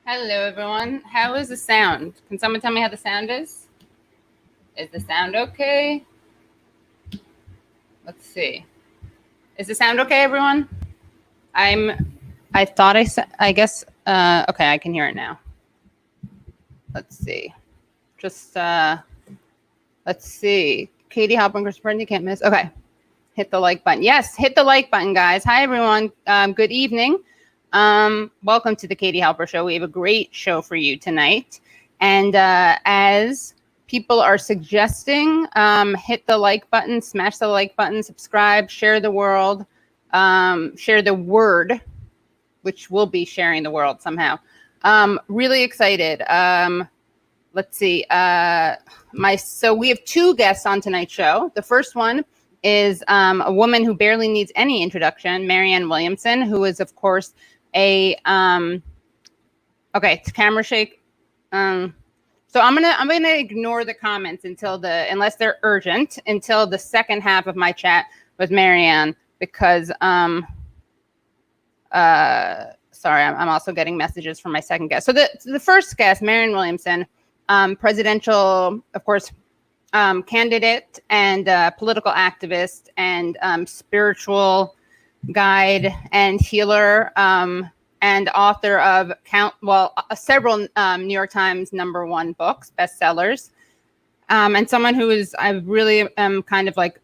Hello, everyone. How is the sound? Can someone tell me how the sound is? Is the sound okay? Let's see. Is the sound okay, everyone? I guess, okay, I can hear it now. Let's see. Let's see. Katie Halpern, Chris Parenti, can't miss. Okay. Hit the like button. Yes, hit the like button, guys. Hi, everyone. Good evening. Welcome to the Katie Halper Show. We have a great show for you tonight. And as people are suggesting, hit the like button, smash the like button, subscribe, share the world, share the word, which will be sharing the world somehow. Really excited. Let's see. So we have two guests on tonight's show. The first one is a woman who barely needs any introduction, Marianne Williamson, who is, of course, okay, it's camera shake. So I'm gonna ignore the comments unless they're urgent, until the second half of my chat with Marianne, because sorry, I'm also getting messages from my second guest. So the first guest, Marianne Williamson, presidential, of course, candidate and political activist and spiritual guide and healer, and author of several New York Times #1 books, bestsellers, and someone who I really am kind of like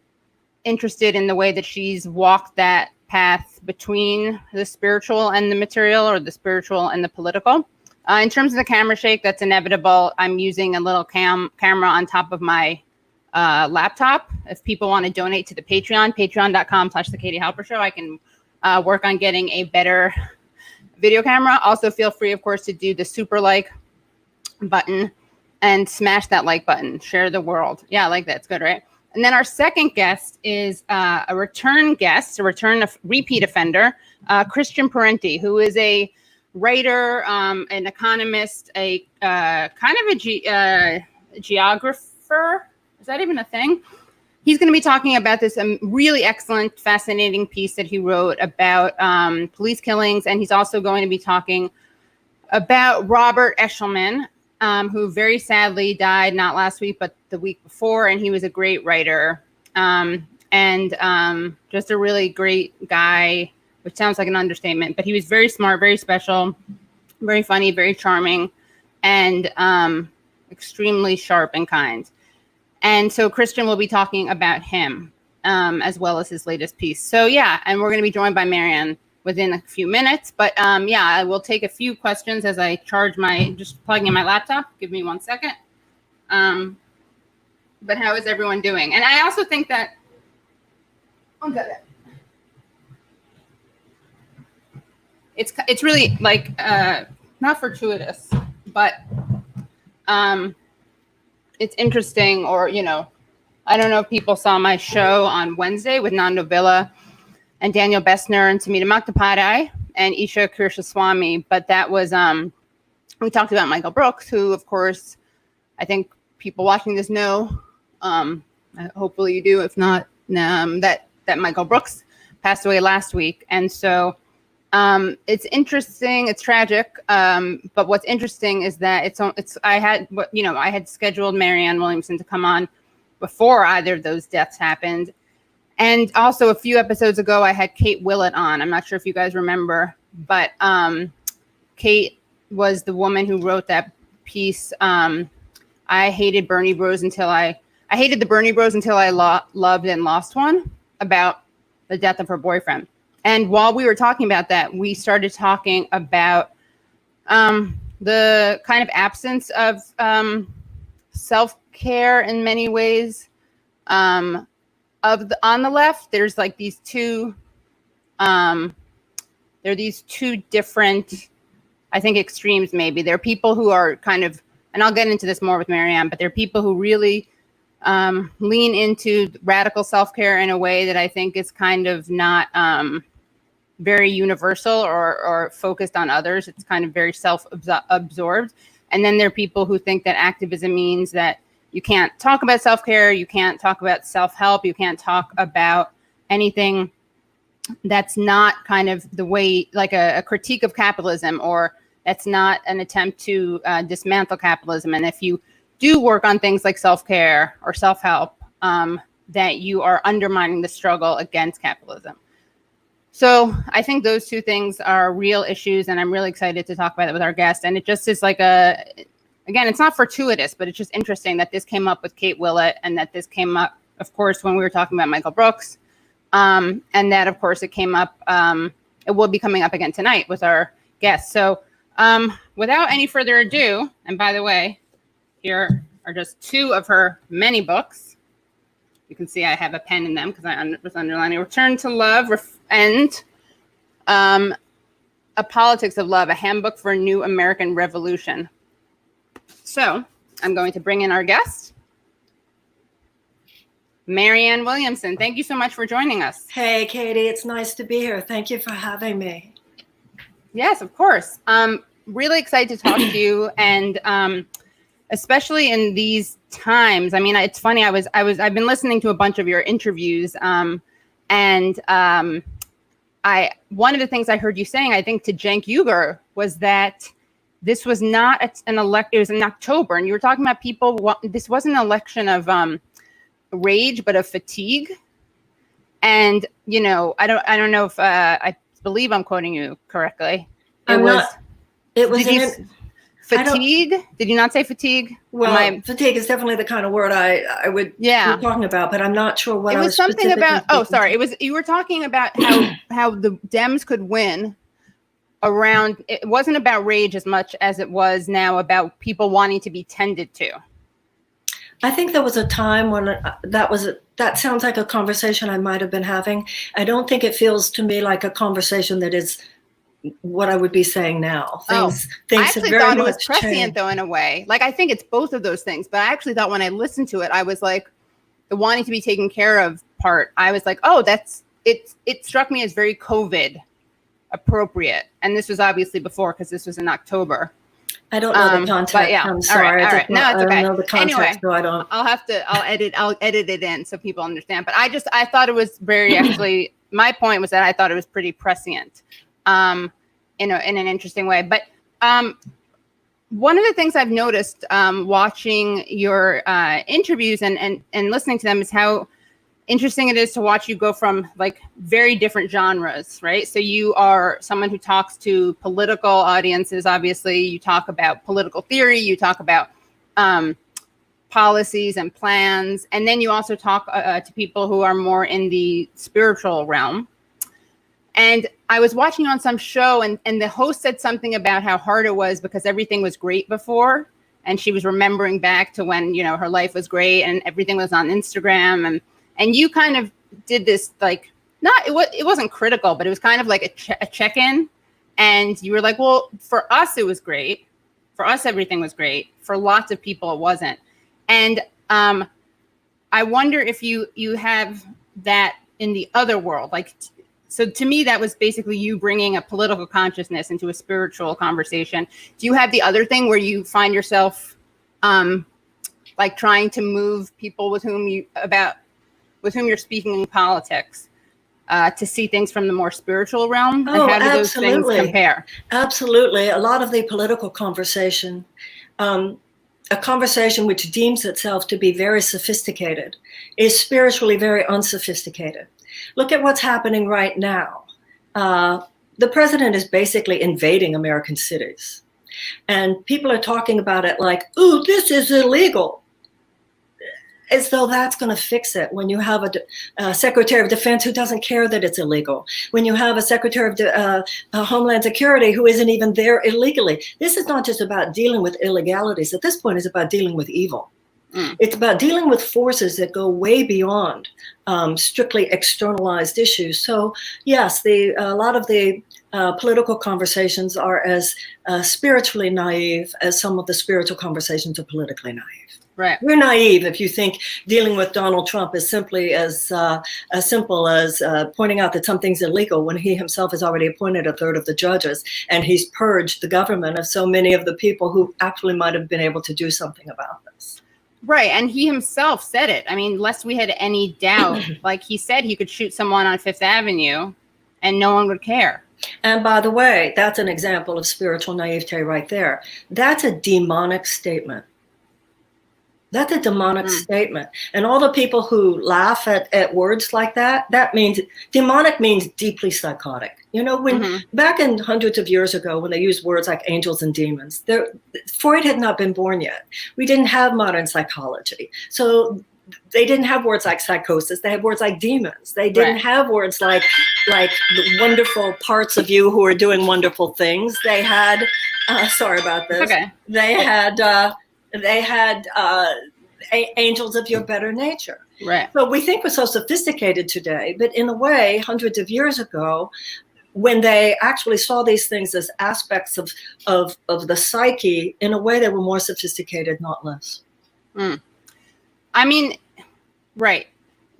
interested in the way that she's walked that path between the spiritual and the material, or the spiritual and the political. In terms of the camera shake, that's inevitable. I'm using a little camera on top of my laptop. If people want to donate to the patreon.com/The Katie Halper Show, I can work on getting a better video camera. Also, feel free, of course, to do the super like button and smash that like button. Share the world. Yeah, I like that. It's good, right? And then our second guest is a return guest, repeat offender, Christian Parenti, who is a writer, an economist, a kind of a geographer. Is that even a thing? He's going to be talking about this really excellent, fascinating piece that he wrote about police killings. And he's also going to be talking about Robert Eshelman, who very sadly died not last week, but the week before. And he was a great writer and just a really great guy, which sounds like an understatement. But he was very smart, very special, very funny, very charming, and extremely sharp and kind. And so Christian will be talking about him as well as his latest piece. So yeah, and we're going to be joined by Marianne within a few minutes. But yeah, I will take a few questions as I just plugging in my laptop. Give me 1 second. But how is everyone doing? And I also think that it's really like not fortuitous, but it's interesting, or, I don't know if people saw my show on Wednesday with Nando Villa and Daniel Bessner and Samita Maktapadai and Isha Kirshaswamy. But that was, we talked about Michael Brooks, who, of course, I think people watching this know, hopefully you do, if not, that Michael Brooks passed away last week. And so it's interesting. It's tragic. But what's interesting is that I had scheduled Marianne Williamson to come on before either of those deaths happened. And also a few episodes ago, I had Kate Willett on. I'm not sure if you guys remember, but Kate was the woman who wrote that piece. I hated Bernie Bros until I hated the Bernie Bros until I loved and lost one, about the death of her boyfriend. And while we were talking about that, we started talking about the kind of absence of self-care in many ways. On the left, there's like these two, there are these two different, I think, extremes maybe. There are people who are kind of, and I'll get into this more with Marianne, but there are people who really lean into radical self-care in a way that I think is kind of not very universal or focused on others. It's kind of very self-absorbed. And then there are people who think that activism means that you can't talk about self-care, you can't talk about self-help, you can't talk about anything that's not kind of the way, like a critique of capitalism, or That's not an attempt to dismantle capitalism. And if you do work on things like self-care or self-help, that you are undermining the struggle against capitalism. So I think those two things are real issues, and I'm really excited to talk about it with our guest. And it just is like again, it's not fortuitous, but it's just interesting that this came up with Kate Willett, and that this came up, of course, when we were talking about Michael Brooks, and that, of course, it came up, it will be coming up again tonight with our guest. So without any further ado, and by the way, here are just two of her many books. You can see I have a pen in them because I was underlining Return to Love and A Politics of Love, a handbook for a new American revolution. So I'm going to bring in our guest, Marianne Williamson. Thank you so much for joining us. Hey, Katie, it's nice to be here. Thank you for having me. Yes, of course. Really excited to talk to you, and especially in these times. I mean, it's funny. I've been listening to a bunch of your interviews, and one of the things I heard you saying, I think to Cenk Uygur, was that this was not an election. It was in October, and you were talking about people. This wasn't an election of rage, but of fatigue. And I don't know if I believe I'm quoting you correctly. Fatigue? Did you not say fatigue? Well, fatigue is definitely the kind of word I would be talking about, but I'm not sure what it was something about. Oh, sorry. You were talking about how the Dems could win around. It wasn't about rage as much as it was now about people wanting to be tended to. I think there was a time when that sounds like a conversation I might have been having. I don't think it feels to me like a conversation that is what I would be saying now. Things I actually thought it was prescient, though, in a way. Like, I think it's both of those things. But I actually thought when I listened to it, I was like, the wanting to be taken care of part, I was like, oh, it struck me as very COVID appropriate. And this was obviously before, because this was in October. I don't know the context. But yeah, I'm sorry. All right. No, it's okay. I don't know the context, anyway, so I don't. I'll edit it in so people understand. But I thought it was very, actually, my point was that I thought it was pretty prescient. In an interesting way. But one of the things I've noticed watching your interviews and listening to them is how interesting it is to watch you go from like very different genres, right? So you are someone who talks to political audiences. Obviously, you talk about political theory, you talk about policies and plans, and then you also talk to people who are more in the spiritual realm. And I was watching on some show, and the host said something about how hard it was because everything was great before. And she was remembering back to when, her life was great and everything was on Instagram. And you kind of did this, like, it wasn't critical, but it was kind of like a check-in. And you were like, well, for us, it was great. For us, everything was great. For lots of people, it wasn't. And I wonder if you have that in the other world, like. So to me, that was basically you bringing a political consciousness into a spiritual conversation. Do you have the other thing where you find yourself like trying to move people with whom you're speaking in politics to see things from the more spiritual realm? Oh, and how do those things compare? Absolutely. A lot of the political conversation, a conversation which deems itself to be very sophisticated, is spiritually very unsophisticated. Look at what's happening right now. The president is basically invading American cities. And people are talking about it like, ooh, this is illegal. As though that's going to fix it. When you have a Secretary of Defense who doesn't care that it's illegal. When you have a Secretary of Homeland Security who isn't even there illegally. This is not just about dealing with illegalities. At this point, it's about dealing with evil. It's about dealing with forces that go way beyond strictly externalized issues. So yes, a lot of the political conversations are as spiritually naive as some of the spiritual conversations are politically naive. Right. We're naive if you think dealing with Donald Trump is simply as simple as pointing out that something's illegal when he himself has already appointed a third of the judges and he's purged the government of so many of the people who actually might have been able to do something about this. Right. And he himself said it. I mean, lest we had any doubt, like he said he could shoot someone on Fifth Avenue and no one would care. And by the way, that's an example of spiritual naivete right there. That's a demonic statement. That's a demonic statement. And all the people who laugh at words like that, that means demonic means deeply psychotic. You know, when back in hundreds of years ago, when they used words like angels and demons, Freud had not been born yet. We didn't have modern psychology. So they didn't have words like psychosis. They had words like demons. They didn't have words like the wonderful parts of you who are doing wonderful things. They had, sorry about this. Okay. They had angels of your better nature. Right. So we think we're so sophisticated today, but in a way, hundreds of years ago, when they actually saw these things as aspects of the psyche, in a way they were more sophisticated, not less. I mean, right.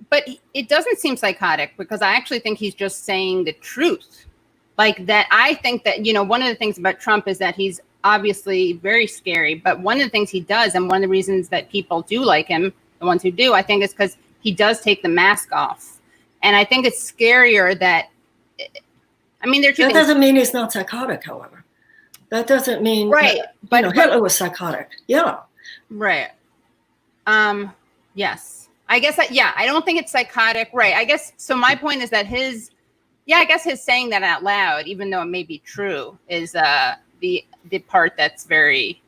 But it doesn't seem psychotic, because I actually think he's just saying the truth. Like that, I think that, you know, one of the things about Trump is that he's obviously very scary, but one of the things he does, and one of the reasons that people do like him, the ones who do, I think, is because he does take the mask off. And I think it's scarier that, I mean, that doesn't mean he's not psychotic, however. That doesn't mean, but Hitler was psychotic. Yeah. Right. Yes. I guess that, I don't think it's psychotic. Right. I guess, so my point is that his saying that out loud, even though it may be true, is the part that's very,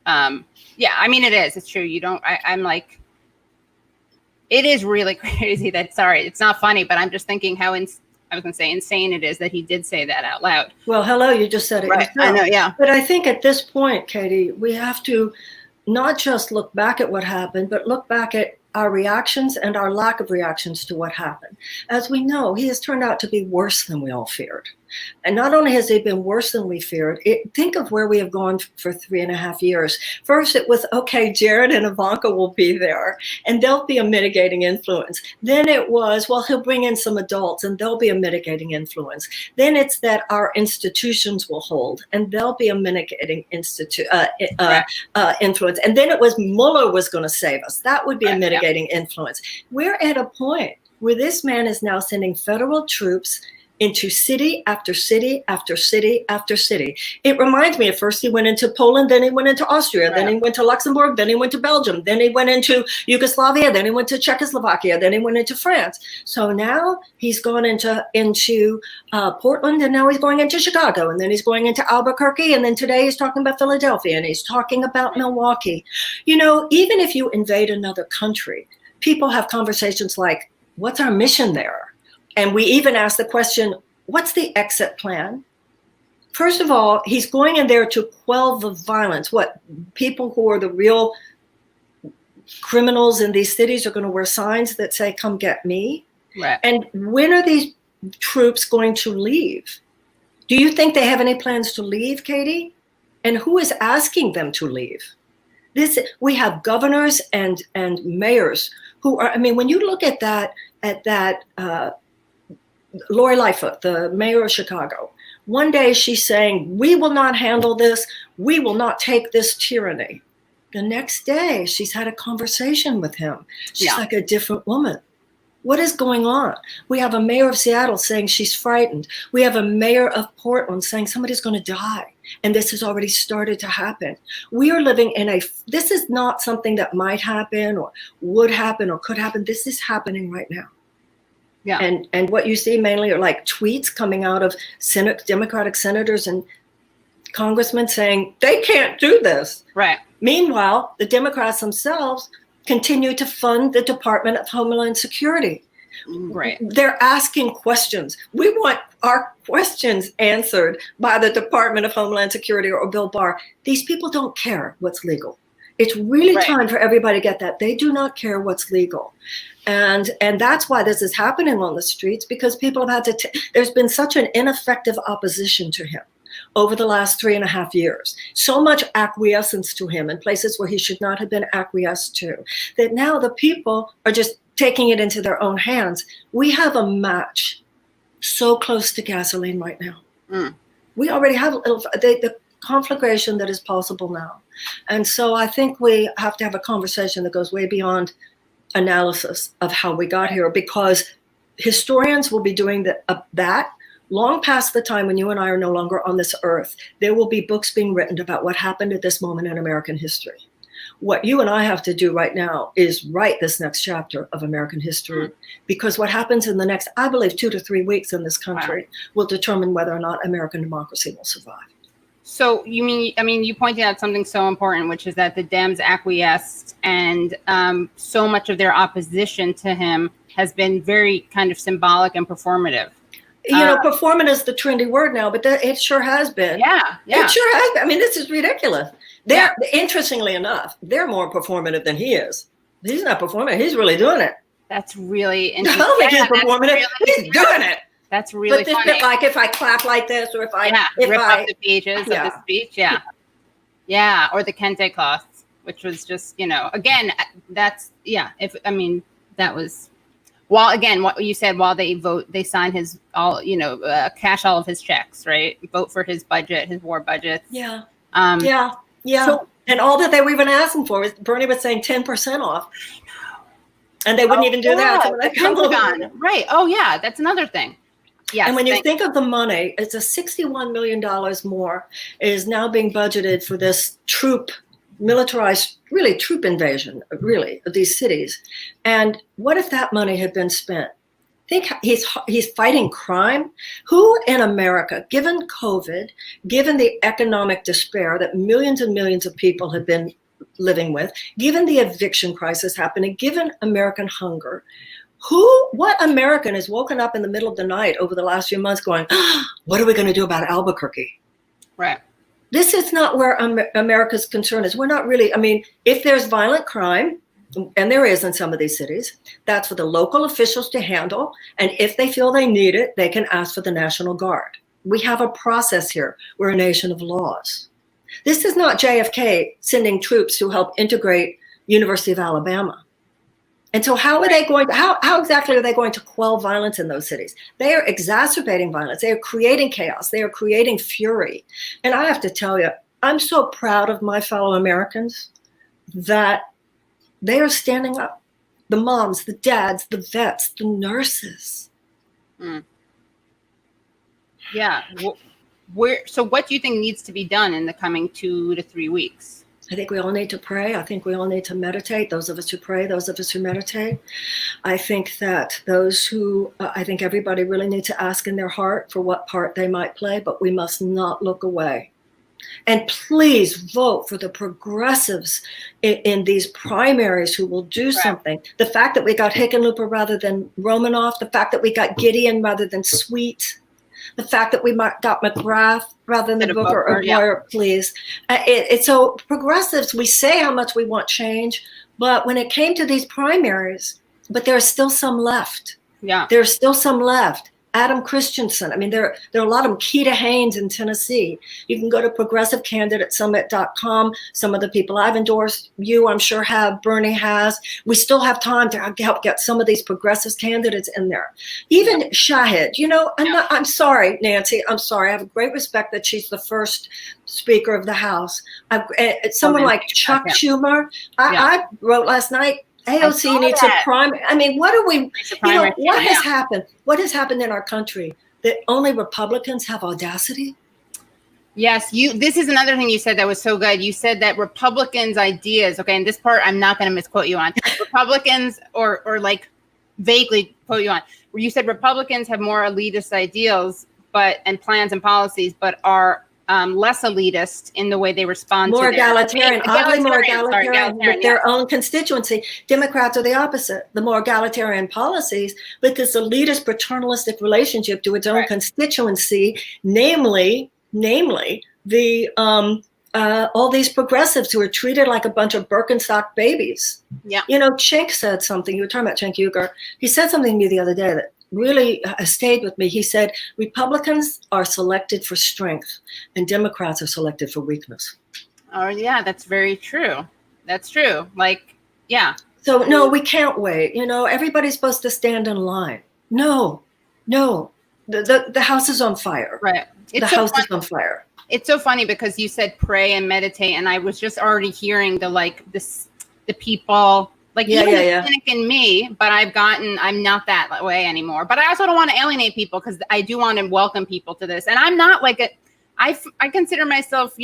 I mean, it is, it's true. You don't, I'm like, it is really crazy that, sorry, it's not funny, but I'm just thinking how, I was going to say insane it is that he did say that out loud. Well, hello, you just said it yourself. I know, yeah. But I think at this point, Katie, we have to not just look back at what happened, but look back at our reactions and our lack of reactions to what happened. As we know, he has turned out to be worse than we all feared. And not only has he been worse than we feared, think of where we have gone for 3.5 years. First, it was, okay, Jared and Ivanka will be there, and they'll be a mitigating influence. Then it was, well, he'll bring in some adults, and they'll be a mitigating influence. Then it's that our institutions will hold, and they'll be a mitigating influence. And then it was Mueller was going to save us. That would be a mitigating influence. We're at a point where this man is now sending federal troops into city after city after city after city. It reminds me, at first he went into Poland, then he went into Austria, then he went to Luxembourg, then he went to Belgium, then he went into Yugoslavia, then he went to Czechoslovakia, then he went into France. So now he's gone into Portland, and now he's going into Chicago, and then he's going into Albuquerque, and then today he's talking about Philadelphia, and he's talking about Milwaukee. You know, even if you invade another country, people have conversations like, what's our mission there? And we even ask the question, what's the exit plan? First of all, he's going in there to quell the violence. What, people who are the real criminals in these cities are going to wear signs that say, come get me? Right. And when are these troops going to leave? Do you think they have any plans to leave, Katie? And who is asking them to leave? We have governors and mayors who are, I mean, when you look at that, Lori Lightfoot, the mayor of Chicago, one day she's saying, we will not handle this. We will not take this tyranny. The next day, she's had a conversation with him. She's like a different woman. What is going on? We have a mayor of Seattle saying she's frightened. We have a mayor of Portland saying somebody's going to die. And this has already started to happen. We are living in this is not something that might happen or would happen or could happen. This is happening right now. Yeah. And what you see mainly are like tweets coming out of Democratic senators and congressmen saying they can't do this. Right. Meanwhile, the Democrats themselves continue to fund the Department of Homeland Security. Right. They're asking questions. We want our questions answered by the Department of Homeland Security or Bill Barr. These people don't care what's legal. It's really time for everybody to get that. They do not care what's legal. And that's why this is happening on the streets, because people have had to, there's been such an ineffective opposition to him over the last 3.5 years. So much acquiescence to him in places where he should not have been acquiesced to, that now the people are just taking it into their own hands. We have a match so close to gasoline right now. We already have the conflagration that is possible now. And so I think we have to have a conversation that goes way beyond analysis of how we got here, because historians will be doing that long past the time when you and I are no longer on this earth, there will be books being written about what happened at this moment in American history. What you and I have to do right now is write this next chapter of American history, because what happens in the next, I believe, 2 to 3 weeks in this country will determine whether or not American democracy will survive. So you pointed out something so important, which is that the Dems acquiesced, and so much of their opposition to him has been very kind of symbolic and performative. Performant is the trendy word now, but it sure has been. Yeah. It sure has been. I mean, this is ridiculous. Interestingly enough, they're more performative than he is. He's not performing. He's really doing it. That's really interesting. I don't think he's performative. He's doing it. That's really funny. But like if I clap like this, or if I rip up the pages of the speech, or the kente cloths, which was just, again, that was. Well, again, what you said, while they vote, they sign his cash all of his checks, right? Vote for his budget, his war budgets. Yeah. So, and all that they were even asking for was, Bernie was saying 10% off. I know. And they wouldn't even do that. So right. Oh, yeah. That's another thing. Yes. And when you think of the money, it's a $61 million more is now being budgeted for this militarized troop invasion, of these cities. And what if that money had been spent? Think he's fighting crime. Who in America, given COVID, given the economic despair that millions and millions of people have been living with, given the eviction crisis happening, given American hunger, what American has woken up in the middle of the night over the last few months going, what are we going to do about Albuquerque? Right. This is not where America's concern is. We're not really, if there's violent crime, and there is in some of these cities, that's for the local officials to handle. And if they feel they need it, they can ask for the National Guard. We have a process here. We're a nation of laws. This is not JFK sending troops to help integrate University of Alabama. And so how exactly are they going to quell violence in those cities? They are exacerbating violence. They are creating chaos. They are creating fury. And I have to tell you, I'm so proud of my fellow Americans that they are standing up. The moms, the dads, the vets, the nurses. Yeah. So what do you think needs to be done in the coming 2 to 3 weeks? I think we all need to pray. I think we all need to meditate. Those of us who pray, those of us who meditate. I think that I think everybody really needs to ask in their heart for what part they might play, but we must not look away. And please vote for the progressives in these primaries who will do something. The fact that we got Hickenlooper rather than Romanoff, the fact that we got Gideon rather than Sweet, the fact that we got McGrath rather than Booker or Boyer, please. So progressives, we say how much we want change, but when it came to these primaries, but there are still some left. Yeah. There's still some left. Adam Christensen. There are a lot of them. Keita Haynes in Tennessee. You can go to progressivecandidatesummit.com. Some of the people I've endorsed, I'm sure have, Bernie has. We still have time to help get some of these progressive candidates in there. Even Shahid, I'm sorry, Nancy. I'm sorry. I have a great respect that she's the first Speaker of the House. Someone like Chuck Schumer. I wrote last night, AOC needs a primary. What are we, what has happened? What has happened in our country that only Republicans have audacity? Yes, this is another thing you said that was so good. You said that Republicans' ideas, okay, and this part I'm not going to misquote you on. Republicans, or like vaguely quote you on, where you said Republicans have more elitist ideals and plans and policies, but are less elitist in the way they respond more to egalitarian, oddly more egalitarian with their own constituency. Democrats are the opposite, the more egalitarian policies, but this elitist paternalistic relationship to its own constituency, namely the all these progressives who are treated like a bunch of Birkenstock babies. Yeah. Cenk said something, you were talking about Cenk Uygur. He said something to me the other day that really stayed with me. He said, Republicans are selected for strength and Democrats are selected for weakness. Oh, yeah, that's very true. That's true. So, no, we can't wait. Everybody's supposed to stand in line. No. The house is on fire. Right. The house is on fire. It's so funny because you said pray and meditate, and I was just already hearing the people Like Yeah, even yeah, the yeah. cynic in me, but I'm not that way anymore. But I also don't want to alienate people because I do want to welcome people to this. And I'm not like I consider myself,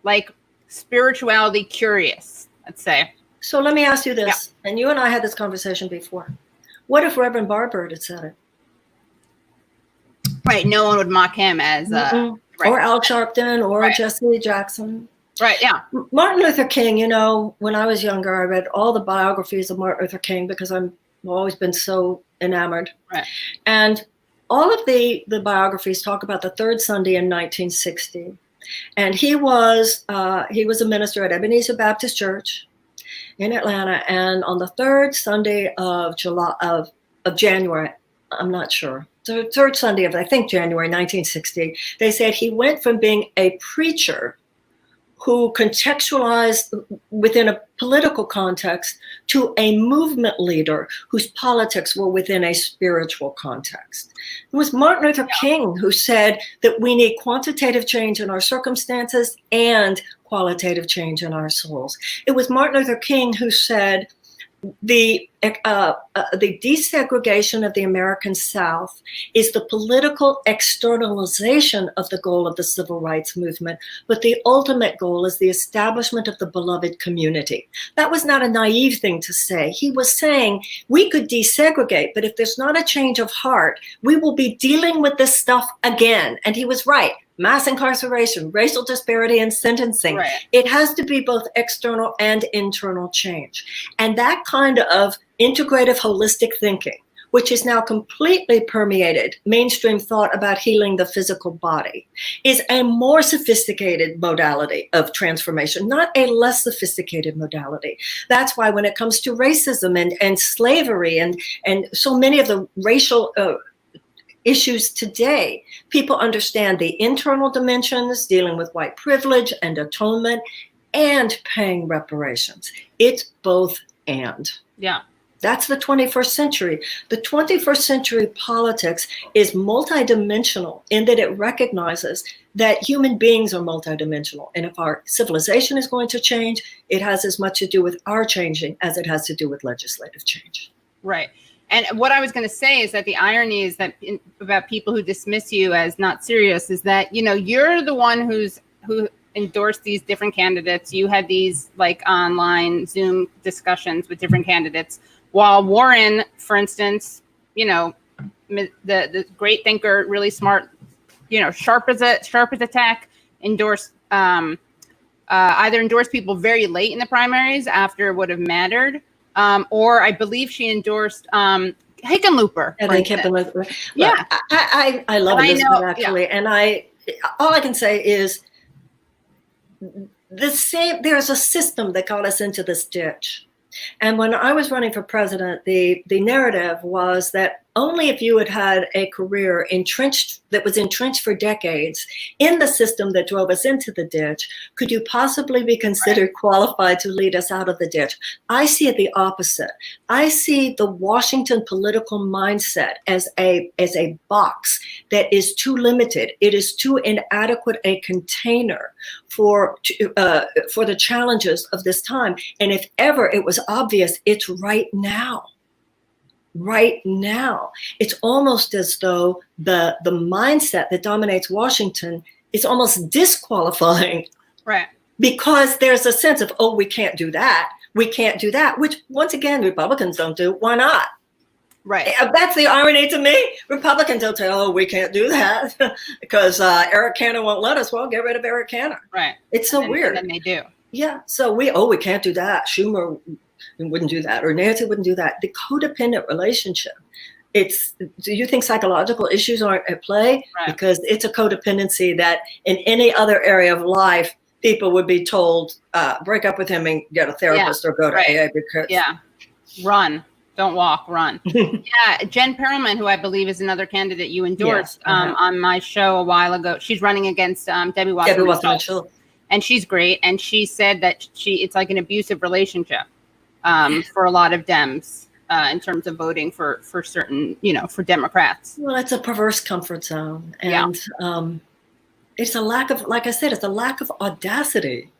like spirituality curious, let's say. So let me ask you this, Yeah. and you and I had this conversation before. What if Reverend Barbird had said it? Right. No one would mock him as right. Or Al Sharpton or Right. Jesse Jackson. Right. Yeah. Martin Luther King, when I was younger, I read all the biographies of Martin Luther King because I've always been so enamored. Right. And all of the biographies talk about the third Sunday in 1960. And he was a minister at Ebenezer Baptist Church in Atlanta. And on the third Sunday of January, I'm not sure, the third Sunday of, I think, January 1960, they said he went from being a preacher who contextualized within a political context to a movement leader whose politics were within a spiritual context. It was Martin Luther King who said that we need quantitative change in our circumstances and qualitative change in our souls. It was Martin Luther King who said the desegregation of the American South is the political externalization of the goal of the civil rights movement, but the ultimate goal is the establishment of the beloved community. That was not a naive thing to say. He was saying we could desegregate, but if there's not a change of heart, we will be dealing with this stuff again. And he was right. Mass incarceration, racial disparity in sentencing. Right. It has to be both external and internal change. And that kind of integrative, holistic thinking, which is now completely permeated mainstream thought about healing the physical body, is a more sophisticated modality of transformation, not a less sophisticated modality. That's why when it comes to racism and slavery and so many of the racial issues today, people understand the internal dimensions, dealing with white privilege and atonement, and paying reparations. It's both and. Yeah. That's the 21st century. The 21st century politics is multidimensional in that it recognizes that human beings are multidimensional. And if our civilization is going to change, it has as much to do with our changing as it has to do with legislative change. Right. And what I was going to say is that the irony is that about people who dismiss you as not serious is that, you're the one who endorsed these different candidates. You had these like online Zoom discussions with different candidates, while Warren, for instance, the great thinker, really smart, sharp as a tack, endorsed either endorsed people very late in the primaries after it would have mattered. Or I believe she endorsed Hickenlooper. I think Hickenlooper. Yeah, I love Elizabeth actually, yeah. And all I can say is there's a system that got us into this ditch. And when I was running for president, the narrative was that only if you had a career that was entrenched for decades in the system that drove us into the ditch, could you possibly be considered qualified to lead us out of the ditch. I see it the opposite. I see the Washington political mindset as a box that is too limited. It is too inadequate a container for the challenges of this time. And if ever it was obvious, it's right now. Right now, it's almost as though the mindset that dominates Washington is almost disqualifying. Right. Because there's a sense of, we can't do that. We can't do that, which once again, Republicans don't do. Why not? Right. That's the irony to me. Republicans don't say, we can't do that because Eric Cantor won't let us. Well, get rid of Eric Cantor. Right. It's so weird. And they do. Yeah. So we can't do that. Schumer wouldn't do that, or Nancy wouldn't do that. The codependent relationship. Do you think psychological issues aren't at play? Right. Because it's a codependency that in any other area of life, people would be told, break up with him and get a therapist or go to AA because. Yeah. Run. Don't walk, run. Yeah. Jen Perelman, who I believe is another candidate you endorsed on my show a while ago. She's running against Debbie Wasserman-Schultz. And she's great. And she said that it's like an abusive relationship for a lot of Dems in terms of voting for certain, for Democrats. Well, it's a perverse comfort zone. And it's a lack of, like I said, it's a lack of audacity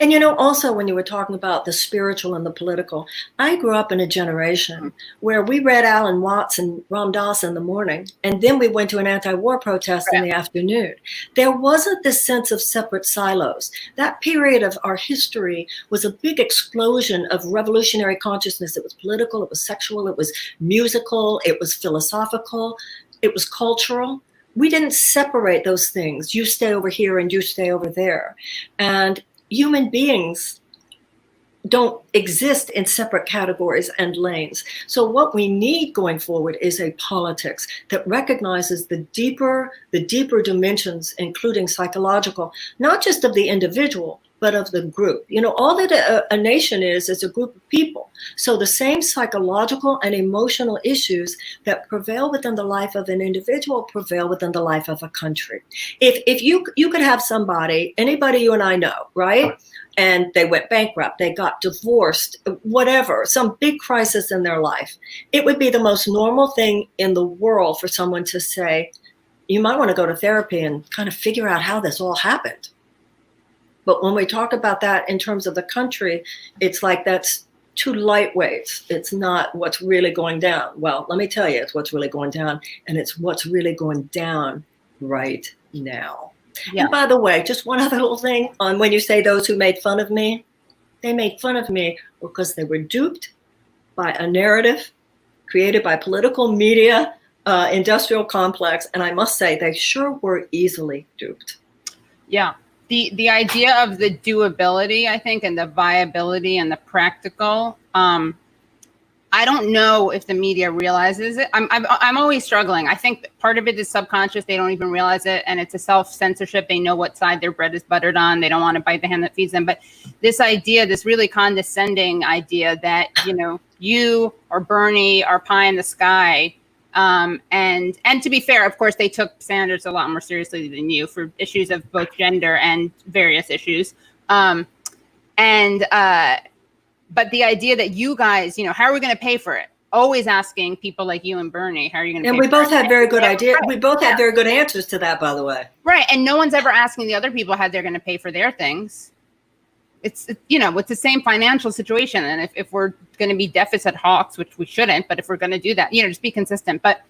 And you know, also when you were talking about the spiritual and the political, I grew up in a generation where we read Alan Watts and Ram Dass in the morning, and then we went to an anti-war protest in the afternoon. There wasn't this sense of separate silos. That period of our history was a big explosion of revolutionary consciousness. It was political, it was sexual, it was musical, it was philosophical, it was cultural. We didn't separate those things. You stay over here and you stay over there. And human beings don't exist in separate categories and lanes. So what we need going forward is a politics that recognizes the deeper dimensions, including psychological, not just of the individual, but of the group. You know, all that a nation is a group of people. So the same psychological and emotional issues that prevail within the life of an individual prevail within the life of a country. If you could have somebody, anybody you and I know, right? And they went bankrupt, they got divorced, whatever, some big crisis in their life. It would be the most normal thing in the world for someone to say, you might want to go to therapy and kind of figure out how this all happened. But when we talk about that in terms of the country, it's like that's too lightweight. It's not what's really going down. Well, let me tell you, it's what's really going down, and it's what's really going down right now. Yeah. And by the way, just one other little thing on when you say those who made fun of me, they made fun of me because they were duped by a narrative created by political media, industrial complex, and I must say they sure were easily duped. Yeah. The idea of the doability, I think, and the viability and the practical, I don't know if the media realizes it. I'm always struggling. I think part of it is subconscious. They don't even realize it. And it's a self-censorship. They know what side their bread is buttered on. They don't want to bite the hand that feeds them. But this idea, this really condescending idea that, you know, you or Bernie are pie in the sky. And to be fair, of course, they took Sanders a lot more seriously than you for issues of both gender and various issues. But the idea that you guys, you know, how are we going to pay for it? Always asking people like you and Bernie, how are you going to pay for it? And we both had very good ideas. We both had very good answers to that, by the way. Right. And no one's ever asking the other people how they're going to pay for their things. It's, you know, it's the same financial situation. And if we're going to be deficit hawks, which we shouldn't, but if we're going to do that, you know, just be consistent. But,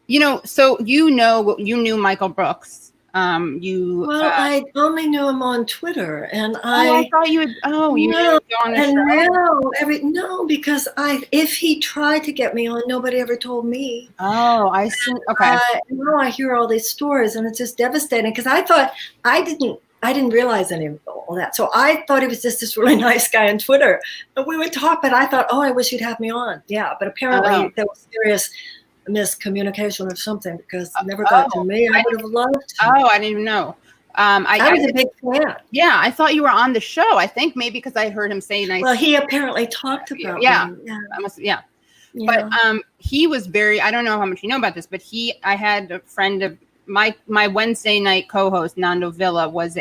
you know, so you knew Michael Brooks. I only knew him on Twitter, and I thought you would. Oh, you know, go on the show. Because if he tried to get me on, nobody ever told me. Oh, I see. Okay. Now I hear all these stories, and it's just devastating. Because I thought I didn't realize any of all that. So I thought he was just this really nice guy on Twitter. But we would talk, but I thought, oh, I wish you'd have me on. Yeah, but apparently there was serious miscommunication or something because it never got to me. I would have loved to. Oh, I didn't even know. I was a big fan. Yeah, I thought you were on the show. I think maybe because I heard him say nice. Well, he apparently talked about me. Yeah. But he was very, I don't know how much you know about this, but I had a friend of my Wednesday night co-host, Nando Villa, was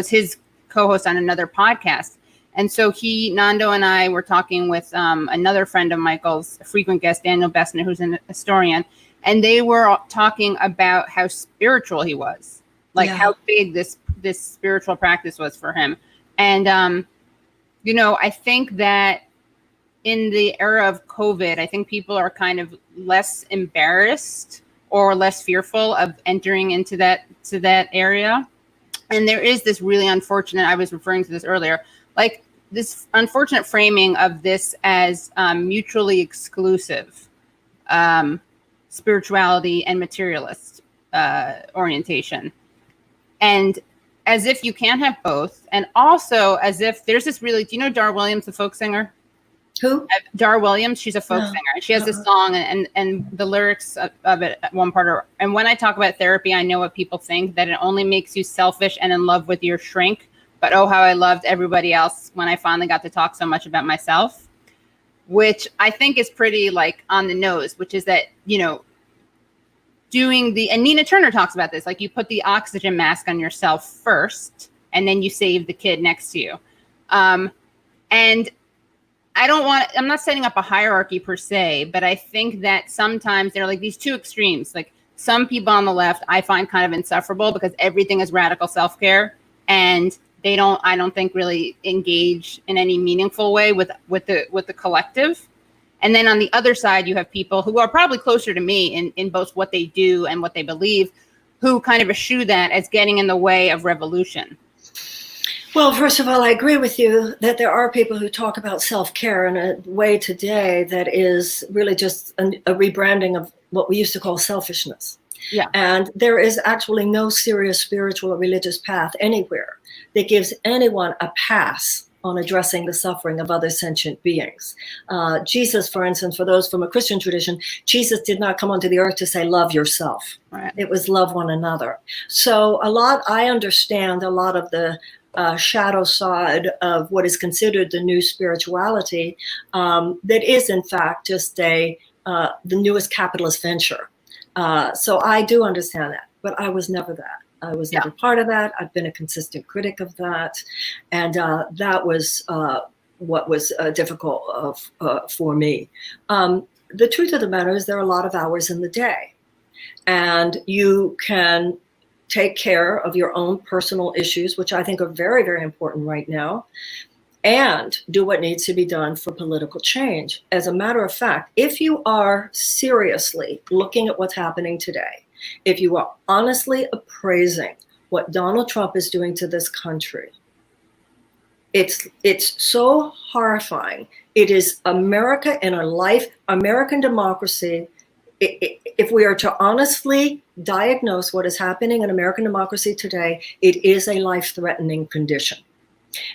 his co-host on another podcast. And so Nando and I were talking with another friend of Michael's, a frequent guest, Daniel Bessner, who's an historian. And they were talking about how spiritual he was, like how big this spiritual practice was for him. And, you know, I think that in the era of COVID, I think people are kind of less embarrassed or less fearful of entering into that area. And there is this really unfortunate, I was referring to this earlier, like this unfortunate framing of this as mutually exclusive spirituality and materialist orientation. And as if you can't have both. And also as if there's this really, do you know Dar Williams, the folk singer? Who? Dar Williams. She's a folk singer. She has this song and the lyrics of it at one part are, and when I talk about therapy, I know what people think, that it only makes you selfish and in love with your shrink. But oh, how I loved everybody else when I finally got to talk so much about myself, which I think is pretty like on the nose, which is that, you know, and Nina Turner talks about this, like you put the oxygen mask on yourself first, and then you save the kid next to you. And I'm not setting up a hierarchy per se, but I think that sometimes there are like these two extremes. Like some people on the left, I find kind of insufferable because everything is radical self-care. and I don't think really engage in any meaningful way with the collective. And then on the other side, you have people who are probably closer to me in both what they do and what they believe, who kind of eschew that as getting in the way of revolution. Well, first of all, I agree with you that there are people who talk about self-care in a way today that is really just a rebranding of what we used to call selfishness. Yeah. And there is actually no serious spiritual or religious path anywhere that gives anyone a pass on addressing the suffering of other sentient beings. Jesus, for instance, for those from a Christian tradition, Jesus did not come onto the earth to say, love yourself. Right. It was love one another. So I understand a lot of the shadow side of what is considered the new spirituality that is, in fact, just the newest capitalist venture. So I do understand that, but I was never that. I was never part of that. I've been a consistent critic of that. And that was what was difficult for me. The truth of the matter is there are a lot of hours in the day. And you can take care of your own personal issues, which I think are very, very important right now, and do what needs to be done for political change. As a matter of fact, if you are seriously looking at what's happening today, if you are honestly appraising what Donald Trump is doing to this country, it's so horrifying. It is America in a life, American democracy. If we are to honestly diagnose what is happening in American democracy today, it is a life-threatening condition.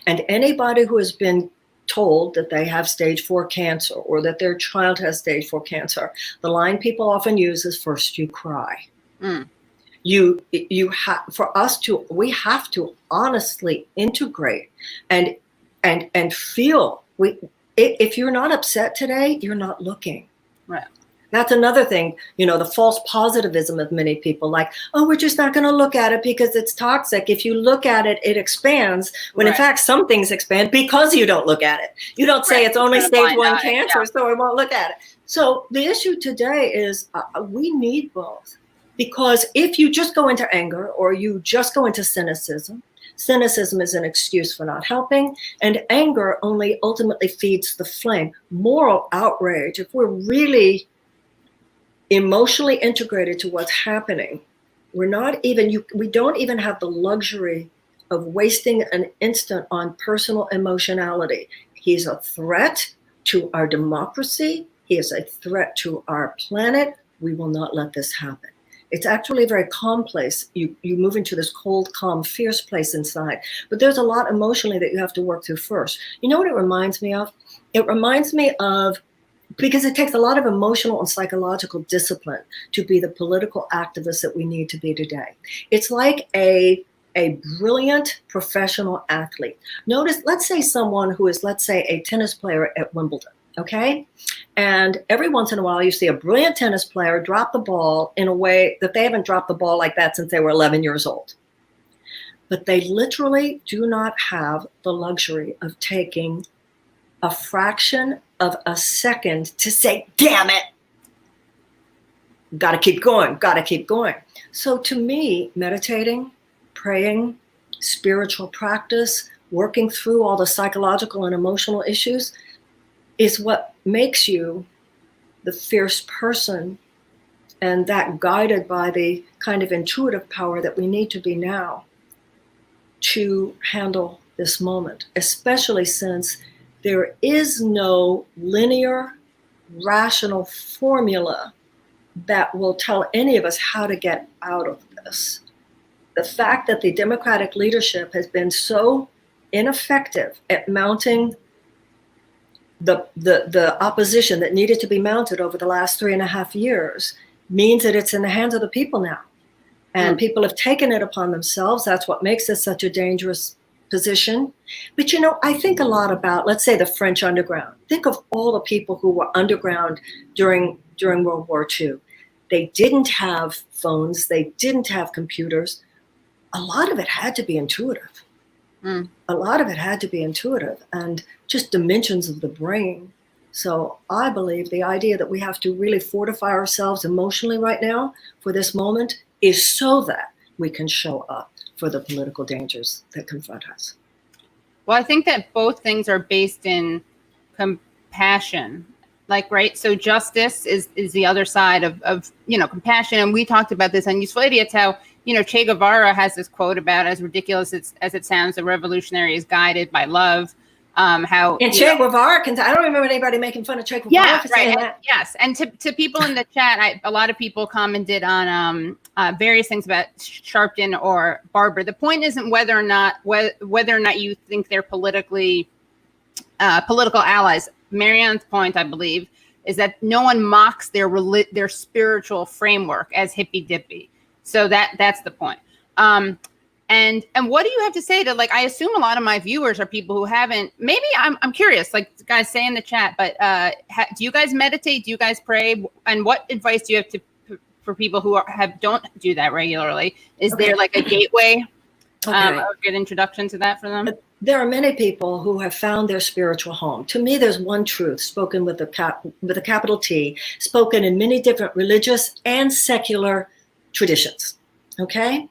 And anybody who has been told that they have stage 4 cancer or that their child has stage 4 cancer, the line people often use is first you cry. Mm. We have to honestly integrate and feel. If you're not upset today, you're not looking. Right. That's another thing, the false positivism of many people, like, oh, we're just not going to look at it because it's toxic. If you look at it, it expands, when in fact, some things expand because you don't look at it. You don't say it's only stage 1 cancer, so I won't look at it. So the issue today is we need both, because if you just go into anger or you just go into cynicism is an excuse for not helping, and anger only ultimately feeds the flame. Moral outrage, if we're really emotionally integrated to what's happening, we don't even have the luxury of wasting an instant on personal emotionality. He's a threat to our democracy. He is a threat to our planet. We will not let this happen. It's actually a very calm place. You move into this cold, calm, fierce place inside. But there's a lot emotionally that you have to work through first. You know what it reminds me of? It reminds me of, because it takes a lot of emotional and psychological discipline to be the political activist that we need to be today. It's like a brilliant professional athlete. Notice, let's say someone who is, let's say, a tennis player at Wimbledon, okay? And every once in a while, you see a brilliant tennis player drop the ball in a way that they haven't dropped the ball like that since they were 11 years old. But they literally do not have the luxury of taking a fraction of a second to say, damn it, gotta keep going, gotta keep going. So to me, meditating, praying, spiritual practice, working through all the psychological and emotional issues is what makes you the fierce person, and that guided by the kind of intuitive power that we need to be now to handle this moment, especially since there is no linear, rational formula that will tell any of us how to get out of this. The fact that the Democratic leadership has been so ineffective at mounting the opposition that needed to be mounted over the last 3.5 years means that it's in the hands of the people now. And people have taken it upon themselves. That's what makes this such a dangerous position. But I think a lot about, let's say, the French underground. Think of all the people who were underground during World War II. They didn't have phones. They didn't have computers. A lot of it had to be intuitive. A lot of it had to be intuitive and just dimensions of the brain. So I believe the idea that we have to really fortify ourselves emotionally right now for this moment is so that we can show up for the political dangers that confront us. Well, I think that both things are based in compassion. Like, right. So justice is the other side of, compassion. And we talked about this on Useful Idiots, how, Che Guevara has this quote about, as ridiculous as it sounds, the revolutionary is guided by love. How and Che Guevara I don't remember anybody making fun of Che Guevara for saying that. Yes. And to people in the chat, a lot of people commented on various things about Sharpton or Barber. The point isn't whether or not you think they're political allies. Marianne's point, I believe, is that no one mocks their spiritual framework as hippy dippy. So that's the point. And what do you have to say to, like, I assume a lot of my viewers are people who haven't, maybe I'm curious, like guys say in the chat, but do you guys meditate? Do you guys pray? And what advice do you have for people who don't do that regularly? Is there like a gateway, a good introduction to that for them? There are many people who have found their spiritual home. To me, there's one truth spoken with a capital T, spoken in many different religious and secular traditions. Okay?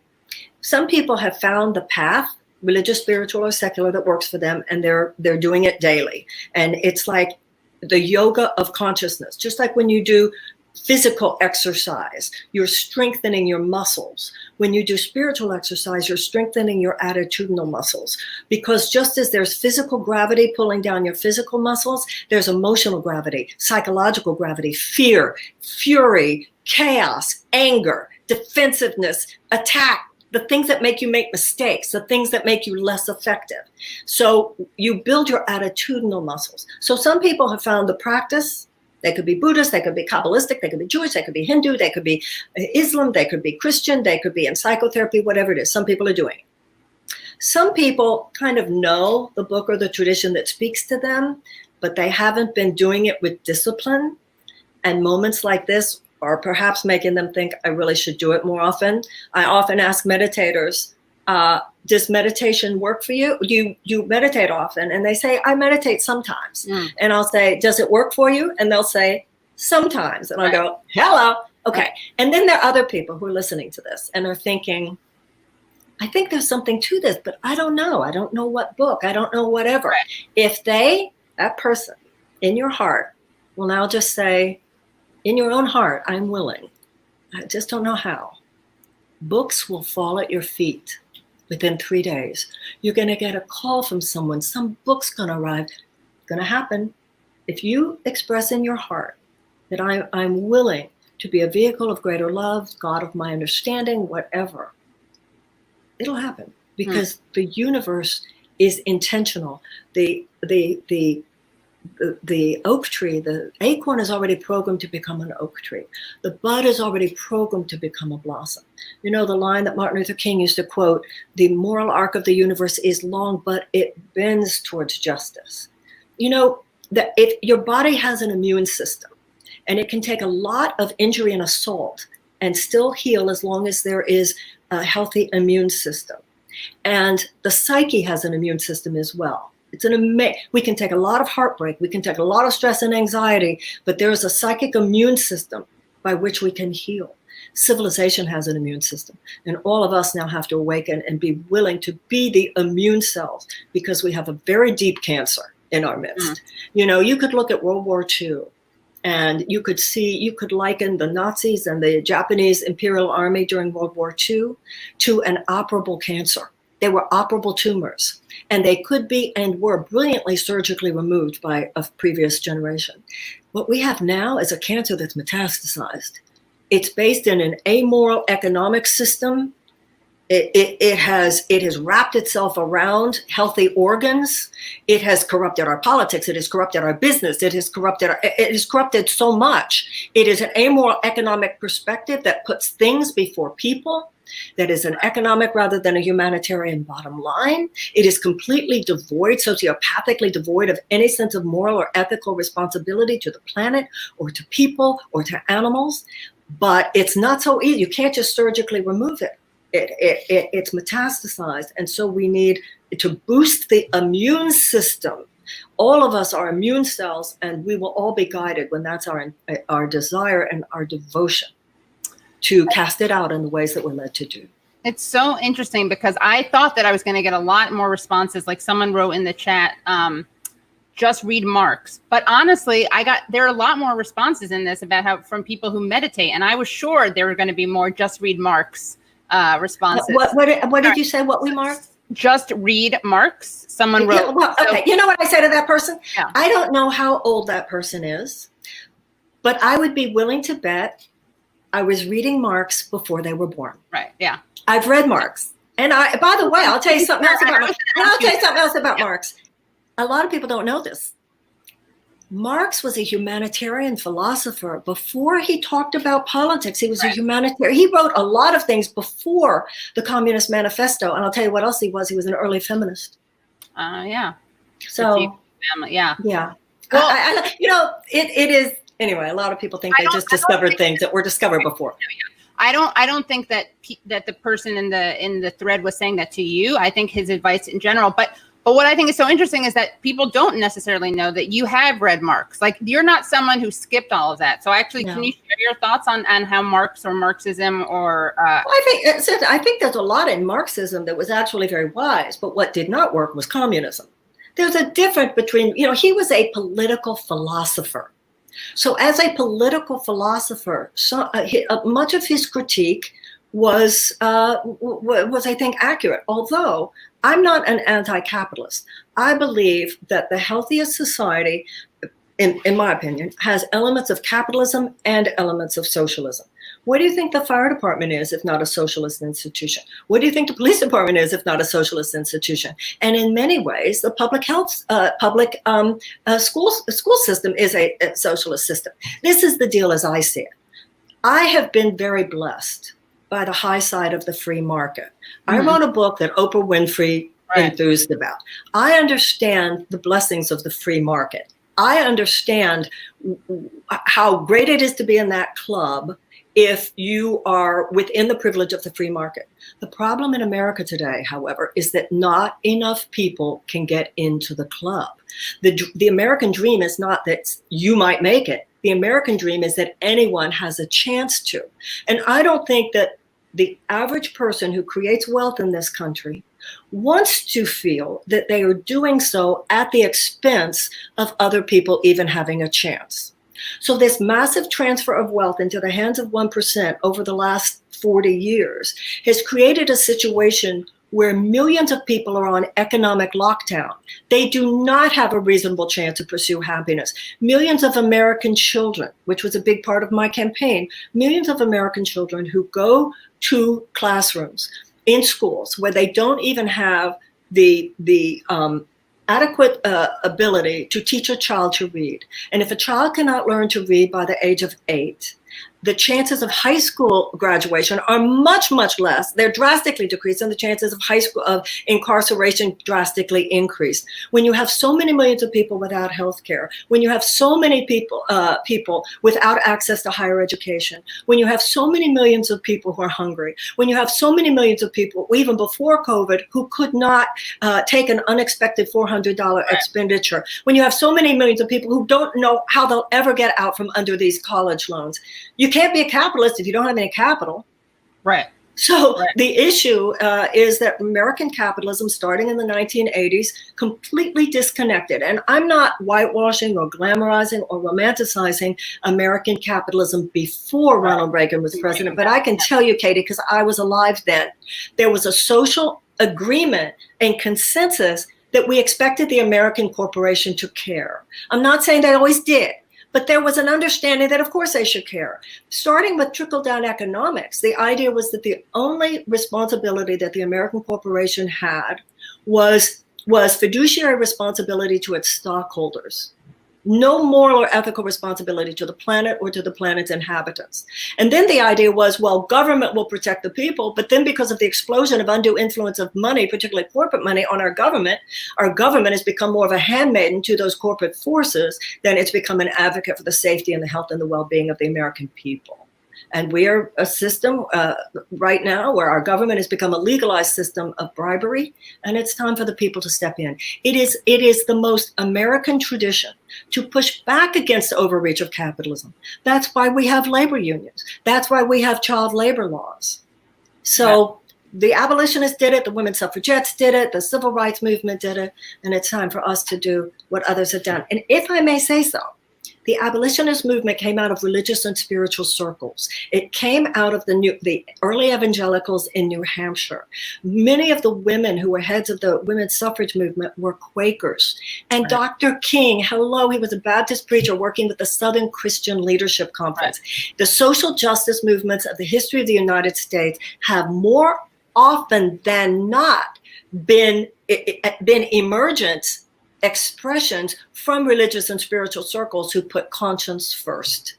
Some people have found the path, religious, spiritual, or secular, that works for them, and they're doing it daily. And it's like the yoga of consciousness. Just like when you do physical exercise, you're strengthening your muscles. When you do spiritual exercise, you're strengthening your attitudinal muscles. Because just as there's physical gravity pulling down your physical muscles, there's emotional gravity, psychological gravity, fear, fury, chaos, anger, defensiveness, attack, the things that make you make mistakes, the things that make you less effective. So you build your attitudinal muscles. So some people have found the practice. They could be Buddhist, they could be Kabbalistic, they could be Jewish, they could be Hindu, they could be Islam, they could be Christian, they could be in psychotherapy, whatever it is. Some people are doing it. Some people kind of know the book or the tradition that speaks to them, but they haven't been doing it with discipline. And moments like this are perhaps making them think, I really should do it more often. I often ask meditators, does meditation work for you? You meditate often? And they say, I meditate sometimes. And I'll say, does it work for you? And they'll say, sometimes. And I go, hello. Okay. And then there are other people who are listening to this and are thinking, I think there's something to this, but I don't know. I don't know what book. I don't know whatever. If that person in your heart will now just say, in your own heart, I'm willing. I just don't know how. Books will fall at your feet within 3 days. You're going to get a call from someone. Some book's going to arrive. It's going to happen. If you express in your heart that I'm willing to be a vehicle of greater love, God of my understanding, whatever, it'll happen because the universe is intentional. The oak tree, the acorn is already programmed to become an oak tree. The bud is already programmed to become a blossom. You know, the line that Martin Luther King used to quote, the moral arc of the universe is long, but it bends towards justice. You know, that if your body has an immune system, and it can take a lot of injury and assault and still heal as long as there is a healthy immune system. And the psyche has an immune system as well. We can take a lot of heartbreak, we can take a lot of stress and anxiety, but there is a psychic immune system by which we can heal. Civilization has an immune system, and all of us now have to awaken and be willing to be the immune cells because we have a very deep cancer in our midst. You know, you could look at World War II and you could liken the Nazis and the Japanese Imperial Army during World War II to an operable cancer. They were operable tumors, and they could be and were brilliantly surgically removed by a previous generation. What we have now is a cancer that's metastasized. It's based in an amoral economic system. It has wrapped itself around healthy organs. It has corrupted our politics. It has corrupted our business. It has corrupted so much. It is an amoral economic perspective that puts things before people. That is an economic rather than a humanitarian bottom line. It is completely devoid, sociopathically devoid of any sense of moral or ethical responsibility to the planet or to people or to animals. But it's not so easy. You can't just surgically remove it. It's metastasized. And so we need to boost the immune system. All of us are immune cells, and we will all be guided when that's our desire and our devotion to cast it out in the ways that we're led to do. It's so interesting because I thought that I was going to get a lot more responses. Like someone wrote in the chat, just read Marx. But honestly, there are a lot more responses in this about how from people who meditate. And I was sure there were going to be more just read Marx responses. What did you say? What we mark? Just read Marx. Someone wrote. Yeah, well, okay. You know what I say to that person? Yeah. I don't know how old that person is, but I would be willing to bet I was reading Marx before they were born. Right. Yeah. I've read Marx. And by the way, I'll tell you something else about Marx. Marx. A lot of people don't know this. Marx was a humanitarian philosopher. Before he talked about politics, he was a humanitarian. He wrote a lot of things before the Communist Manifesto. And I'll tell you what else he was. He was an early feminist. Yeah. So, yeah. Yeah. Well, it is, anyway, a lot of people think they just discovered things that were discovered before. I don't think that the person in the thread was saying that to you. I think his advice in general, but what I think is so interesting is that people don't necessarily know that you have read Marx. Like you're not someone who skipped all of that. So actually, Can you share your thoughts on how Marx or Marxism or? I think there's a lot in Marxism that was actually very wise, but what did not work was communism. There's a difference between, he was a political philosopher. So as a political philosopher, much of his critique was I think accurate. Although I'm not an anti-capitalist, I believe that the healthiest society, in my opinion, has elements of capitalism and elements of socialism. What do you think the fire department is if not a socialist institution? What do you think the police department is if not a socialist institution? And in many ways, the public health, school system is a socialist system. This is the deal as I see it. I have been very blessed by the high side of the free market. I wrote a book that Oprah Winfrey enthused about. I understand the blessings of the free market. I understand how great it is to be in that club if you are within the privilege of the free market. The problem in America today, however, is that not enough people can get into the club. The American dream is not that you might make it. The American dream is that anyone has a chance to. And I don't think that the average person who creates wealth in this country wants to feel that they are doing so at the expense of other people even having a chance. So this massive transfer of wealth into the hands of 1% over the last 40 years has created a situation where millions of people are on economic lockdown. They do not have a reasonable chance to pursue happiness. Millions of American children, which was a big part of my campaign, millions of American children who go to classrooms in schools where they don't even have the adequate ability to teach a child to read. And if a child cannot learn to read by the age of 8, the chances of high school graduation are much, much less. They're drastically decreased, and the chances of high school of incarceration drastically increased. When you have so many millions of people without health care, when you have so many people without access to higher education, when you have so many millions of people who are hungry, when you have so many millions of people, even before COVID, who could not take an unexpected $400 expenditure, when you have so many millions of people who don't know how they'll ever get out from under these college loans, you can't be a capitalist if you don't have any capital. Right. So the issue is that American capitalism, starting in the 1980s, completely disconnected. And I'm not whitewashing or glamorizing or romanticizing American capitalism before Ronald Reagan was president. But I can tell you, Katie, because I was alive then, there was a social agreement and consensus that we expected the American corporation to care. I'm not saying they always did. But there was an understanding that, of course, they should care. Starting with trickle-down economics, the idea was that the only responsibility that the American corporation had was fiduciary responsibility to its stockholders. No moral or ethical responsibility to the planet or to the planet's inhabitants. And then the idea was, well, government will protect the people, but then because of the explosion of undue influence of money, particularly corporate money, on our government has become more of a handmaiden to those corporate forces than it's become an advocate for the safety and the health and the well-being of the American people. And we are a system right now where our government has become a legalized system of bribery, and it's time for the people to step in. It is the most American tradition to push back against the overreach of capitalism. That's why we have labor unions. That's why we have child labor laws. So the abolitionists did it, the women's suffragettes did it, the civil rights movement did it, and it's time for us to do what others have done. And if I may say so, the abolitionist movement came out of religious and spiritual circles. It came out of the early evangelicals in New Hampshire. Many of the women who were heads of the women's suffrage movement were Quakers. And right. Dr. King, hello, he was a Baptist preacher working with the Southern Christian Leadership Conference. Right. The social justice movements of the history of the United States have more often than not been emergent expressions from religious and spiritual circles who put conscience first.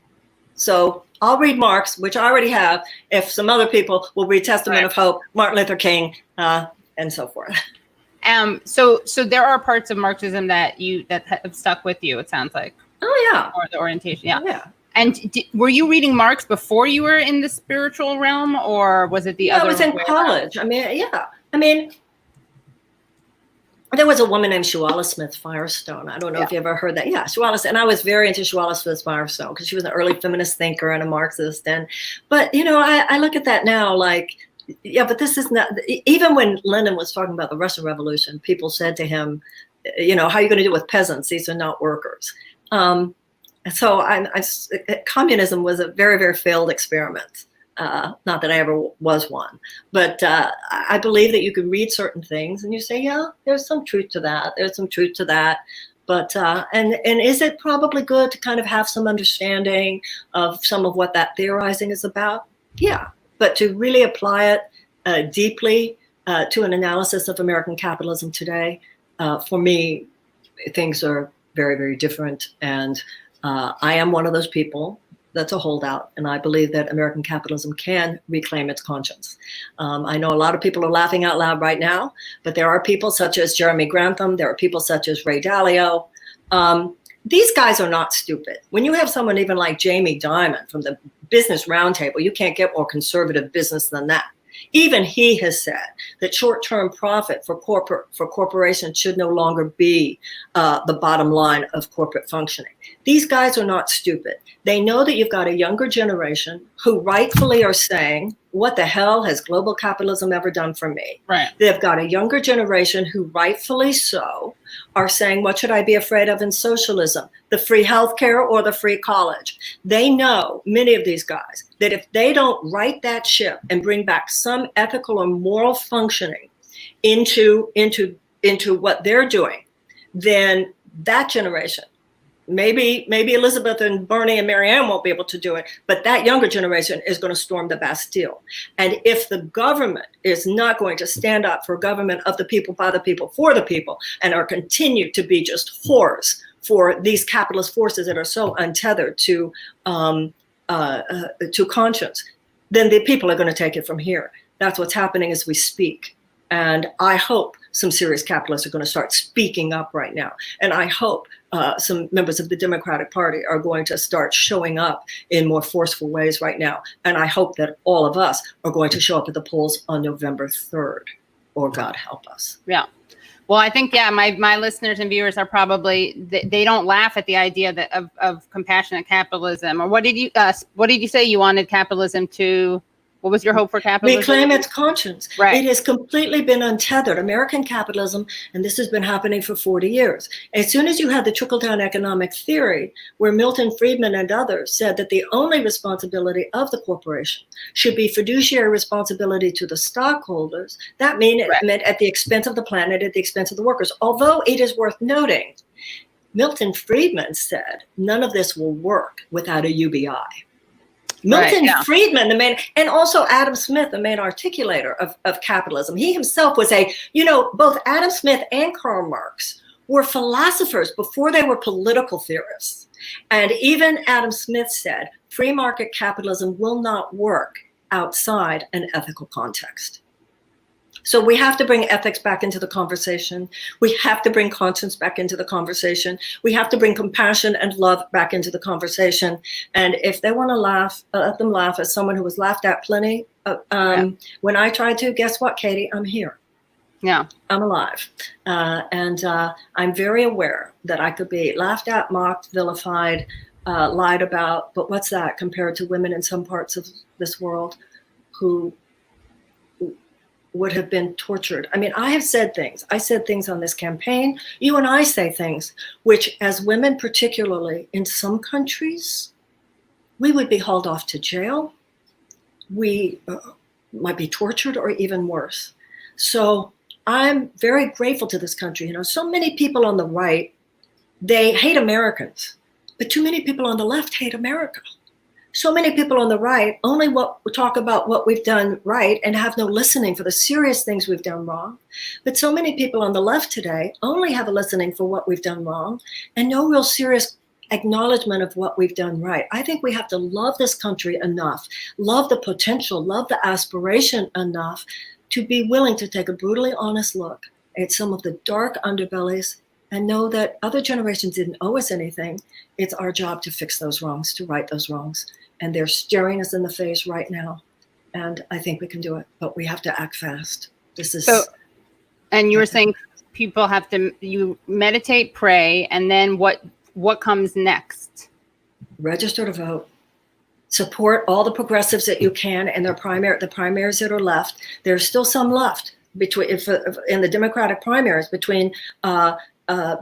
So I'll read Marx, which I already have. If some other people will read Testament of Hope, Martin Luther King, and so forth. So there are parts of Marxism that have stuck with you, it sounds like. Oh yeah. Or the orientation, yeah. Oh, yeah. And were you reading Marx before you were in the spiritual realm, or was it the other? I was in college. Around? I mean, there was a woman named Shuala Smith Firestone. I don't know if you ever heard that. Yeah, Shuala. And I was very into Shuala Smith Firestone because she was an early feminist thinker and a Marxist. But I look at that now like, yeah, but this is not, even when Lenin was talking about the Russian Revolution, people said to him, how are you going to do with peasants? These are not workers. So communism was a very, very failed experiment. Not that I ever was one, but I believe that you can read certain things and you say, yeah, there's some truth to that. There's some truth to that. But and is it probably good to kind of have some understanding of some of what that theorizing is about? Yeah, but to really apply it deeply to an analysis of American capitalism today, for me, things are very, very different. And I am one of those people that's a holdout, and I believe that American capitalism can reclaim its conscience. I know a lot of people are laughing out loud right now, but there are people such as Jeremy Grantham, there are people such as Ray Dalio. These guys are not stupid. When you have someone even like Jamie Dimon from the Business Roundtable, you can't get more conservative business than that. Even he has said that short-term profit for corporations should no longer be the bottom line of corporate functioning. These guys are not stupid. They know that you've got a younger generation who rightfully are saying, what the hell has global capitalism ever done for me? Right. They've got a younger generation who rightfully so are saying, what should I be afraid of in socialism? The free healthcare or the free college? They know, many of these guys, that if they don't right that ship and bring back some ethical or moral functioning into what they're doing, then that generation, maybe Elizabeth and Bernie and Marianne won't be able to do it, but that younger generation is going to storm the Bastille. And if the government is not going to stand up for government of the people, by the people, for the people, and are continued to be just whores for these capitalist forces that are so untethered to conscience, then the people are going to take it from here. That's what's happening as we speak. And I hope some serious capitalists are going to start speaking up right now. And I hope some members of the Democratic Party are going to start showing up in more forceful ways right now. And I hope that all of us are going to show up at the polls on November 3rd, or God help us. Yeah. Well, I think, my listeners and viewers are probably, they don't laugh at the idea of compassionate capitalism. Or what did you say you wanted capitalism to? What was your hope for capitalism? Reclaim its conscience. Right. It has completely been untethered. American capitalism, and this has been happening for 40 years. As soon as you had the trickle-down economic theory, where Milton Friedman and others said that the only responsibility of the corporation should be fiduciary responsibility to the stockholders, that meant at the expense of the planet, at the expense of the workers. Although it is worth noting, Milton Friedman said none of this will work without a UBI. Milton Friedman, the main, and also Adam Smith, the main articulator of capitalism. He himself was both Adam Smith and Karl Marx were philosophers before they were political theorists. And even Adam Smith said, free market capitalism will not work outside an ethical context. So we have to bring ethics back into the conversation. We have to bring conscience back into the conversation. We have to bring compassion and love back into the conversation. And if they want to laugh, let them laugh. As someone who was laughed at plenty, when I tried to, guess what, Katie? I'm here. Yeah, I'm alive. And I'm very aware that I could be laughed at, mocked, vilified, lied about. But what's that compared to women in some parts of this world who would have been tortured. I mean, I have said things. I said things on this campaign. You and I say things which, as women, particularly in some countries, we would be hauled off to jail. We might be tortured or even worse. So I'm very grateful to this country. You know, so many people on the right, they hate Americans, but too many people on the left hate America. So many people on the right only talk about what we've done right and have no listening for the serious things we've done wrong. But so many people on the left today only have a listening for what we've done wrong and no real serious acknowledgement of what we've done right. I think we have to love this country enough, love the potential, love the aspiration enough to be willing to take a brutally honest look at some of the dark underbellies and know that other generations didn't owe us anything. It's our job to fix those wrongs, to right those wrongs. And they're staring us in the face right now. And I think we can do it, but we have to act fast. This is so. And you were saying people have to, you meditate, pray, and then what comes next? Register to vote. Support all the progressives that you can and the primaries that are left. There's still some left between in the Democratic primaries between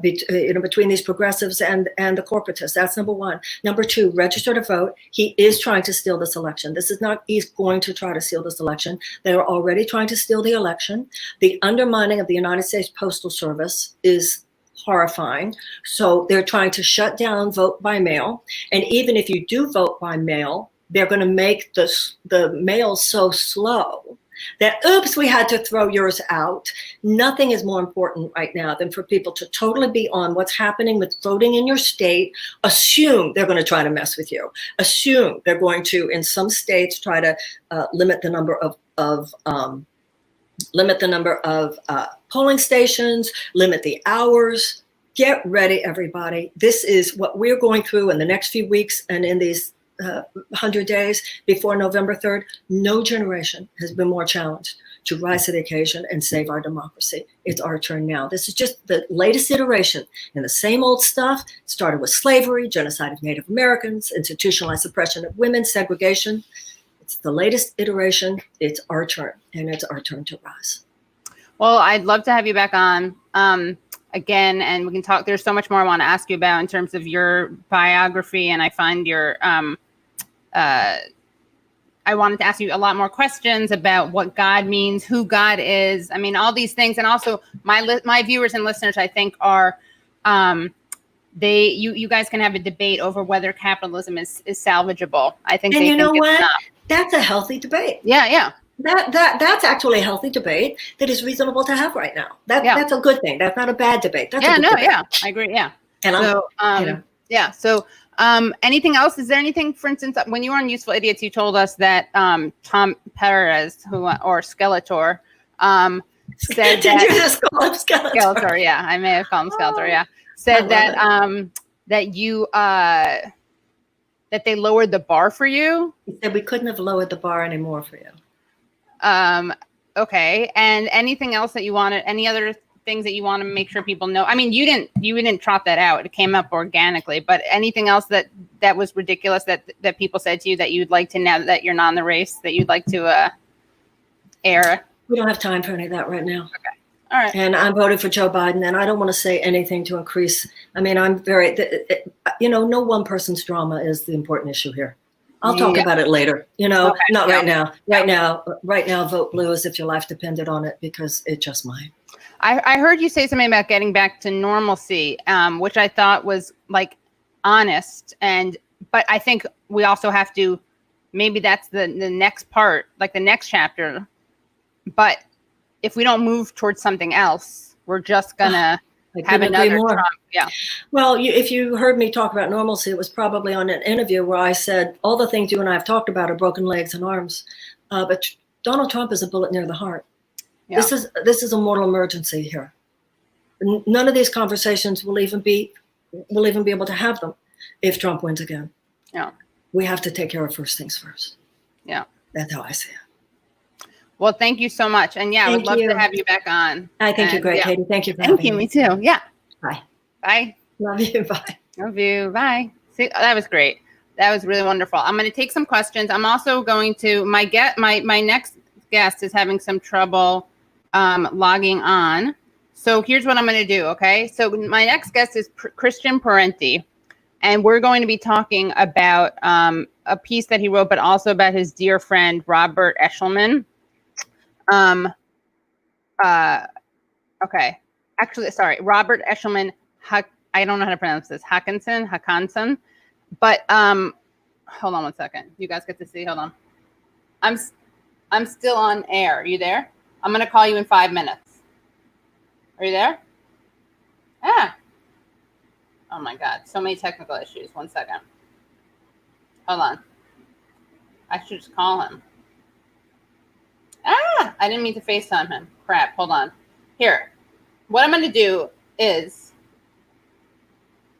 between these progressives and the corporatists. That's number one. Number two, register to vote. He is trying to steal this election. This is not, he's going to try to steal this election. They are already trying to steal the election. The undermining of the United States Postal Service is horrifying. So they're trying to shut down vote by mail. And even if you do vote by mail, they're going to make the mail so slow that, oops, we had to throw yours out. Nothing is more important right now than for people to totally be on what's happening with voting in your state. Assume they're going to try to mess with you. Assume they're going to, in some states, try to limit the number of polling stations, limit the hours. Get ready, everybody. This is what we're going through in the next few weeks and in these 100 days before November 3rd. No generation has been more challenged to rise to the occasion and save our democracy. It's our turn now. This is just the latest iteration in the same old stuff. It started with slavery, genocide of Native Americans, institutionalized suppression of women, segregation. It's the latest iteration. It's our turn, and it's our turn to rise. Well, I'd love to have you back on again, and we can talk. There's so much more I want to ask you about in terms of your biography, and I find your I wanted to ask you a lot more questions about what God means, who God is. I mean, all these things, and also my viewers and listeners, I think, are you guys can have a debate over whether capitalism is salvageable. I think, and they you know think what? It's not. That's a healthy debate. Yeah. That's actually a healthy debate that is reasonable to have right now. That's a good thing. That's not a bad debate. That's a good debate. I agree. Yeah. And So, anything else? Is there anything, for instance, when you were on Useful Idiots, you told us that Tom Perez, or Skeletor, said Did you just call him Skeletor? Skeletor, yeah, I may have called him Skeletor. Yeah, said that that you that they lowered the bar for you. He said we couldn't have lowered the bar anymore for you. Okay. And anything else that you wanted? Any other things that you want to make sure people know? I mean, you didn't trot that out. It came up organically. But anything else that was ridiculous that people said to you that you'd like to, now that you're not in the race, that you'd like to air? We don't have time for any of that right now. Okay. All right. And I'm voting for Joe Biden, and I don't want to say anything to increase. I mean, I'm very, no one person's drama is the important issue here. I'll talk about it later, not right now. Right now, vote blue as if your life depended on it, because it just might. I heard you say something about getting back to normalcy, which I thought was like honest. But I think we also have to, maybe that's the next part, like the next chapter. But if we don't move towards something else, we're just gonna have another Trump. Yeah. Well, if you heard me talk about normalcy, it was probably on an interview where I said all the things you and I have talked about are broken legs and arms, but Donald Trump is a bullet near the heart. Yeah. This is a mortal emergency here. None of these conversations will even be able to have them if Trump wins again. Yeah. We have to take care of first things first. Yeah. That's how I see it. Well, thank you so much. And I would love to have you back on. I think you're great, Katie. Thank you for having me. Thank you, me too. Yeah. Bye. Bye. Love you. Bye. Love you. Bye. See, that was great. That was really wonderful. I'm going to take some questions. I'm also going to, my next guest is having some trouble logging on. So here's what I'm going to do, okay? So my next guest is Christian Parenti, and we're going to be talking about a piece that he wrote, but also about his dear friend, Robert Eshelman. Okay. Actually, sorry, Robert Eshelman, I don't know how to pronounce this, Hakansson. But hold on one second. You guys get to see. Hold on. I'm still on air. Are you there? I'm going to call you in 5 minutes. Are you there? Yeah. Oh my God. So many technical issues. 1 second. Hold on. I should just call him. I didn't mean to FaceTime him. Crap. Hold on. Here. What I'm going to do is,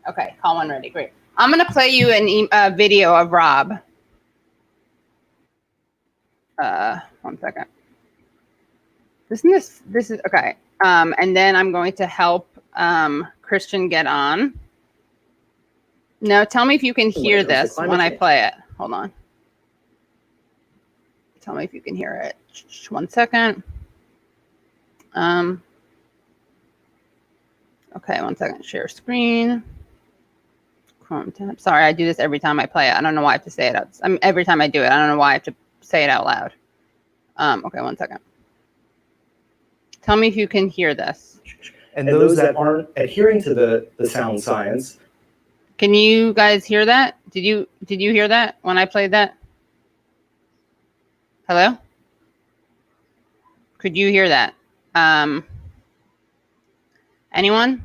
okay, call one ready. Great. I'm going to play you a video of Rob. 1 second. This is okay. And then I'm going to help Christian get on. Now, tell me if you can hear this when I play it. Hold on. Tell me if you can hear it. 1 second. Okay, 1 second. Share screen. Chrome tab. Sorry, I do this every time I play it. I don't know why I have to say it out. Every time I do it, I don't know why I have to say it out loud. Okay, 1 second. Tell me if you can hear this. And those that aren't adhering to the sound science. Can you guys hear that? Did you hear that when I played that? Hello? Could you hear that? Anyone?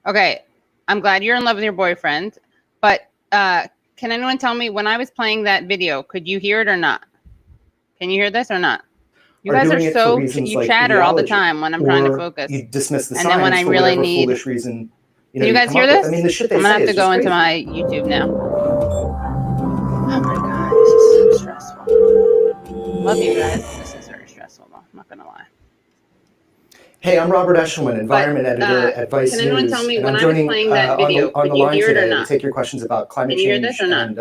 Okay. I'm glad you're in love with your boyfriend, but can anyone tell me when I was playing that video, could you hear it or not? Can you hear this or not? You guys are so, you like chatter all the time when I'm trying to focus. You dismiss the and then when I really need, foolish reason, can you guys hear this? I mean, the shit they I'm gonna say have to is go just into crazy. my YouTube now. Oh my God, this is so stressful. Love you guys. This is very stressful though, I'm not gonna lie. Hey, I'm Robert Eshelman, environment editor at Vice Can anyone News, tell me and when I'm I was joining playing that video, on the could you line hear it or today to not? take your questions about climate Can you hear change this or not? and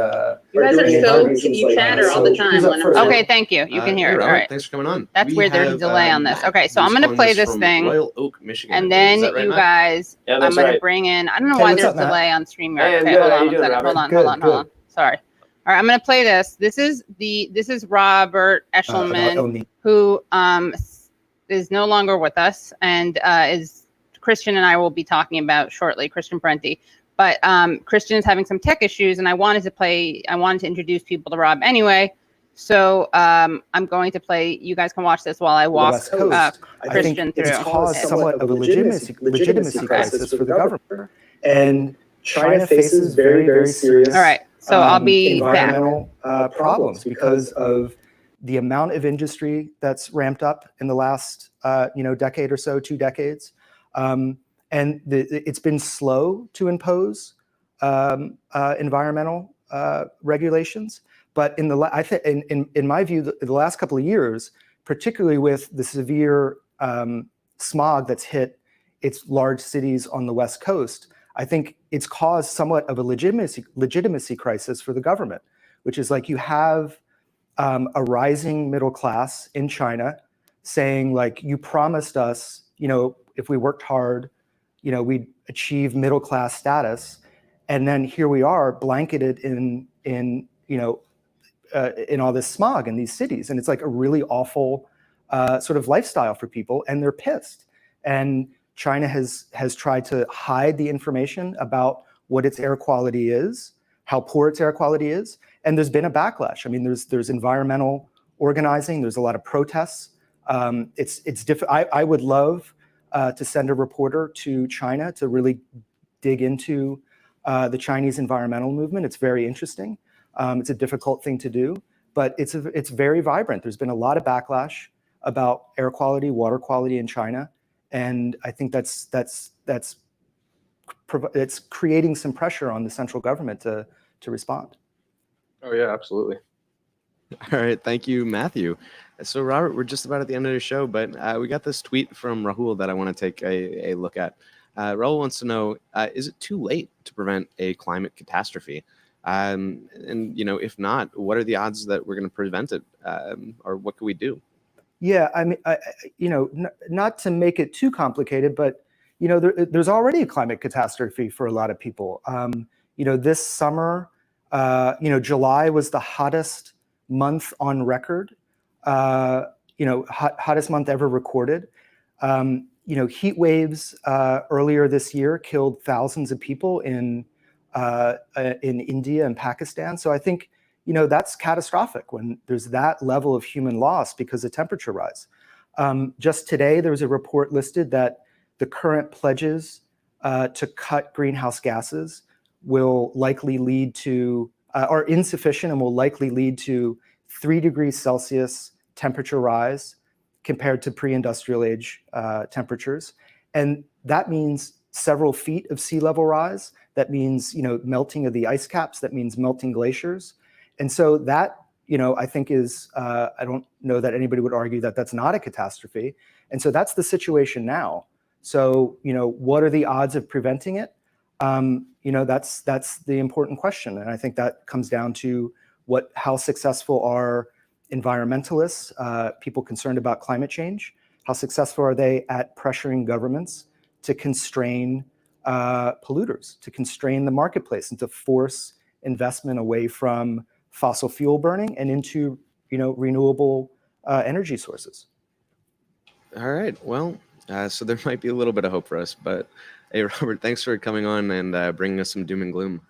You guys are so, you chatter all the so time. who's up When first? okay, thank you. You can hear Hey, it. Robert, All right. thanks for coming on. That's weird. There's a delay on this. Okay, so I'm who's going to calling play us this from thing. Royal Oak, Michigan. And then Is that right, you Matt? guys, Yeah, I'm that's going to right. bring in, I don't know Hey, why what's there's up, Matt? delay on StreamYard. Hey, I'm Okay, good. hold How on you one doing, second. Robert? Hold on. Sorry. All right, I'm going to play this. This is Robert Eshelman, who is no longer with us, and is Christian and I will be talking about shortly, Christian Parenti. But Christian is having some tech issues, and I wanted to introduce people to Rob anyway. So I'm going to play, you guys can watch this while I walk Christian through. It's caused somewhat of a legitimacy crisis for the government. And China faces very, very serious all right, so I'll be environmental problems because of the amount of industry that's ramped up in the last decade or so, 2 decades. And it's been slow to impose environmental regulations. But in my view, the last couple of years, particularly with the severe smog that's hit its large cities on the West Coast, I think it's caused somewhat of a legitimacy crisis for the government, which is like you have a rising middle class in China saying, like, you promised us, if we worked hard, we'd achieve middle class status, and then here we are blanketed in all this smog in these cities, and it's like a really awful sort of lifestyle for people, and they're pissed. And China has tried to hide the information about what its air quality is, how poor its air quality is, and there's been a backlash. I mean, there's environmental organizing, there's a lot of protests. I would love to send a reporter to China to really dig into the Chinese environmental movement. It's very interesting. It's a difficult thing to do, but it's very vibrant. There's been a lot of backlash about air quality, water quality in China, and I think that's creating some pressure on the central government to respond. Oh yeah, absolutely. All right, thank you, Matthew. So, Robert, we're just about at the end of the show, but we got this tweet from Rahul that I want to take a look at. Rahul wants to know, is it too late to prevent a climate catastrophe? And if not, what are the odds that we're going to prevent it, or what can we do? Yeah, I mean, not to make it too complicated, but there's already a climate catastrophe for a lot of people. This summer, July was the hottest month on record. Hottest month ever recorded. Heat waves earlier this year killed thousands of people in India and Pakistan. So I think that's catastrophic when there's that level of human loss because of temperature rise. Just today, there was a report listed that the current pledges to cut greenhouse gases will likely lead to, are insufficient and will likely lead to 3 degrees Celsius temperature rise compared to pre-industrial age temperatures. And that means several feet of sea level rise. That means, melting of the ice caps. That means melting glaciers. And so that, I think is, I don't know that anybody would argue that that's not a catastrophe. And so that's the situation now. So, what are the odds of preventing it? That's the important question. And I think that comes down to how successful are environmentalists, people concerned about climate change, how successful are they at pressuring governments to constrain polluters, to constrain the marketplace and to force investment away from fossil fuel burning and into renewable energy sources. All right. Well, so there might be a little bit of hope for us, but hey, Robert, thanks for coming on and bringing us some doom and gloom.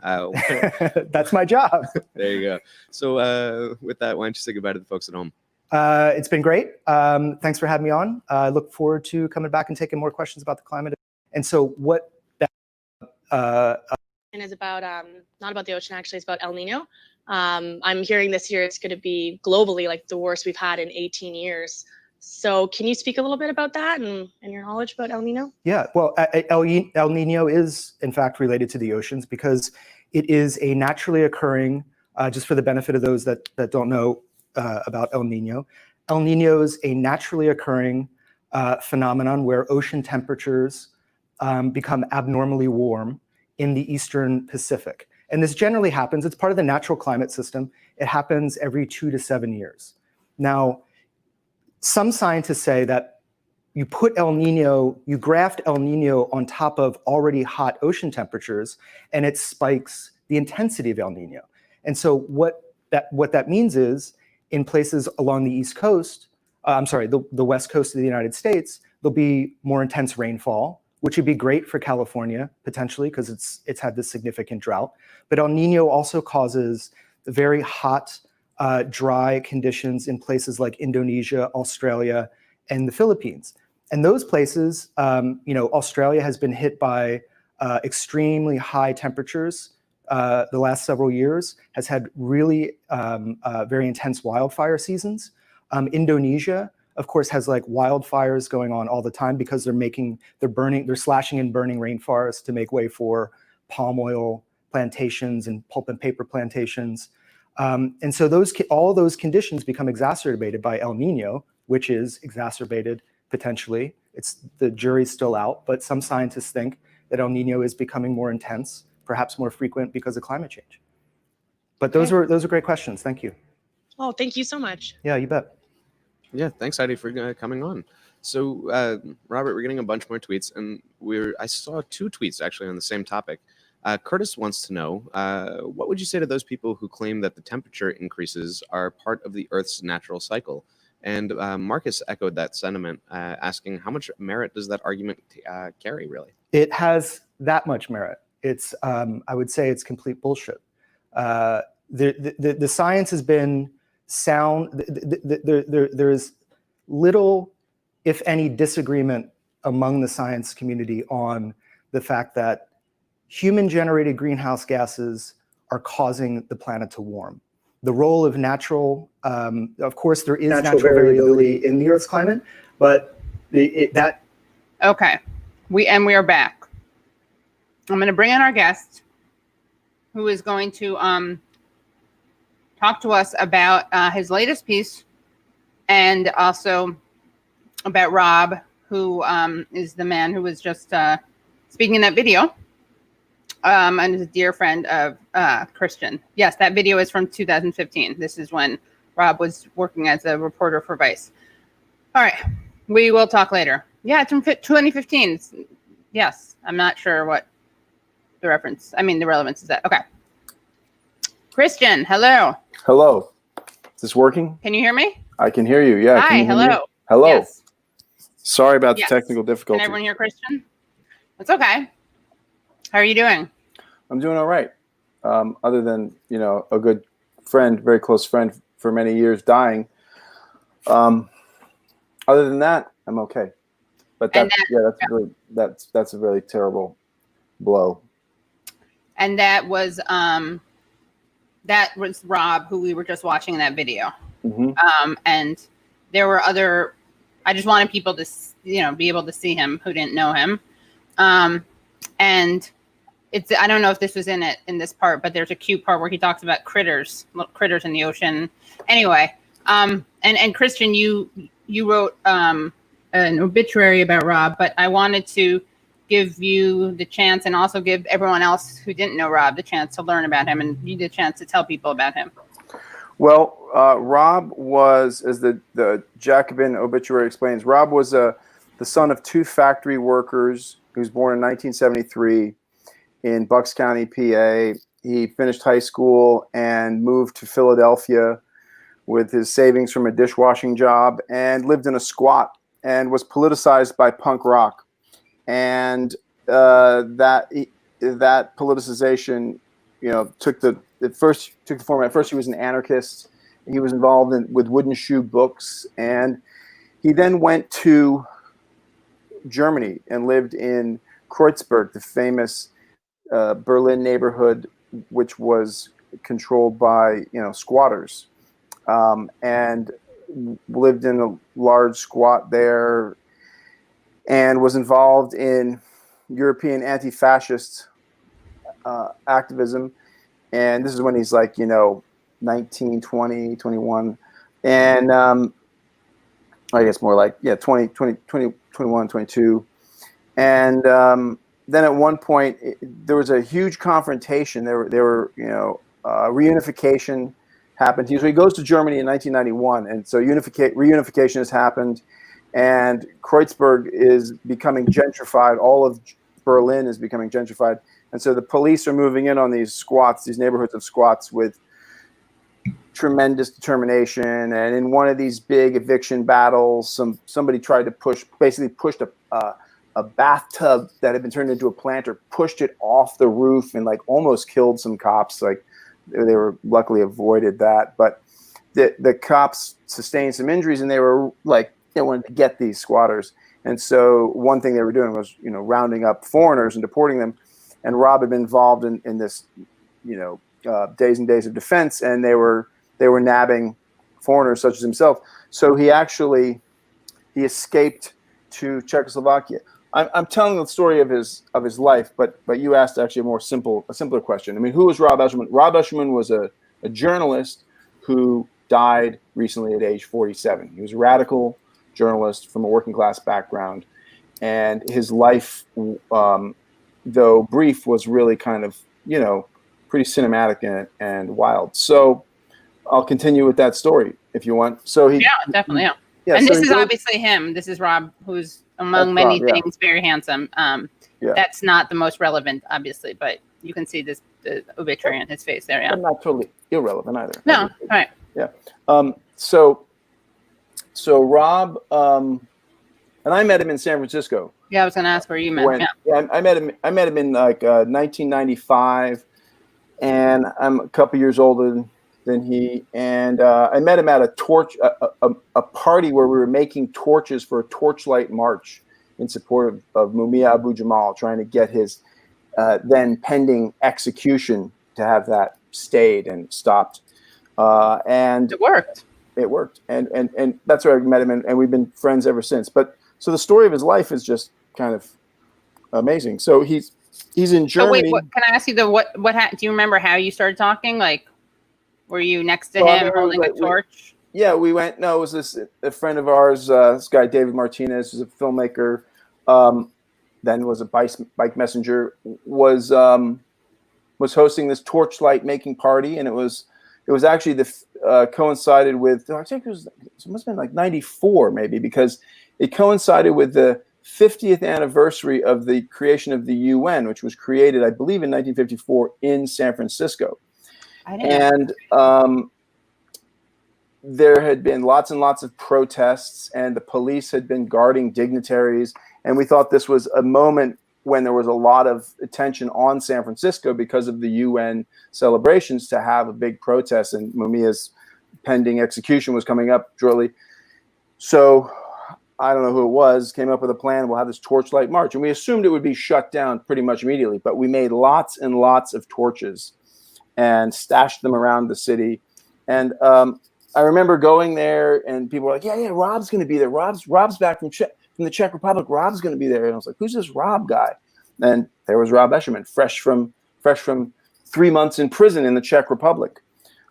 That's my job. There you go. So with that, why don't you say goodbye to the folks at home? It's been great. Thanks for having me on. I look forward to coming back and taking more questions about the climate. And so what that is about, not about the ocean, actually, it's about El Nino. I'm hearing this year it's going to be globally like the worst we've had in 18 years. So can you speak a little bit about that and your knowledge about El Nino? Yeah, well, El Nino is in fact related to the oceans because it is a naturally occurring, just for the benefit of those that don't know about El Nino is a naturally occurring phenomenon where ocean temperatures become abnormally warm in the Eastern Pacific. And this generally happens, it's part of the natural climate system. It happens every 2 to 7 years. Now, some scientists say that you put El Nino, you graft El Nino on top of already hot ocean temperatures, and it spikes the intensity of El Nino. And so what that means is, in places along the East Coast, the West Coast of the United States, there'll be more intense rainfall, which would be great for California, potentially, because it's had this significant drought. But El Nino also causes very hot, dry conditions in places like Indonesia, Australia, and the Philippines. And those places, Australia has been hit by extremely high temperatures the last several years, has had really very intense wildfire seasons. Indonesia, of course, has like wildfires going on all the time because they're slashing and burning rainforests to make way for palm oil plantations and pulp and paper plantations. And so all those conditions become exacerbated by El Nino, which is exacerbated potentially. The jury's still out, but some scientists think that El Nino is becoming more intense, perhaps more frequent because of climate change. But those are great questions. Thank you. Oh, thank you so much. Yeah, you bet. Yeah, thanks, Heidi, for coming on. So, Robert, we're getting a bunch more tweets, and I saw 2 tweets actually on the same topic. Curtis wants to know, what would you say to those people who claim that the temperature increases are part of the Earth's natural cycle? And Marcus echoed that sentiment, asking how much merit does that argument carry, really? It has that much merit. It's, I would say it's complete bullshit. The science has been sound. There's little, if any, disagreement among the science community on the fact that human-generated greenhouse gases are causing the planet to warm. The role of natural, of course, there is natural variability in the Earth's climate, but Okay, we are back. I'm going to bring in our guest, who is going to talk to us about his latest piece, and also about Rob, who is the man who was just speaking in that video. and is a dear friend of Christian. Yes, that video is from 2015. This is when Rob was working as a reporter for Vice. All right, we will talk later. Yeah, it's from 2015. Yes, I'm not sure what the relevance is that. Okay. Christian, hello. Hello. Is this working? Can you hear me? I can hear you. Yeah. Hi, can you hear me? hello. Hello. Yes. Sorry about Yes. the technical Can difficulty. everyone hear Christian? It's okay. How are you doing? I'm doing all right. Other than, a good friend, very close friend for many years dying. Other than that, I'm okay. But that's a really terrible blow. And that was Rob, who we were just watching in that video. Mm-hmm. And there were other. I just wanted people to, be able to see him who didn't know him. And I don't know if this was in this part, but there's a cute part where he talks about little critters in the ocean. Anyway, and Christian, you wrote an obituary about Rob, but I wanted to give you the chance and also give everyone else who didn't know Rob the chance to learn about him and you the chance to tell people about him. Well, Rob was, as the Jacobin obituary explains, Rob was the son of two factory workers. He was born in 1973 in Bucks County, PA. He finished high school and moved to Philadelphia with his savings from a dishwashing job and lived in a squat and was politicized by punk rock. And that politicization, took the form. At first, he was an anarchist. He was involved with Wooden Shoe Books, and he then went to Germany and lived in Kreuzberg, the famous Berlin neighborhood, which was controlled by squatters, and lived in a large squat there, and was involved in European anti-fascist activism. And this is when he's 19, 20, 21. And I guess more 20, 21, 22. And then at one point, there was a huge confrontation. There were reunification happened. He goes to Germany in 1991. And so reunification has happened. And Kreuzberg is becoming gentrified. All of Berlin is becoming gentrified. And so the police are moving in on these neighborhoods of squats with tremendous determination. And in one of these big eviction battles, somebody tried to pushed a bathtub that had been turned into a planter, pushed it off the roof and almost killed some cops. They were luckily avoided that. But the cops sustained some injuries, and they were they wanted to get these squatters. And so one thing they were doing was, rounding up foreigners and deporting them. And Rob had been involved in this, days and days of defense, and they were nabbing foreigners such as himself. So he escaped to Czechoslovakia. I'm telling the story of his life, but you asked actually a simpler question. I mean, who was Rob Eshelman? Rob Eshelman was a journalist who died recently at age 47. He was a radical journalist from a working class background, and his life, though brief, was really kind of pretty cinematic and wild. So I'll continue with that story if you want. So definitely. Yeah. And so this is obviously him. This is Rob, who's among many things very handsome. That's not the most relevant, obviously, but you can see the obituary on his face there. Yeah, but not totally irrelevant either. No, all right. Yeah. So Rob, and I met him in San Francisco. Yeah, I was going to ask where you met him. Yeah, I met him in 1995, and I'm a couple years older than he. And I met him at a party where we were making torches for a torchlight march in support of Mumia Abu Jamal, trying to get his then pending execution to have that stayed and stopped. And it worked. It worked, and that's where I met him, and we've been friends ever since. But so the story of his life is just kind of amazing. So he's in Germany. So wait, can I ask you do you remember how you started talking? Were you next to him holding a torch? We went. No, it was a friend of ours, this guy David Martinez, who's a filmmaker. Then was a bike messenger. Was was hosting this torchlight making party, and it was actually coincided with, I think it must have been like 94 maybe, because it coincided with the 50th anniversary of the creation of the UN, which was created, I believe, in 1954 in San Francisco. And there had been lots and lots of protests, and the police had been guarding dignitaries. And we thought this was a moment when there was a lot of attention on San Francisco because of the UN celebrations to have a big protest, and Mumia's pending execution was coming up shortly. So I don't know who it was, came up with a plan. We'll have this torchlight march. And we assumed it would be shut down pretty much immediately, but we made lots and lots of torches and stashed them around the city. And I remember going there, and people were like, yeah, Rob's going to be there. Rob's back from the Czech Republic. Rob's going to be there. And I was like, who's this Rob guy? And there was Rob Eshelman, fresh from 3 months in prison in the Czech Republic.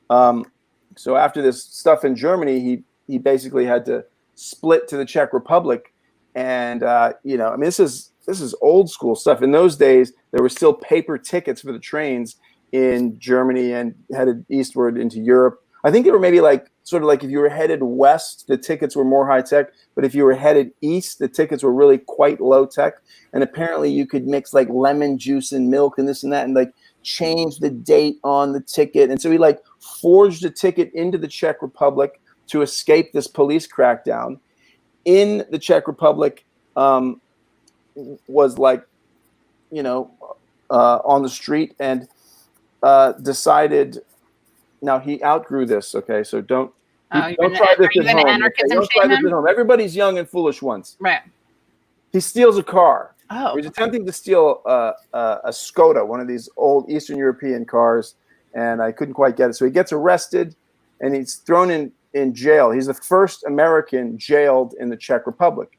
So after this stuff in Germany, he basically had to split to the Czech Republic. And, this is old school stuff. In those days, there were still paper tickets for the trains in Germany and headed eastward into Europe. I think they were maybe sort of like if you were headed west, the tickets were more high tech. But if you were headed east, the tickets were really quite low tech. And apparently you could mix like lemon juice and milk and this and that, and like change the date on the ticket. And so he forged a ticket into the Czech Republic to escape this police crackdown. In the Czech Republic, was on the street and decided. Now he outgrew this. Okay, so don't try this at home. Okay? Don't try this at home. Everybody's young and foolish once. Right. He steals a car. Oh. He's attempting to steal a Skoda, one of these old Eastern European cars, and I couldn't quite get it. So he gets arrested, and he's thrown in jail. He's the first American jailed in the Czech Republic,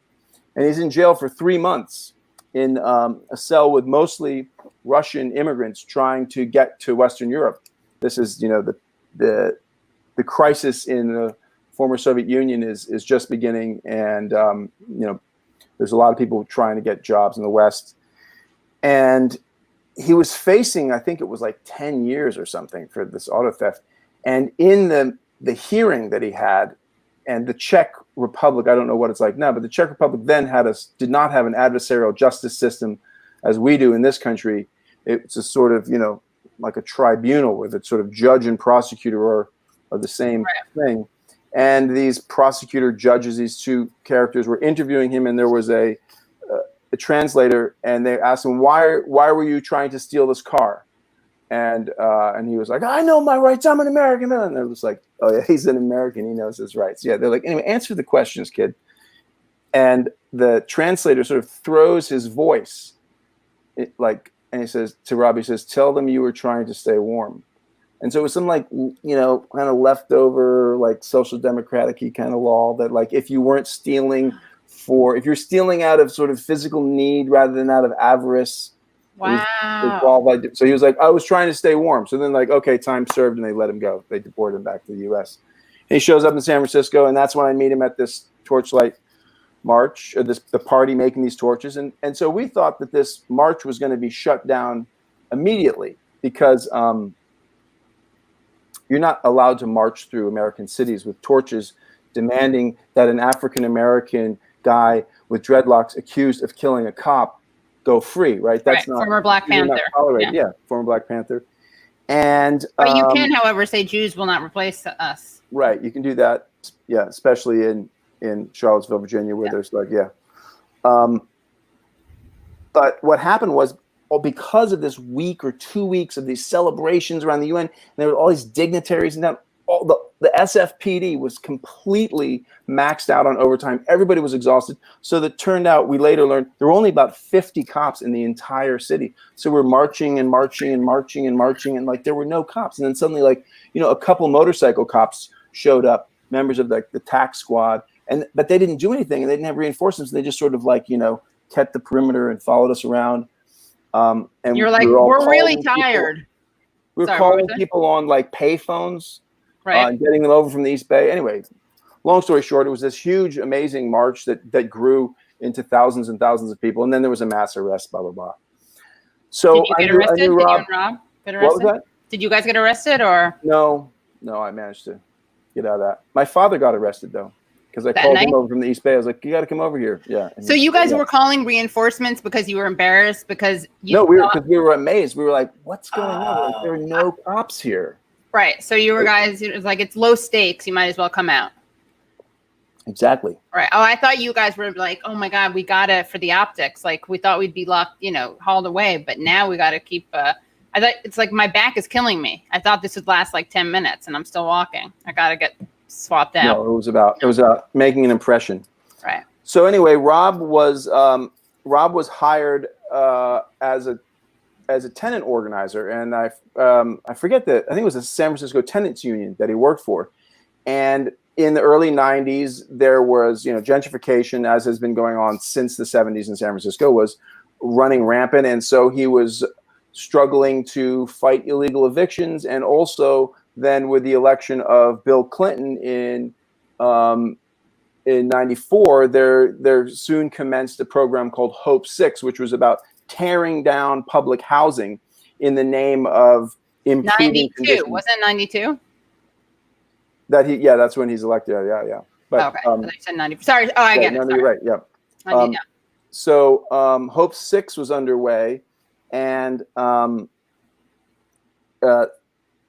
and he's in jail for 3 months in a cell with mostly Russian immigrants trying to get to Western Europe. This is, the crisis in the former Soviet Union is just beginning, and there's a lot of people trying to get jobs in the West. And he was facing, I think it was 10 years or something for this auto theft. And in the hearing that he had, and the Czech Republic, I don't know what it's like now, but the Czech Republic then did not have an adversarial justice system as we do in this country. It's a sort of, like a tribunal where the sort of judge and prosecutor are the same thing. And these prosecutor judges, these two characters, were interviewing him, and there was a translator, and they asked him, why were you trying to steal this car? And he was like, I know my rights. I'm an American. And they're just like, oh yeah, he's an American. He knows his rights. Yeah, they're like, anyway, answer the questions, kid. And the translator sort of throws his voice, and he says to Rob, he says, tell them you were trying to stay warm. And so it was some kind of leftover, social democratic-y kind of law that if you weren't stealing if you're stealing out of sort of physical need rather than out of avarice. Wow. So he was like, I was trying to stay warm. So then okay, time served, and they let him go. They deported him back to the US. And he shows up in San Francisco, and that's when I meet him at this torchlight march, or the party making these torches. And so we thought that this march was going to be shut down immediately because you're not allowed to march through American cities with torches demanding that an African-American guy with dreadlocks accused of killing a cop go free, right? That's not former Black Panther. Yeah, former Black Panther. And but you can, however, say Jews will not replace us. Right, you can do that. Yeah, especially in Charlottesville, Virginia, where there's but what happened was, because of this week or 2 weeks of these celebrations around the UN, and there were all these dignitaries, and all the SFPD was completely maxed out on overtime. Everybody was exhausted. So that turned out, we later learned, there were only about 50 cops in the entire city. So we're marching and marching and marching and marching, and there were no cops. And then suddenly a couple motorcycle cops showed up, members of the tax squad, but they didn't do anything, and they didn't have reinforcements. They just sort of kept the perimeter and followed us around. And you're like, we're really tired. We were calling people on pay phones, right, and getting them over from the East Bay. Anyway, long story short, it was this huge, amazing march that grew into thousands and thousands of people, and then there was a mass arrest. Blah blah blah. So did you get arrested? I knew Rob. get What was arrested? that? Did you guys get arrested or No, I managed to get out of that. My father got arrested though, because I that called night? him over from the East Bay. I was like, "You got to come over here." Yeah. and So he- you guys yeah. were calling reinforcements because you were embarrassed because you No, thought- we were amazed. We were like, "What's going on? Like, there are no cops here." right. So you were guys. It was like it's low stakes. You might as well come out. Exactly. Right. Oh, I thought you guys were like, oh my God, we got it for the optics. Like we thought we'd be locked, hauled away, but now we got to keep. I thought it's like my back is killing me. I thought this would last like 10 minutes, and I'm still walking. I got to get swapped out. No, it was about making an impression. Right. So anyway, Rob was hired as a tenant organizer, and I forget that I think it was the San Francisco Tenants Union that he worked for, and in the early 90s, there was, gentrification, as has been going on since the 70s in San Francisco, was running rampant. And so he was struggling to fight illegal evictions. And also then with the election of Bill Clinton in 94, there soon commenced a program called Hope 6, which was about tearing down public housing in the name of improving 92. conditions. Wasn't it 92? That's when he's elected. Yeah. But Okay. I thought you said 90. Sorry. Oh, I get it. no, Sorry. you're right. Yeah. 90, yeah. So Hope 6 was underway, and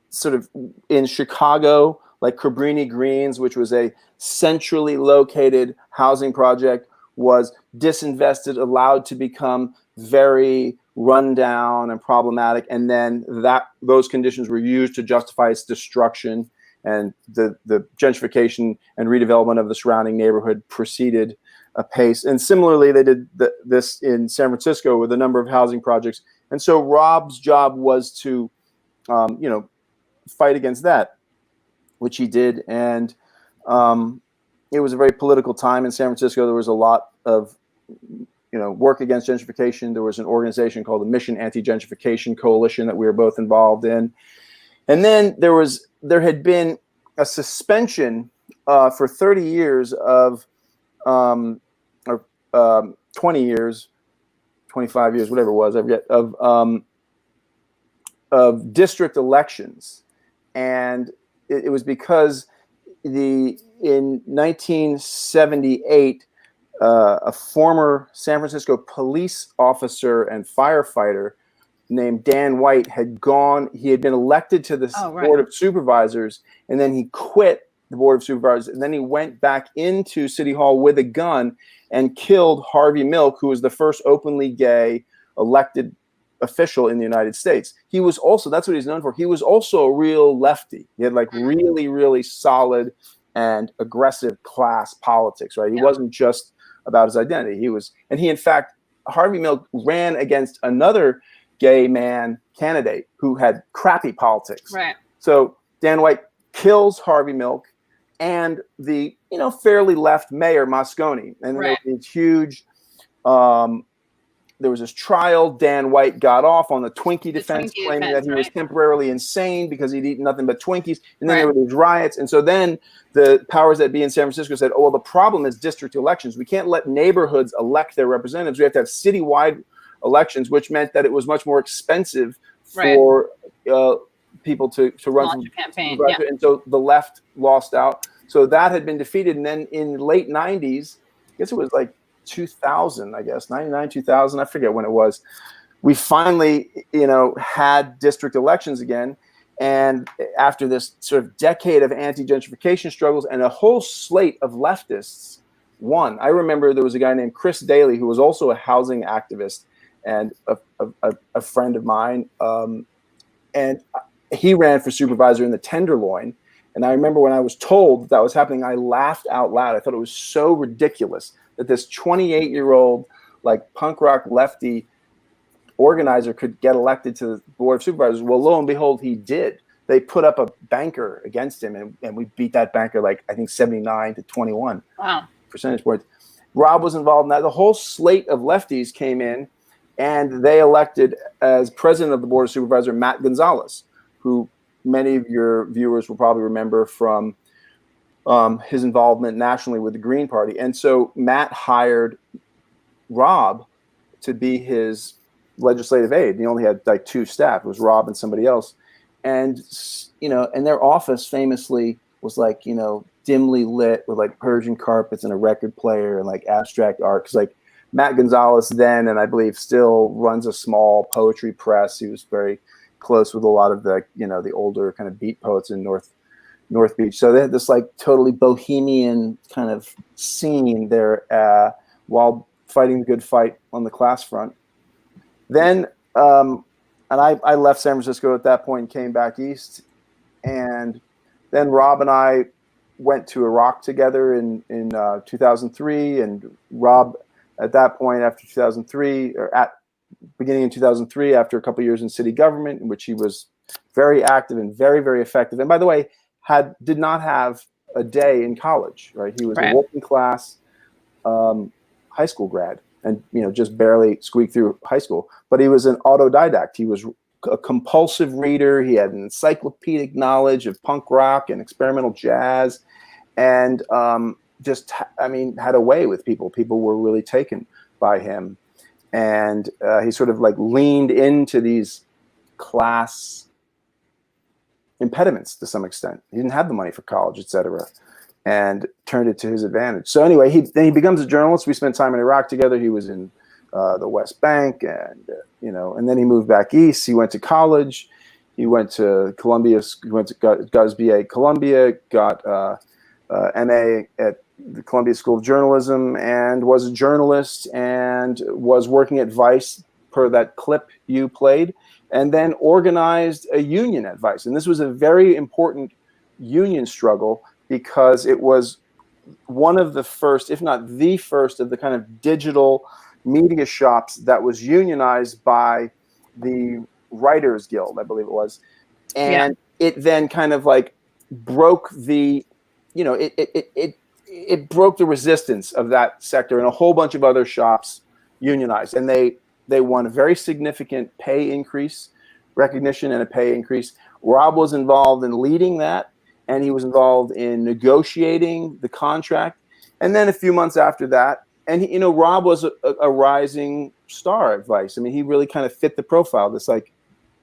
sort of in Chicago, like Cabrini Greens, which was a centrally located housing project, was disinvested, allowed to become very rundown and problematic, and then those conditions were used to justify its destruction. And the gentrification and redevelopment of the surrounding neighborhood proceeded apace. And similarly, they did this in San Francisco with a number of housing projects. And so Rob's job was to, fight against that, which he did. And it was a very political time in San Francisco. There was a lot of, work against gentrification. There was an organization called the Mission Anti-Gentrification Coalition that we were both involved in. And then there had been a suspension for 30 years or 20 years, 25 years, whatever it was, I forget, of district elections. And it was because in 1978, a former San Francisco police officer and firefighter named Dan White had been elected to the Board of Supervisors, and then he quit the Board of Supervisors, and then he went back into City Hall with a gun and killed Harvey Milk, who was the first openly gay elected official in the United States. He was also, that's what he's known for, he was also a real lefty. He had like really, really solid and aggressive class politics, right? He wasn't just about his identity. In fact, Harvey Milk ran against another gay man candidate who had crappy politics. Right. So Dan White kills Harvey Milk and the fairly left mayor Moscone, and there was this huge. There was this trial. Dan White got off on the Twinkie defense, claiming that he was temporarily insane because he'd eaten nothing but Twinkies. And then there were these riots. And so then the powers that be in San Francisco said, oh, well, the problem is district elections. We can't let neighborhoods elect their representatives. We have to have citywide elections, which meant that it was much more expensive for people to run a campaign. And so the left lost out. So that had been defeated. And then in the late 90s, I guess it was like 2000, 99, 2000, I forget when it was, we finally, had district elections again. And after this sort of decade of anti-gentrification struggles and a whole slate of leftists won. I remember there was a guy named Chris Daly, who was also a housing activist and a friend of mine. And he ran for supervisor in the Tenderloin. And I remember when I was told that was happening, I laughed out loud. I thought it was so ridiculous that this 28-year-old, like punk rock lefty organizer could get elected to the Board of Supervisors. Well, lo and behold, he did. They put up a banker against him, and we beat that banker like I think 79 to 21 percentage points. Rob was involved in that. The whole slate of lefties came in, and they elected as president of the Board of Supervisors Matt Gonzalez, who many of your viewers will probably remember from his involvement nationally with the Green Party. And so Matt hired Rob to be his legislative aide. He only had like 2 staff. It was Rob and somebody else. And, and their office famously was like, dimly lit with like Persian carpets and a record player and like abstract art. Cause like Matt Gonzalez then, and I believe still runs a small poetry press. He was very close with a lot of the, the older kind of beat poets in North Beach. So they had this like totally bohemian kind of scene there while fighting the good fight on the class front. Then, and I left San Francisco at that point and came back east. And then Rob and I went to Iraq together in 2003. And Rob, at that point, after 2003, or at beginning in 2003, after a couple of years in city government, in which he was very active and very, very effective. And by the way, did not have a day in college, right? He was a working class high school grad and, just barely squeaked through high school. But he was an autodidact. He was a compulsive reader. He had an encyclopedic knowledge of punk rock and experimental jazz, and had a way with people. People were really taken by him. And he sort of like leaned into these class impediments to some extent. He didn't have the money for college, et cetera, and turned it to his advantage. So anyway, then he becomes a journalist. We spent time in Iraq together. He was in the West Bank, and and then he moved back east. He went to college. He went to Columbia. He got his BA at Columbia, got MA at the Columbia School of Journalism, and was a journalist and was working at Vice per that clip you played, and then organized a union at Vice. And this was a very important union struggle because it was one of the first, if not the first, of the kind of digital media shops that was unionized by the Writers Guild, I believe it was. And it then kind of like broke the, it broke the resistance of that sector, and a whole bunch of other shops unionized. And they won a very significant pay increase, recognition and a pay increase. Rob was involved in leading that, and he was involved in negotiating the contract. And then a few months after that, and Rob was a rising star at Vice. I mean, he really kind of fit the profile. This like,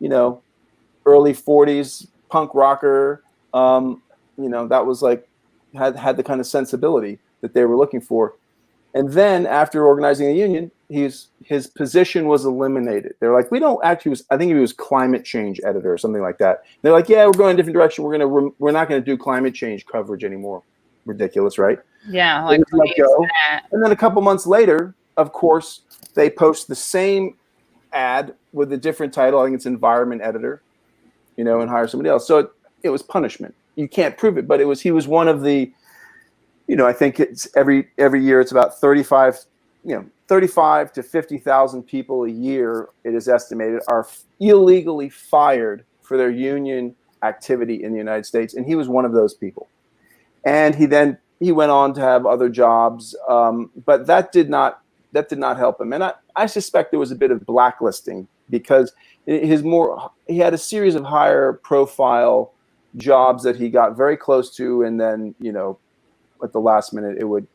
early 40s punk rocker. That was like had the kind of sensibility that they were looking for. And then after organizing a union, his position was eliminated. They're like, we don't actually. I think he was climate change editor or something like that. They're like, yeah, we're going a different direction. We're not going to do climate change coverage anymore. Ridiculous, right? Yeah, like go. And then a couple months later, of course, they post the same ad with a different title. I think it's environment editor, and hire somebody else. So it was punishment. You can't prove it, but he was one of the, I think it's every year it's about 35 to 50,000 people a year, it is estimated, are illegally fired for their union activity in the United States. And he was one of those people. And he went on to have other jobs, but that did not help him. And I suspect there was a bit of blacklisting because he had a series of higher profile jobs that he got very close to, and then at the last minute it would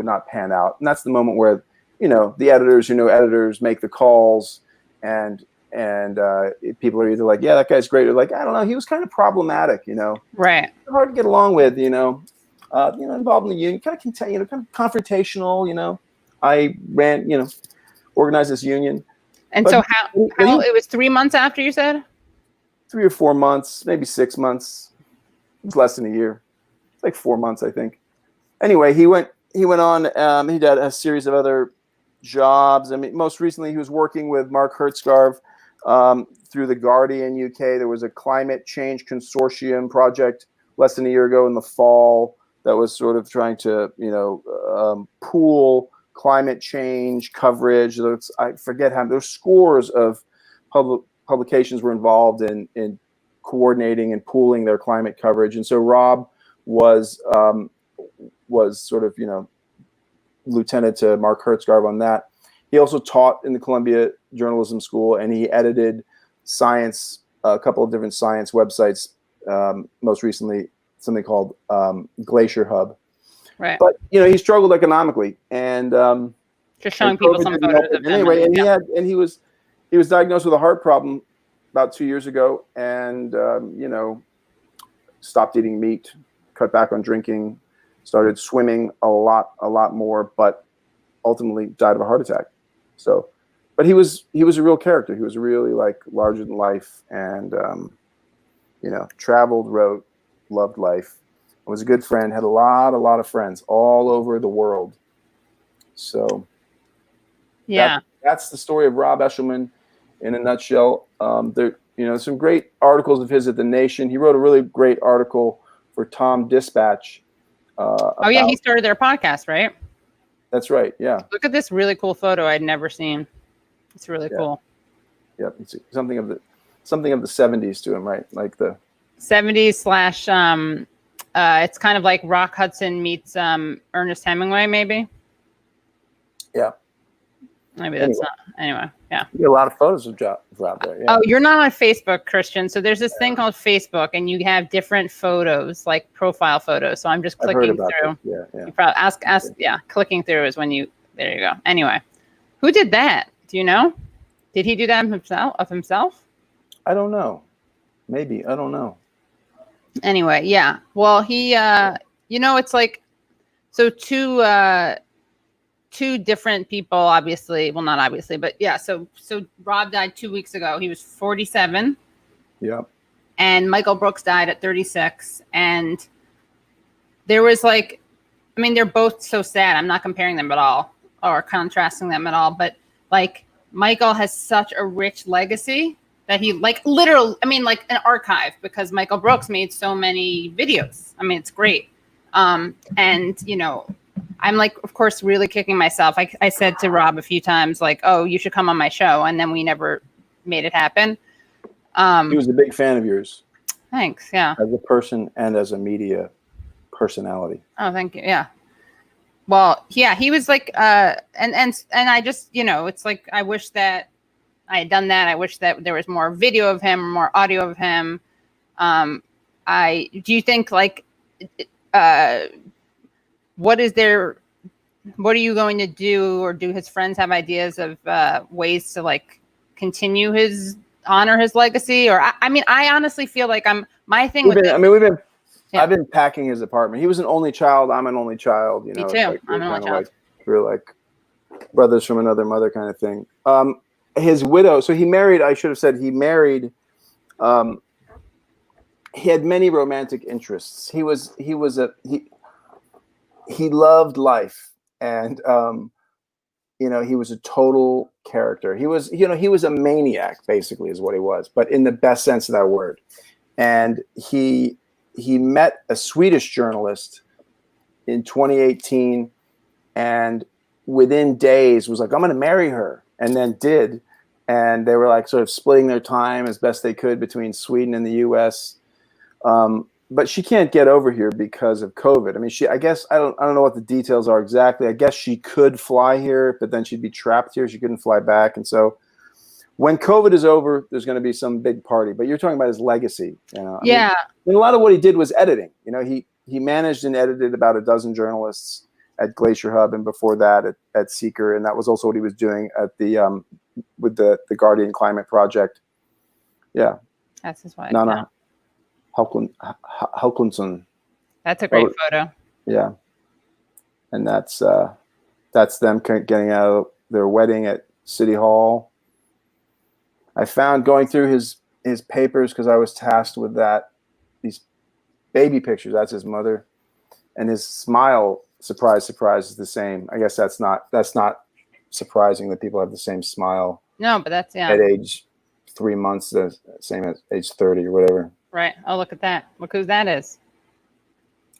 not pan out. And that's the moment where the editors make the calls, and people are either like, yeah, that guy's great, or like, I don't know, he was kind of problematic, right, hard to get along with, involved in the union, kind of kind of confrontational. I ran, organized this union. And so how it was 3 months after, you said? 3 or 4 months, maybe 6 months. It's less than a year. It's like 4 months, I think. Anyway, he went on. He did a series of other jobs. I mean, most recently he was working with Mark Hertzgarv through the Guardian UK. There was a climate change consortium project less than a year ago in the fall that was sort of trying to, pool climate change coverage. I forget how there's scores of publications were involved in coordinating and pooling their climate coverage. And so Rob was sort of, lieutenant to Mark Hertzgarv on that. He also taught in the Columbia Journalism School, and he edited a couple of different science websites, most recently something called Glacier Hub. Right. But he struggled economically, and just showing people some photos of him. Anyway, and he he was diagnosed with a heart problem about 2 years ago, and stopped eating meat, cut back on drinking, started swimming a lot more, but ultimately died of a heart attack. So, but he was a real character. He was really like larger than life, and traveled, wrote, loved life, was a good friend, had a lot of friends all over the world. So that's the story of Rob Eshelman in a nutshell. There, some great articles of his at The Nation. He wrote a really great article for Tom Dispatch. He started their podcast, right? That's right. Yeah. Look at this really cool photo I'd never seen. It's really cool. Yep. It's something of the 70s to him, right? Like the 70s / it's kind of like Rock Hudson meets Ernest Hemingway, maybe. Yeah. Maybe that's not. Anyway, yeah. You get a lot of photos of Rob there. Yeah. Oh, you're not on Facebook, Christian. So there's this thing called Facebook, and you have different photos, like profile photos. So I'm just clicking through. This. Yeah. You probably ask. Yeah, clicking through is when you. There you go. Anyway, who did that? Do you know? Did he do that himself? I don't know. Maybe. I don't know. Anyway, yeah. Well, he, it's like, so two different people, obviously. Well, not obviously, but yeah. So Rob died 2 weeks ago. He was 47. Yeah. And Michael Brooks died at 36. And there was they're both so sad. I'm not comparing them at all or contrasting them at all. But like Michael has such a rich legacy that he like an archive, because Michael Brooks made so many videos. I mean, it's great. And I'm like, of course, really kicking myself. I said to Rob a few times, like, oh, you should come on my show. And then we never made it happen. He was a big fan of yours. Thanks. Yeah. As a person and as a media personality. Oh, thank you. Yeah. Well, yeah, he was like, and I just, it's like, I wish that I had done that. I wish that there was more video of him, more audio of him. Do you think what are you going to do, or do his friends have ideas of ways to like continue honor his legacy? Or I honestly feel like I've been packing his apartment. He was an only child. I'm an only child. Me too. I'm an only child. We're like brothers from another mother kind of thing. His widow. So he married. I should have said he married. He had many romantic interests. He loved life, and he was a total character. He was a maniac, basically, is what he was, but in the best sense of that word. And he met a Swedish journalist in 2018, and within days was like, I'm going to marry her, and then did. And they were like sort of splitting their time as best they could between Sweden and the US. But she can't get over here because of COVID. I mean, I guess I don't know what the details are exactly. I guess she could fly here, but then she'd be trapped here. She couldn't fly back. And so when COVID is over, there's going to be some big party. But you're talking about his legacy. Yeah. And a lot of what he did was editing. He managed and edited about a dozen journalists at Glacier Hub, and before that at Seeker, and that was also what he was doing at the with the Guardian Climate Project. Yeah, that's his wife. Nina Håkansson. That's a great photo. Yeah, and that's them getting out of their wedding at City Hall. I found going through his papers, because I was tasked with these baby pictures. That's his mother, and his smile. Surprise, is the same. I guess that's not surprising that people have the same smile. No, but that's at age 3 months, the same as age 30 or whatever. Right. Oh, look at that. Look who that is.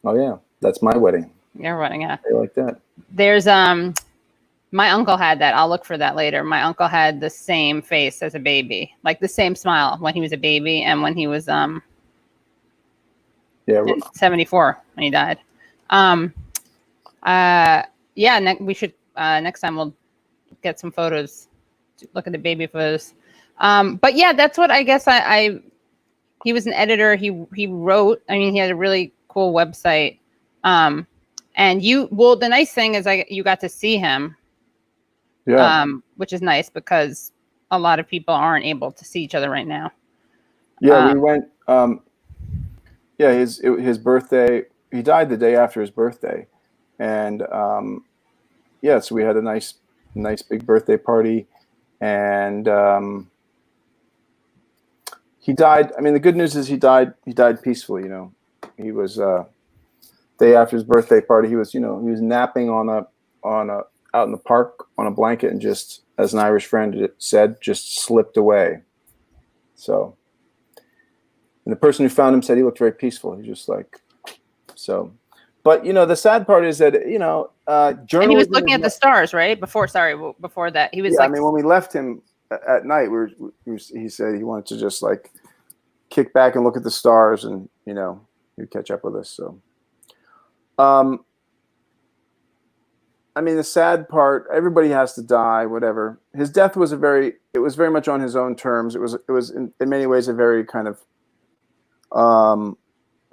Oh yeah, that's my wedding. Your wedding, yeah. I like that. There's my uncle had that. I'll look for that later. My uncle had the same face as a baby, like the same smile when he was a baby and when he was 74 when he died. We should next time we'll get some photos, look at the baby photos. But yeah, that's what I guess he was an editor. He wrote, he had a really cool website. And the nice thing is you got to see him. Yeah. Which is nice, because a lot of people aren't able to see each other right now. Yeah, we went. Yeah, his birthday. He died the day after his birthday, and yeah, so we had a nice big birthday party, and he died. I mean, the good news is he died peacefully. You know, he was day after his birthday party. He was napping on a out in the park on a blanket, and just, as an Irish friend said, just slipped away. So. And the person who found him said he looked very peaceful. He's just like, so. But, the sad part is that, journalism. And he was looking at the stars, right? Before that. He was I mean, when we left him at night, he said he wanted to just like kick back and look at the stars, and, he'd catch up with us. So, I mean, the sad part, everybody has to die, whatever. His death was very much on his own terms. It was in many ways a very kind of, a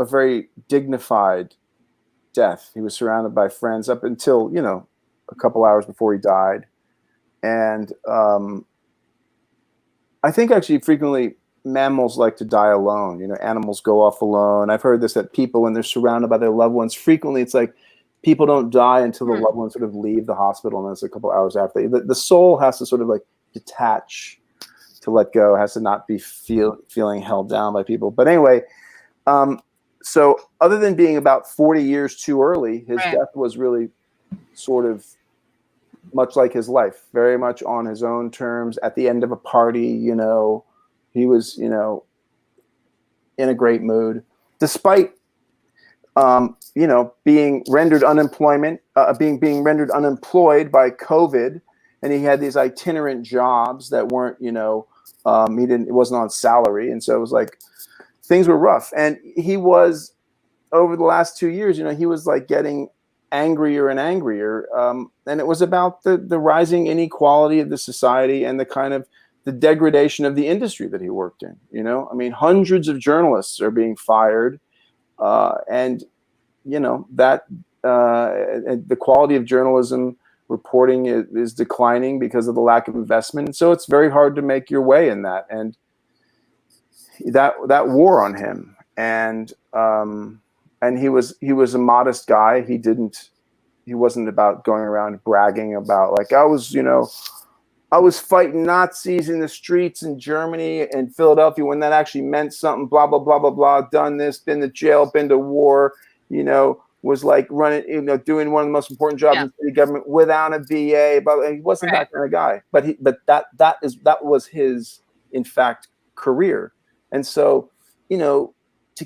very dignified death. He was surrounded by friends up until, a couple hours before he died. And I think actually frequently mammals like to die alone. Animals go off alone. I've heard this, that people, when they're surrounded by their loved ones, frequently it's like people don't die until the loved ones sort of leave the hospital, and it's a couple hours after. The soul has to sort of like detach, to let go, has to not be feeling held down by people. But anyway, so other than being about 40 years too early, his death was really sort of much like his life, very much on his own terms. At the end of a party, he was, in a great mood, despite, being rendered being rendered unemployed by COVID, and he had these itinerant jobs that weren't, it wasn't on salary. And so it was like, things were rough. And he was, over the last 2 years, he was like getting angrier and angrier. And it was about the rising inequality of the society and the kind of the degradation of the industry that he worked in. I mean, hundreds of journalists are being fired. And, that the quality of journalism reporting is declining because of the lack of investment. So it's very hard to make your way in that. And that wore on him. And he was a modest guy. He wasn't about going around bragging about like, I was fighting Nazis in the streets in Germany and Philadelphia when that actually meant something, blah, blah, blah, blah, blah, done this, been to jail, been to war, was like running, doing one of the most important jobs in the city government without a BA, but he wasn't that kind of guy. But that was his, in fact, career. And so, to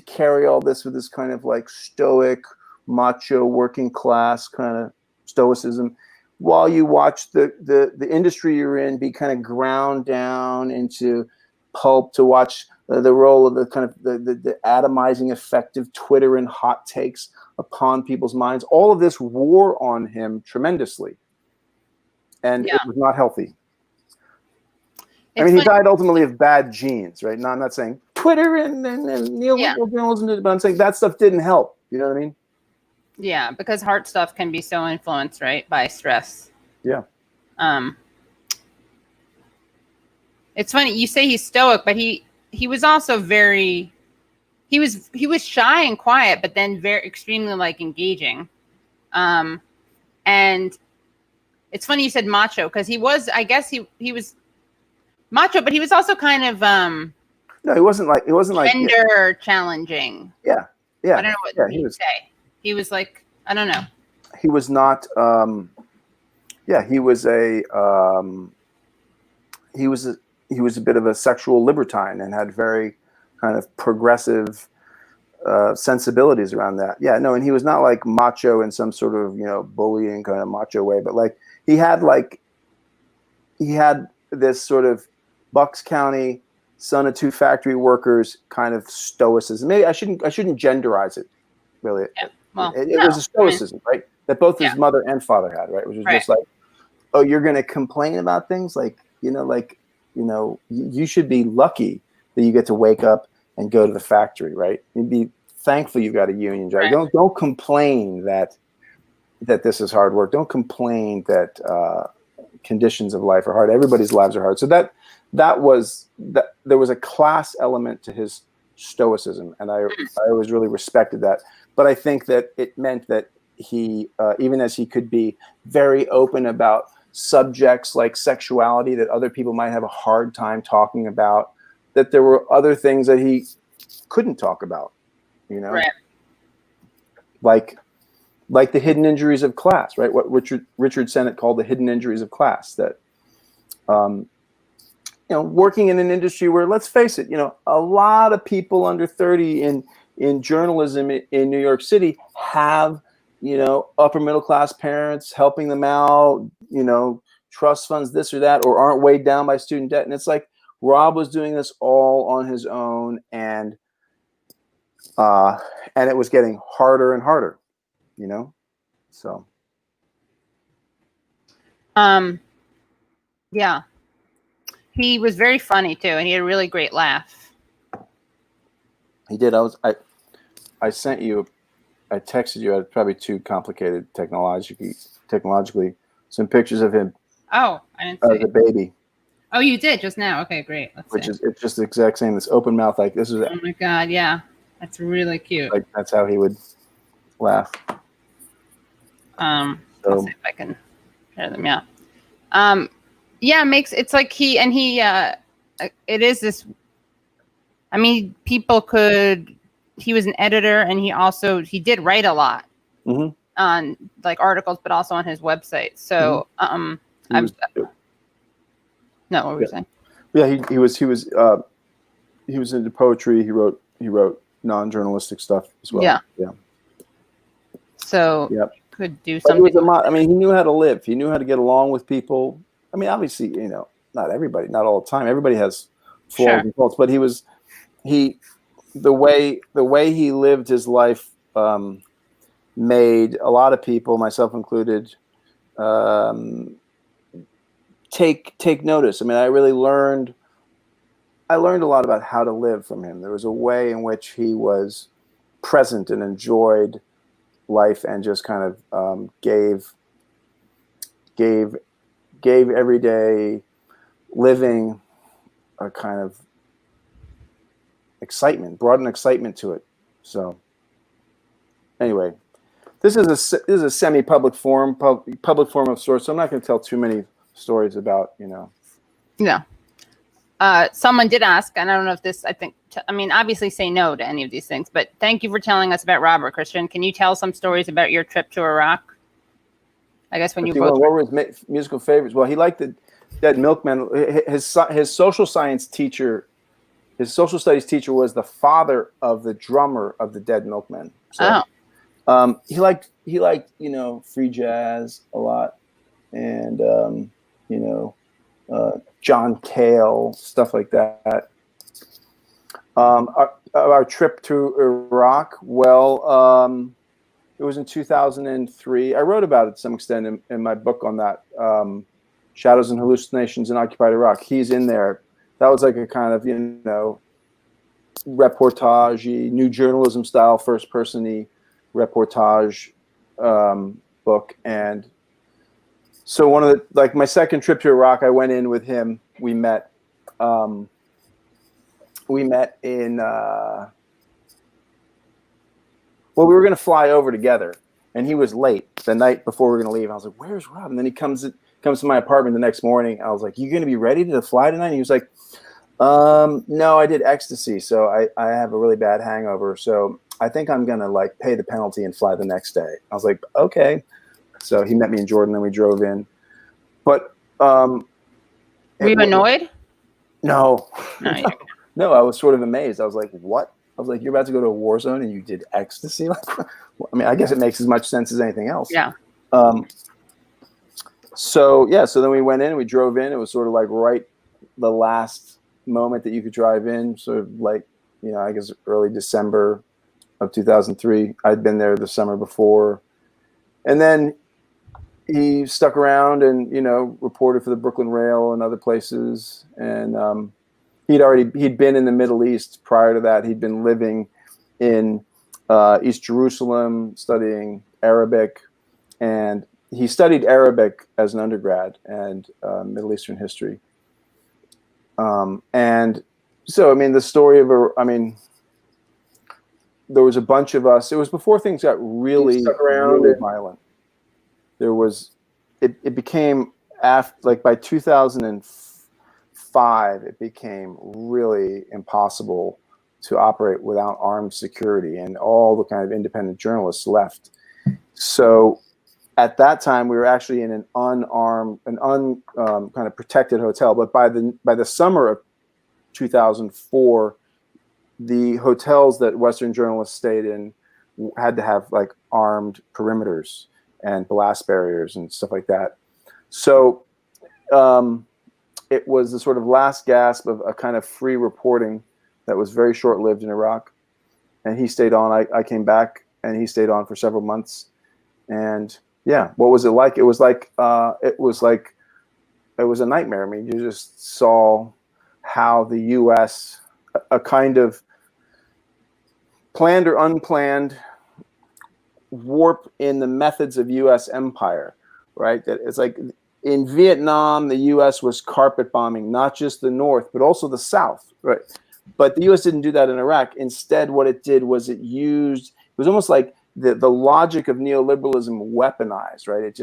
carry all this with this kind of like stoic, macho, working class kind of stoicism, while you watch the industry you're in be kind of ground down into pulp, to watch the role of the kind of the atomizing effect of Twitter and hot takes upon people's minds. All of this wore on him tremendously, and it was not healthy. I mean, he died ultimately of bad genes, right? No, I'm not saying Twitter and neoliberal journalism, but I'm saying that stuff didn't help. You know what I mean? Yeah, because heart stuff can be so influenced, right, by stress. Yeah. It's funny you say he's stoic, but he was also very, he was shy and quiet, but then very extremely like engaging. And it's funny you said macho, because he was, I guess he was macho, but he was also kind of no, he wasn't like gender challenging. Yeah. I don't know what he would say. He was like, I don't know. He was not. He was a bit of a sexual libertine and had very kind of progressive sensibilities around that. Yeah, no, and he was not like macho in some sort of bullying kind of macho way, but like he had this sort of Bucks County son of two factory workers kind of stoicism. Maybe I shouldn't genderize it, really. Yeah. Well, it was a stoicism, right? That both his mother and father had, right? Which was just like, oh, you're going to complain about things like, you should be lucky that you get to wake up and go to the factory, right? You'd be thankful you've got a union job. Right. Don't complain that this is hard work. Don't complain that conditions of life are hard. Everybody's lives are hard. So that there was a class element to his stoicism, and I always really respected that. But I think that it meant that he, even as he could be very open about subjects like sexuality that other people might have a hard time talking about, that there were other things that he couldn't talk about, you know, Right. like the hidden injuries of class, right? What Richard Sennett called the hidden injuries of class. That, working in an industry where, let's face it, a lot of people under 30 in journalism in New York City have, upper middle class parents helping them out, trust funds, this or that, or aren't weighed down by student debt. And it's like Rob was doing this all on his own, and it was getting harder and harder, so. Yeah. He was very funny too, and he had a really great laugh. He did. I sent you, I texted you. I had probably too complicated technologically some pictures of him. Oh, I didn't see as a baby. Oh, you did just now. Okay, great. It's just the exact same. This open mouth, like this is. Oh my God, yeah, that's really cute. Like that's how he would laugh. I'll see if I can share them. Yeah. It's like he it is this. I mean, he was an editor, and he did write a lot on like articles, but also on his website. So, no, what were you saying? Yeah, he was into poetry. He wrote non-journalistic stuff as well. Yeah. Yeah. So yep. Could do But something. he knew how to live. He knew how to get along with people. I mean, obviously, not everybody, not all the time. Everybody has flaws and faults, but the way he lived his life made a lot of people, myself included, take notice. I mean, I learned a lot about how to live from him. There was a way in which he was present and enjoyed life, and just kind of gave everyday living a kind of excitement, brought an excitement to it. So anyway, this is a semi-public forum, public forum of sorts. So I'm not going to tell too many stories about, No. Someone did ask, and I don't know if obviously say no to any of these things, but thank you for telling us about Robert. Christian, can you tell some stories about your trip to Iraq? I guess when you both. What were his musical favorites? Well, he liked the Dead Milkmen. His social science teacher, his social studies teacher, was the father of the drummer of the Dead Milkmen. So, he liked free jazz a lot, and John Cale, stuff like that. Our trip to Iraq, well, it was in 2003. I wrote about it to some extent in my book on that, Shadows and Hallucinations in Occupied Iraq. He's in there. That was like a kind of, reportage-y, new journalism style, first-person-y reportage book. And so one of my second trip to Iraq, I went in with him. We met in, we were going to fly over together, and he was late the night before we were going to leave. I was like, where's Rob? And then he comes to my apartment the next morning. I was like, you going to be ready to fly tonight? And he was like, no, I did ecstasy. So I have a really bad hangover. So I think I'm going to pay the penalty and fly the next day. I was like, okay. So he met me in Jordan, and we drove in. But were you annoyed? No. No, I was sort of amazed. I was like, what? I was like, you're about to go to a war zone and you did ecstasy? I mean, I guess it makes as much sense as anything else. Yeah. So then we went in and we drove in. It was sort of right the last moment that you could drive in, sort of I guess early December of 2003. I'd been there the summer before. And then he stuck around and, reported for the Brooklyn Rail and other places. And he'd been in the Middle East prior to that. He'd been living in East Jerusalem, studying Arabic, and he studied Arabic as an undergrad and Middle Eastern history. And so, I mean, the story of, there was a bunch of us. It was before things got really, really violent. There was, it became like by 2005, it became really impossible to operate without armed security, and all the kind of independent journalists left. So at that time, we were actually in an unarmed, kind of protected hotel. But by the summer of 2004, the hotels that Western journalists stayed in had to have like armed perimeters and blast barriers and stuff like that. So it was the sort of last gasp of a kind of free reporting that was very short-lived in Iraq. And he stayed on. I came back, and he stayed on for several months. And yeah, what was it like? It was like it was a nightmare. I mean, you just saw how the U.S., a kind of planned or unplanned warp in the methods of U.S. empire, right? That it's like in Vietnam, the U.S. was carpet bombing not just the North, but also the South, right? But the U.S. didn't do that in Iraq. Instead, what it did was it was almost like the logic of neoliberalism weaponized, right? It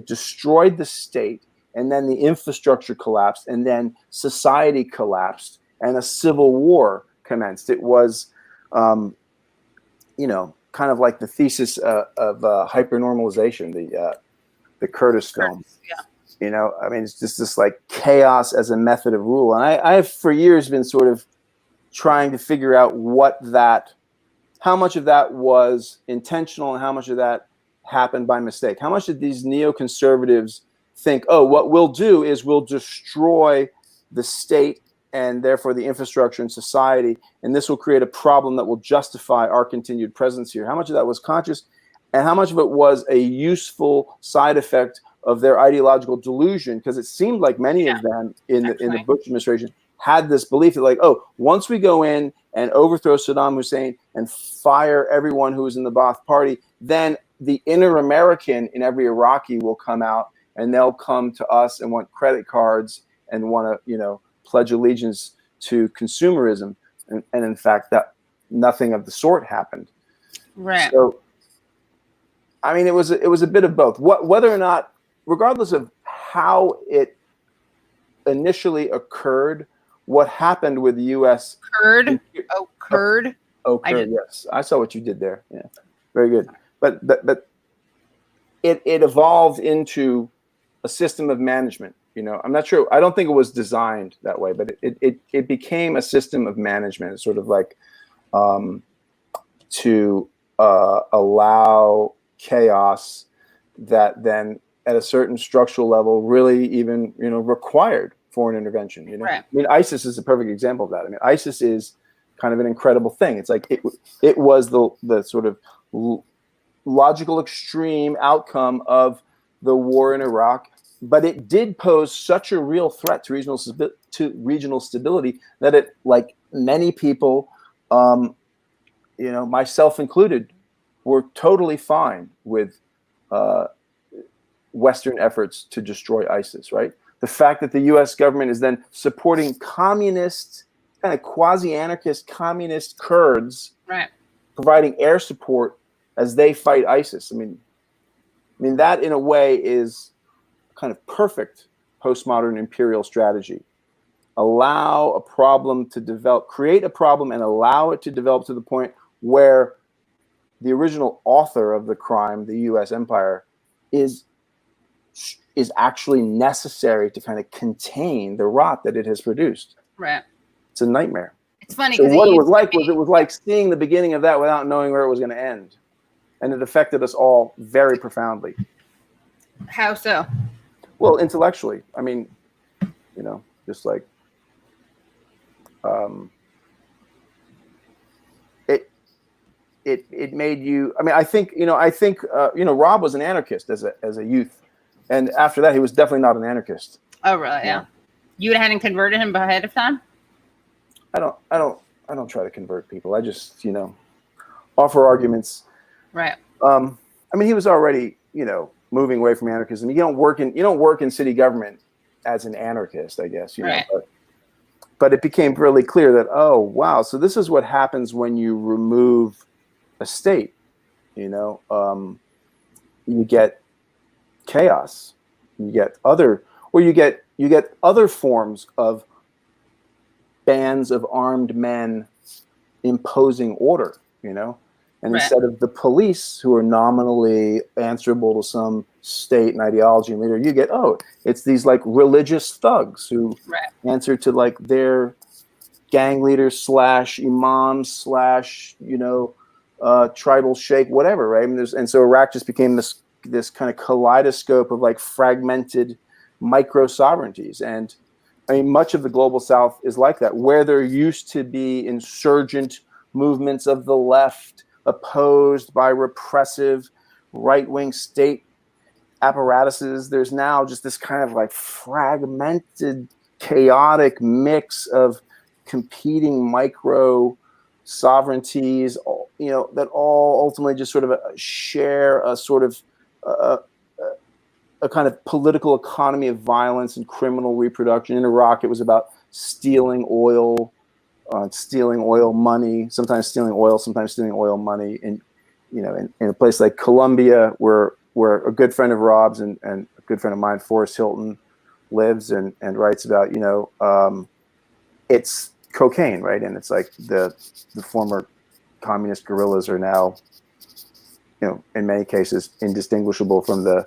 destroyed the state, and then the infrastructure collapsed, and then society collapsed, and a civil war commenced. It was, kind of like the thesis of hypernormalization, the Curtis film. Yeah. I mean, it's just this like chaos as a method of rule. And I have for years been sort of trying to figure out how much of that was intentional and how much of that happened by mistake. How much did these neoconservatives think, oh, what we'll do is we'll destroy the state and therefore the infrastructure and society, and this will create a problem that will justify our continued presence here. How much of that was conscious, and how much of it was a useful side effect of their ideological delusion? Because it seemed like many of them in the Bush administration had this belief that, like, oh, once we go in and overthrow Saddam Hussein and fire everyone who was in the Ba'ath Party, then the inner American in every Iraqi will come out, and they'll come to us and want credit cards and want to, pledge allegiance to consumerism. And in fact, that nothing of the sort happened. Right. So, I mean, it was a bit of both. Whether or not, regardless of how it initially occurred, what happened with the U.S. Curd. Oh, curd. Oh, curd. Yes, I saw what you did there. Yeah, very good. But it evolved into a system of management. I'm not sure. I don't think it was designed that way, but it became a system of management. It's sort of like to allow chaos that then at a certain structural level really even required foreign intervention. Right. I mean, ISIS is a perfect example of that. I mean, ISIS is kind of an incredible thing. It's like it was the sort of logical extreme outcome of the war in Iraq, but it did pose such a real threat to regional stability that it, like many people, myself included, were totally fine with Western efforts to destroy ISIS, right? The fact that the U.S. government is then supporting communist, kind of quasi-anarchist communist Kurds, right, providing air support as they fight ISIS. I mean, that in a way is kind of perfect postmodern imperial strategy. Allow a problem to develop, create a problem and allow it to develop to the point where the original author of the crime, the U.S. empire, is actually necessary to kind of contain the rot that it has produced. Right. It's a nightmare. It's funny. So what it was like seeing the beginning of that without knowing where it was going to end. And it affected us all very profoundly. How so? Well, intellectually. I mean, just like it made you. I mean, I think Rob was an anarchist as a youth, and after that, he was definitely not an anarchist. Oh, really? Yeah. You hadn't converted him ahead of time? I don't try to convert people. I just offer arguments. Right. I mean, he was already moving away from anarchism. You don't work in city government as an anarchist, I guess, you know. Right. But it became really clear that, oh wow, so this is what happens when you remove a state. You know, you get chaos. You get other forms of bands of armed men imposing order. You know. And Right. instead of the police, who are nominally answerable to some state and ideology and leader, you get, it's these like religious thugs who Right. answer to like their gang leaders / imams / tribal sheikh, whatever, right? I mean, and so Iraq just became this kind of kaleidoscope of like fragmented micro sovereignties. And I mean, much of the global South is like that, where there used to be insurgent movements of the left opposed by repressive right-wing state apparatuses. There's now just this kind of like fragmented, chaotic mix of competing micro sovereignties, you know, that all ultimately just sort of share a sort of a kind of political economy of violence and criminal reproduction. In Iraq, it was about stealing oil money, sometimes stealing oil, sometimes stealing oil money. And, you know, in a place like Colombia, where a good friend of Rob's and a good friend of mine, Forrest Hilton, lives and writes about, you know, it's cocaine, right? And it's like the former communist guerrillas are now, you know, in many cases indistinguishable from the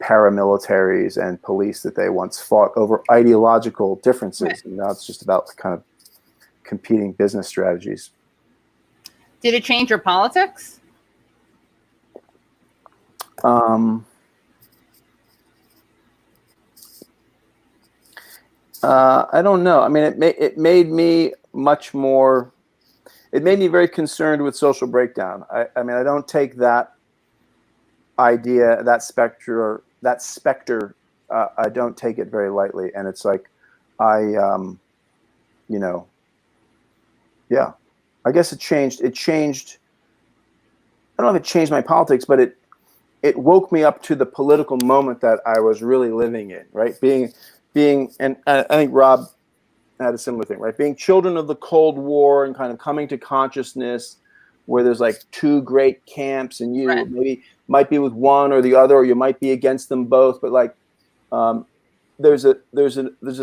paramilitaries and police that they once fought over ideological differences. Right. And now it's just about kind of competing business strategies. Did it change your politics? I don't know. I mean, it made me much more. It made me very concerned with social breakdown. I mean, I don't take that idea, that specter. I don't take it very lightly, and it's like, you know. Yeah, I guess it changed. I don't know if it changed my politics, but it woke me up to the political moment that I was really living in, right? Being, and I think Rob had a similar thing, right? Being children of the Cold War and kind of coming to consciousness where there's like two great camps, and you right. maybe might be with one or the other, or you might be against them both, but like there's a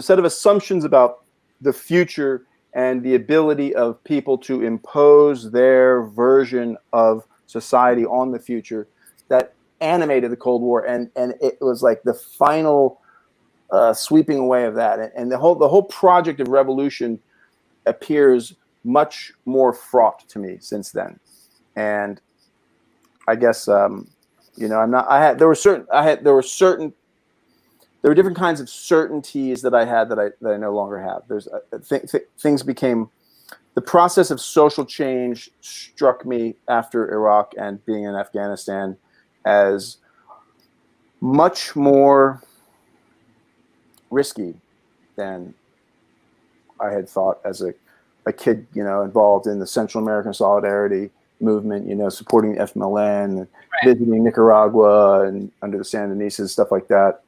set of assumptions about the future and the ability of people to impose their version of society on the future that animated the Cold War, and it was like the final sweeping away of that, and the whole project of revolution appears much more fraught to me since then. And I guess you know, there were different kinds of certainties that I had that I no longer have. Things became, the process of social change struck me after Iraq and being in Afghanistan as much more risky than I had thought as a kid, you know, involved in the Central American Solidarity movement, you know, supporting the FMLN, and right. visiting Nicaragua and under the Sandinistas, stuff like that.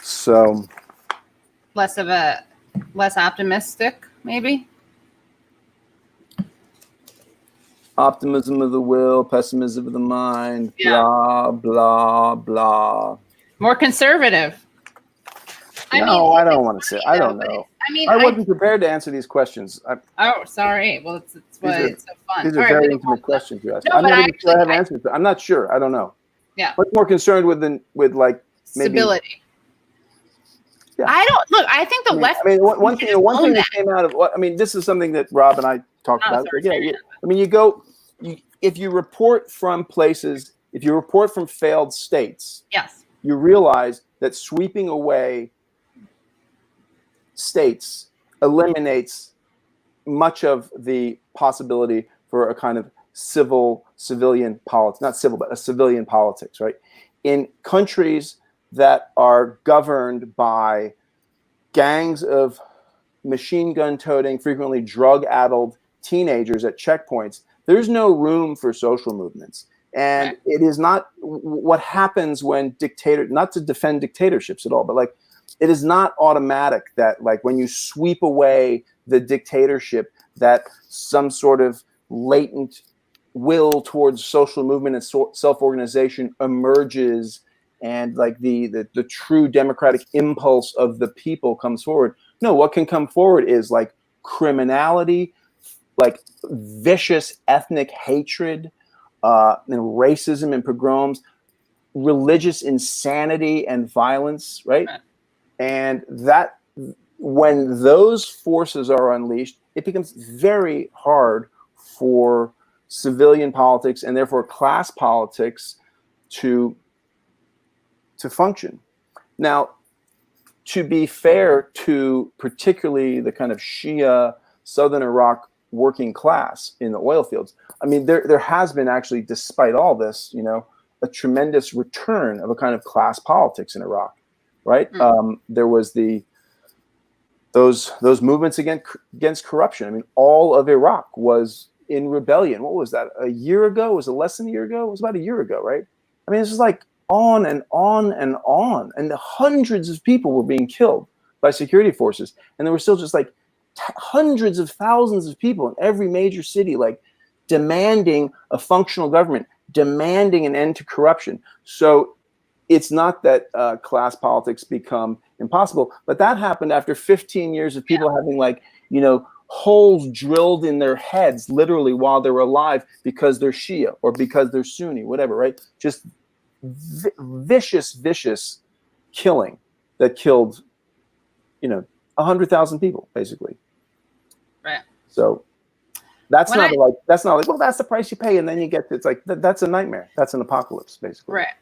So less optimistic, maybe. Optimism of the will, pessimism of the mind, blah, blah, blah. More conservative. I don't want to say. I don't know. I wasn't prepared to answer these questions. Oh, sorry. Well, it's why it's so fun. These are very intimate questions you asked. I'm not even sure I have answers. I'm not sure. I don't know. Yeah. Much more concerned with like maybe stability. Yeah. I think the left. I mean, one thing that came out of what I mean, this is something that Rob and I talked about. Yeah. I mean, if you report from places, if you report from failed states, yes, you realize that sweeping away states eliminates much of the possibility for a kind of civilian politics, not civil, but a civilian politics, right? In countries that are governed by gangs of machine gun toting, frequently drug-addled teenagers at checkpoints, there's no room for social movements. And it is not what happens when not to defend dictatorships at all, but like, it is not automatic that like when you sweep away the dictatorship, that some sort of latent will towards social movement and self-organization emerges, and like the true democratic impulse of the people comes forward. No, what can come forward is like criminality, like vicious ethnic hatred, and racism and pogroms, religious insanity and violence, right? And that when those forces are unleashed, it becomes very hard for civilian politics and therefore class politics to function. Now, to be fair to particularly the kind of Shia Southern Iraq working class in the oil fields, I mean, there has been actually, despite all this, you know, a tremendous return of a kind of class politics in Iraq, right? There was those movements against corruption. I mean, all of Iraq was in rebellion. What was that? A year ago? Was it less than a year ago? It was about a year ago, right? I mean, it's just like on and on and on, and the hundreds of people were being killed by security forces, and there were still just like hundreds of thousands of people in every major city, like demanding a functional government, demanding an end to corruption. So it's not that class politics become impossible, but that happened after 15 years of people having, like, you know, holes drilled in their heads literally while they're alive because they're Shia or because they're Sunni, whatever, right? Just vicious killing that killed, you know, 100,000 people basically. Right. So that's not like, well, that's the price you pay, and then you get, it's like that's a nightmare. That's an apocalypse basically. Right.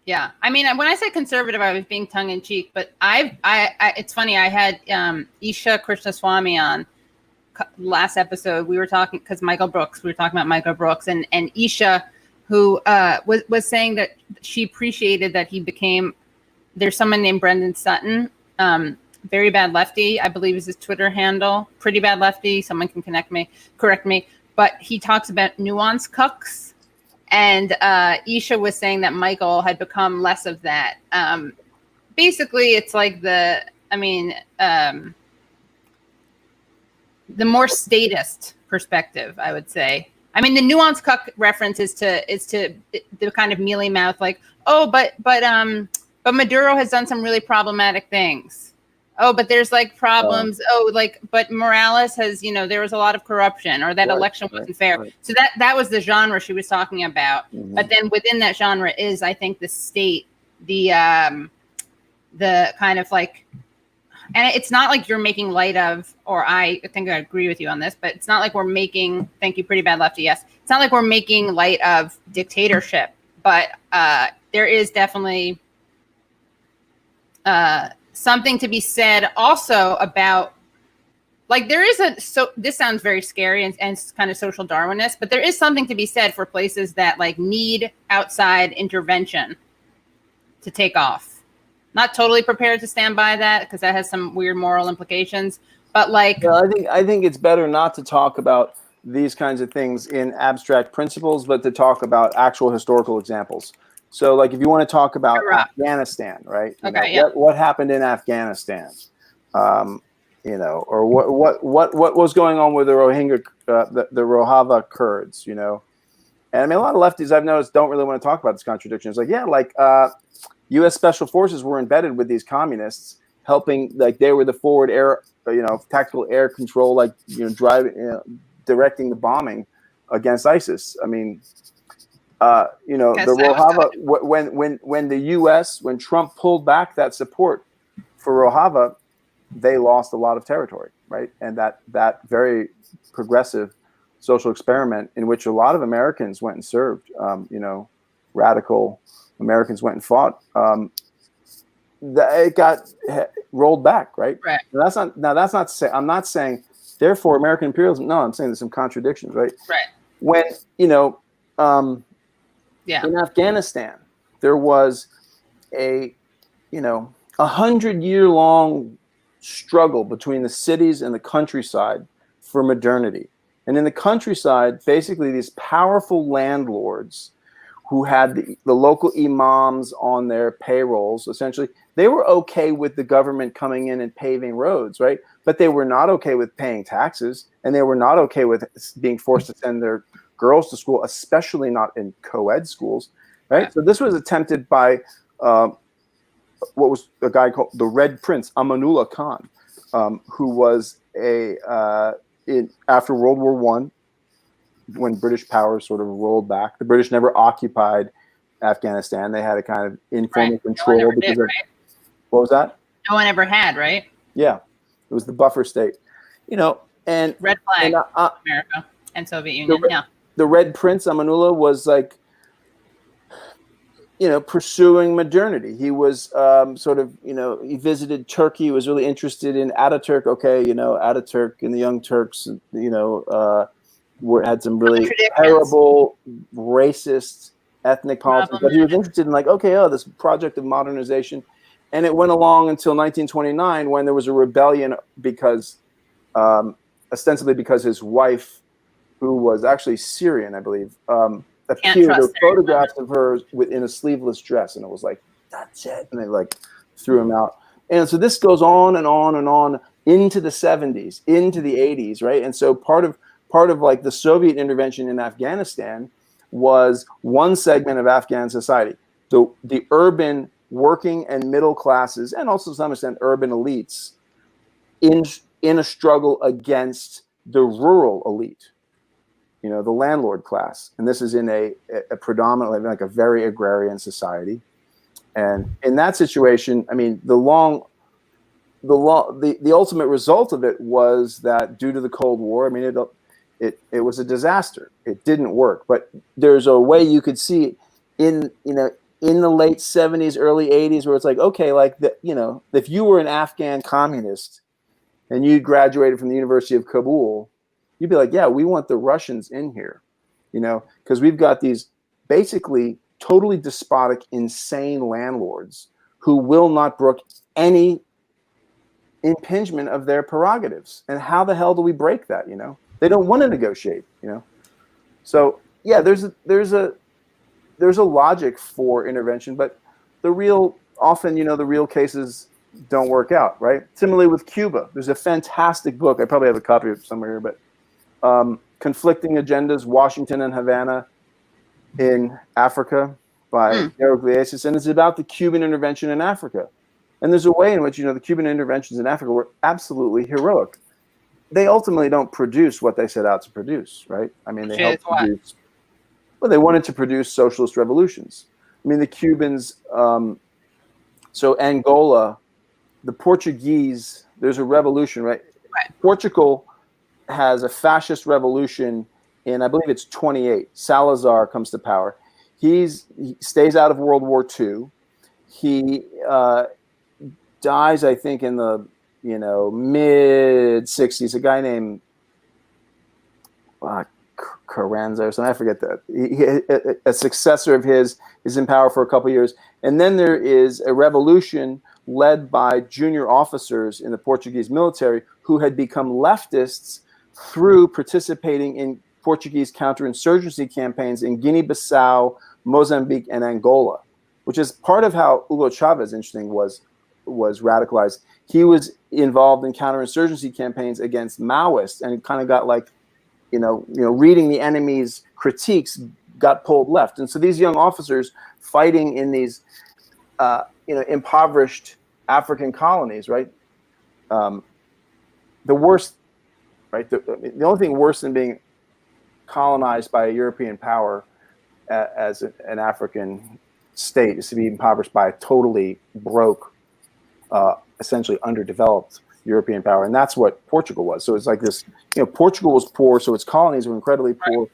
Yeah. I mean, when I say conservative, I was being tongue in cheek, but I it's funny. I had Isha Krishnaswamy on last episode. We were talking because we were talking about Michael Brooks, and Isha, who was saying that she appreciated that he became, there's someone named Brendan Sutton, Very Bad Lefty, I believe is his Twitter handle. Pretty Bad Lefty. Someone can correct me. But he talks about nuance cucks. And Isha was saying that Michael had become less of that. Basically, it's like the more statist perspective, I would say. I mean, the nuance cuck reference is to the kind of mealy mouth, like, oh, but Maduro has done some really problematic things. Oh, but there's like problems. But Morales has, you know, there was a lot of corruption, or that election wasn't fair. Right. So that was the genre she was talking about. Mm-hmm. But then within that genre is, I think, the state, the kind of like, and it's not like you're making light of, or I think I agree with you on this, but it's not like we're making, thank you, Pretty Bad Lefty, yes. It's not like we're making light of dictatorship, but there is definitely something to be said also about, like, there is this sounds very scary and kind of social Darwinist, but there is something to be said for places that like need outside intervention to take off. Not totally prepared to stand by that because that has some weird moral implications, but like, I think it's better not to talk about these kinds of things in abstract principles, but to talk about actual historical examples. So, like, if you want to talk about Afghanistan, right? Okay, what happened in Afghanistan? You know, or what was going on with the Rohingya, the Rojava Kurds? You know, and I mean, a lot of lefties I've noticed don't really want to talk about this contradiction. It's like, U.S. Special Forces were embedded with these communists, helping, like, they were the forward air, you know, tactical air control, like, you know, driving, directing the bombing against ISIS. I mean. You know, the Rojava, when the U.S., when Trump pulled back that support for Rojava, they lost a lot of territory, right? And that very progressive social experiment in which a lot of Americans went and served, you know, radical Americans went and fought, it got rolled back, right? Right. That's not to say, I'm not saying, therefore, American imperialism. No, I'm saying there's some contradictions, right? Right. When, you know, in Afghanistan, there was a 100-year-long struggle between the cities and the countryside for modernity. And in the countryside, basically these powerful landlords who had the local imams on their payrolls, essentially, they were okay with the government coming in and paving roads, right? But they were not okay with paying taxes, and they were not okay with being forced to send their girls to school, especially not in co-ed schools, right? So this was attempted by what was a guy called the Red Prince, Amanullah Khan, who was after World War I, when British power sort of rolled back. The British never occupied Afghanistan. They had a kind of informal control. No because did, right? What was that? No one ever had, right? Yeah, it was the buffer state. And Red flag, and, America and Soviet Union. The Red Prince, Amanullah, was like, pursuing modernity. He was he visited Turkey. He was really interested in Ataturk. Okay, Ataturk and the Young Turks, had some really terrible, racist, ethnic politics. But he was interested in this project of modernization. And it went along until 1929 when there was a rebellion because, ostensibly because his wife, who was actually Syrian, I believe, appeared with photographs of her in a sleeveless dress, and it was like, that's it, and they threw him out. And so this goes on and on and on into the 70s, into the 80s, right? And so part of the Soviet intervention in Afghanistan was one segment of Afghan society, the urban working and middle classes, and also to some extent urban elites, in a struggle against the rural elite. The landlord class. And this is in a predominantly a very agrarian society. And in that situation, I mean, the ultimate result of it was that due to the Cold War, I mean, it was a disaster. It didn't work. But there's a way you could see in the late 70s, early 80s, where it's like, okay, if you were an Afghan communist and you graduated from the University of Kabul, you'd be like, yeah, we want the Russians in here, because we've got these basically totally despotic, insane landlords who will not brook any impingement of their prerogatives. And how the hell do we break that? They don't want to negotiate. So yeah, there's a logic for intervention, but the real cases don't work out, right? Similarly with Cuba, there's a fantastic book. I probably have a copy of it somewhere here, but Conflicting Agendas, Washington and Havana in Africa by Neurogliasis, and it's about the Cuban intervention in Africa. And there's a way in which, the Cuban interventions in Africa were absolutely heroic. They ultimately don't produce what they set out to produce, right? I mean, they helped produce, they wanted to produce socialist revolutions. I mean, the Cubans, so Angola, the Portuguese, there's a revolution, right? Portugal has a fascist revolution in, I believe it's 28. Salazar comes to power. He stays out of World War II. He dies, I think, in the mid 60s. A guy named Carranza or something. I forget that. A successor of his is in power for a couple of years, and then there is a revolution led by junior officers in the Portuguese military who had become leftists through participating in Portuguese counterinsurgency campaigns in Guinea-Bissau, Mozambique, and Angola, which is part of how Hugo Chavez, interesting, was radicalized. He was involved in counterinsurgency campaigns against Maoists, and kind of got reading the enemy's critiques, got pulled left. And so these young officers fighting in these, impoverished African colonies, right? The worst, right? The only thing worse than being colonized by a European power as an African state is to be impoverished by a totally broke, essentially underdeveloped European power. And that's what Portugal was. So it's like this, Portugal was poor, so its colonies were incredibly poor,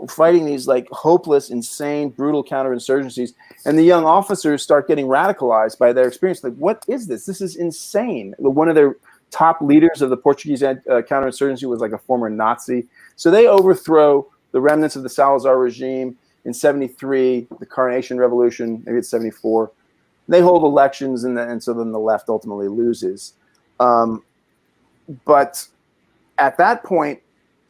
fighting these hopeless, insane, brutal counterinsurgencies. And the young officers start getting radicalized by their experience. Like, what is this? This is insane. One of their top leaders of the Portuguese counterinsurgency was a former Nazi. So they overthrow the remnants of the Salazar regime in 73, the Carnation Revolution, maybe it's 74. They hold elections, and so then the left ultimately loses. But at that point,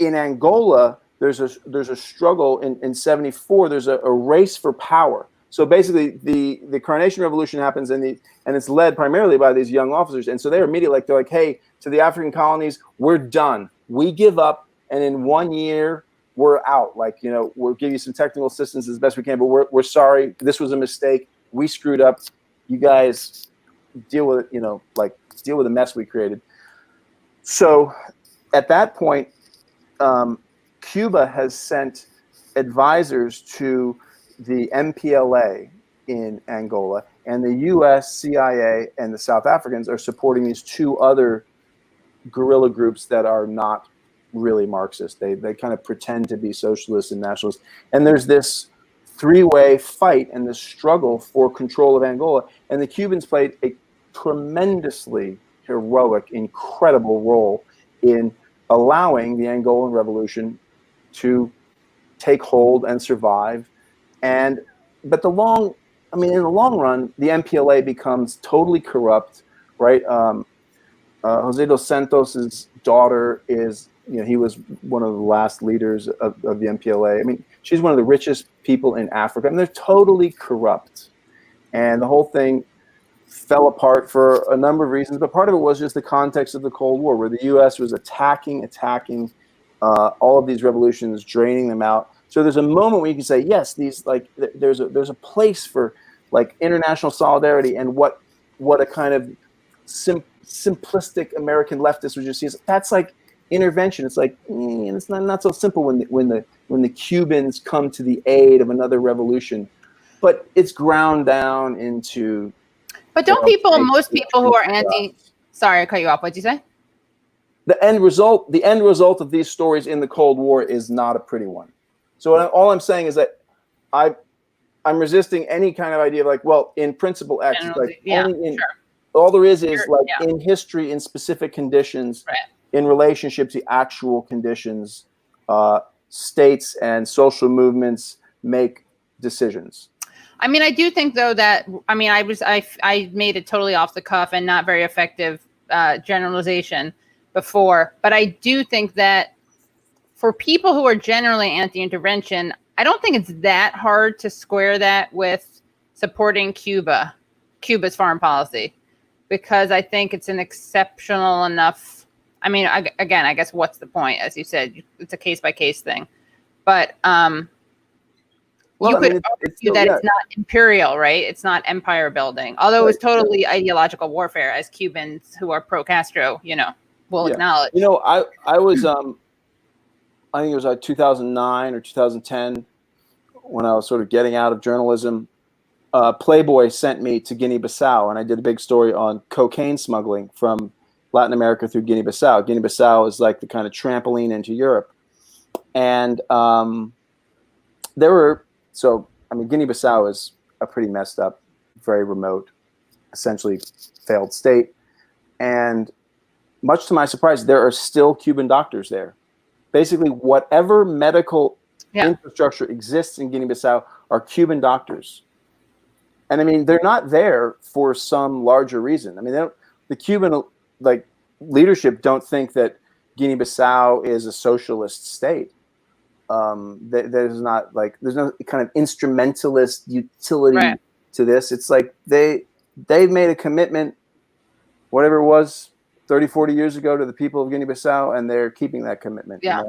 in Angola, there's a struggle in 74. There's a race for power. So basically, the Carnation Revolution happens, and it's led primarily by these young officers. And so they're immediately they're like, hey, to the African colonies, we're done. We give up, and in 1 year, we're out. Like, we'll give you some technical assistance as best we can, but we're sorry. This was a mistake. We screwed up. You guys deal with it. Deal with the mess we created. So at that point, Cuba has sent advisors to the MPLA in Angola, and the US, CIA, and the South Africans are supporting these two other guerrilla groups that are not really Marxist. They kind of pretend to be socialists and nationalists. And there's this three-way fight and this struggle for control of Angola. And the Cubans played a tremendously heroic, incredible role in allowing the Angolan Revolution to take hold and survive. But in the long run, the MPLA becomes totally corrupt, right? Jose dos Santos's daughter is, he was one of the last leaders of the MPLA. I mean, she's one of the richest people in Africa, and they're totally corrupt. And the whole thing fell apart for a number of reasons, but part of it was just the context of the Cold War, where the U.S. was attacking all of these revolutions, draining them out. So there's a moment where you can say, yes, there's a place for international solidarity, and what a kind of simplistic American leftist would just see. That's like intervention. It's like it's not so simple when the Cubans come to the aid of another revolution, but it's ground down into. But don't most people who are anti, sorry, I cut you off. What'd you say? The end result of these stories in the Cold War is not a pretty one. So all I'm saying is that I'm resisting any kind of idea of in principle X. All there is in history, in specific conditions, right, in relationship to actual conditions, states and social movements make decisions. I mean, I do think though that I made it totally off the cuff and not very effective generalization before, but I do think that for people who are generally anti-intervention, I don't think it's that hard to square that with supporting Cuba's foreign policy, because I think it's an exceptional enough. I mean, again, I guess what's the point? As you said, it's a case by case thing, but you could argue that it's not imperial, right? It's not empire building, although it's totally ideological warfare, as Cubans who are pro-Castro, will acknowledge. I was, I think it was like 2009 or 2010 when I was sort of getting out of journalism. Playboy sent me to Guinea-Bissau, and I did a big story on cocaine smuggling from Latin America through Guinea-Bissau. Guinea-Bissau is like the kind of trampoline into Europe. And Guinea-Bissau is a pretty messed up, very remote, essentially failed state. And much to my surprise, there are still Cuban doctors there. Basically, whatever medical infrastructure exists in Guinea-Bissau are Cuban doctors. And I mean, they're not there for some larger reason. I mean, the Cuban leadership don't think that Guinea-Bissau is a socialist state. There's no kind of instrumentalist utility to this. It's like they've made a commitment, whatever it was, 30, 40 years ago, to the people of Guinea-Bissau, and they're keeping that commitment. Yeah.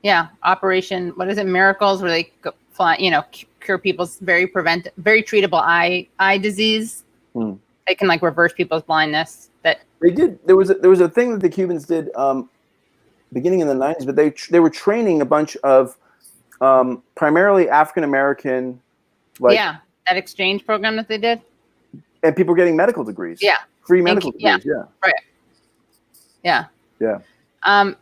Yeah. Operation, what is it? Miracles, where they cure people's very treatable eye disease. They can reverse people's blindness. That they did. There was a thing that the Cubans did beginning in the 90s, but they were training a bunch of primarily African American, that exchange program that they did, and people getting medical degrees. Yeah, free medical degrees. Yeah, right. Yeah. Young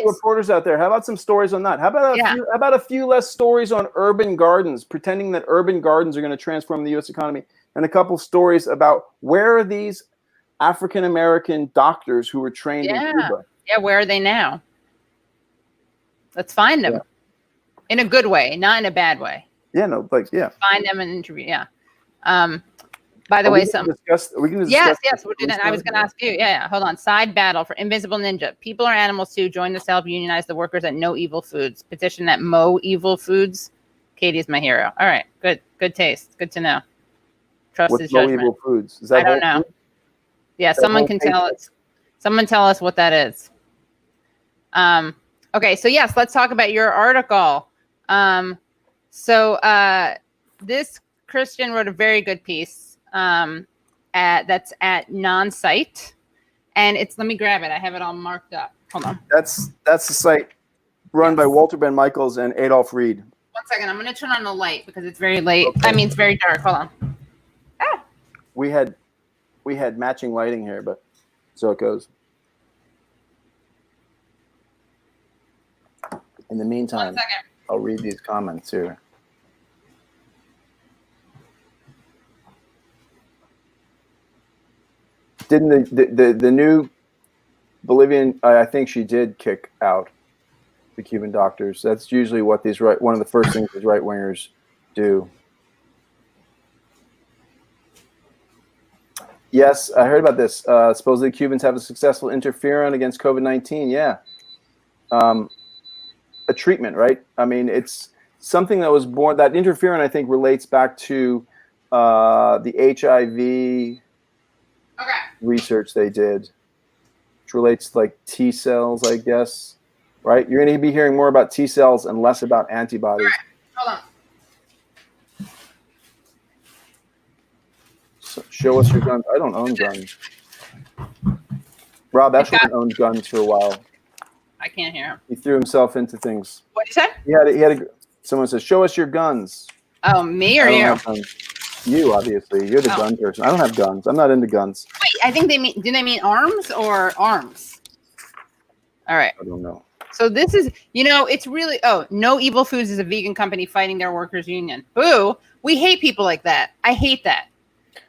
reporters out there, how about some stories on that? How about a few less stories on urban gardens, pretending that urban gardens are going to transform the U.S. economy, and a couple stories about where are these African American doctors who were trained in Cuba? Yeah, where are they now? Let's find them in a good way, not in a bad way. Yeah, no, find them and interview. Yeah. By the Are way, we gonna discuss. Are we going to yes, discuss? we'll do that. I was going to ask you. Yeah. Hold on. Side battle for Invisible Ninja. People or animals too. Join the help unionize the workers at No Evil Foods. Petition at Mo Evil Foods. Katie's my hero. All right. Good taste. Good to know. Trust What's his No judgment. Evil Foods? Is that I don't Whole know. Foods? Yeah, That someone whole can thing? tell us. Someone tell us what that is. Okay, so yes, let's talk about your article. This Christian wrote a very good piece that's at Non-Site, and it's, let me grab it. I have it all marked up. Hold on. That's the site run by Walter Ben Michaels and Adolf Reed. 1 second. I'm going to turn on the light because it's very late. Okay. I mean, it's very dark. Hold on. We had matching lighting here, but so it goes. In the 1 meantime, second. I'll read these comments here. Didn't the new Bolivian? I think she did kick out the Cuban doctors. That's usually what one of the first things these right wingers do. Yes, I heard about this. Supposedly Cubans have a successful interferon against COVID-19. Yeah. A treatment, right? I mean, it's something that was born, that interferon, I think, relates back to the HIV research they did, which relates to like T cells, I guess, right? You're going to be hearing more about T cells and less about antibodies. Hold on. So show us your guns. I don't own guns. Rob Eshelman owned guns for a while. I can't hear him. He threw himself into things. What did you say? He had a someone says, show us your guns. Oh, me or I don't you? have guns. You, obviously. You're the gun person. I don't have guns. I'm not into guns. Wait, I think do they mean arms or arms? All right. I don't know. So this is, it's really, No Evil Foods is a vegan company fighting their workers' union. Boo. We hate people like that. I hate that.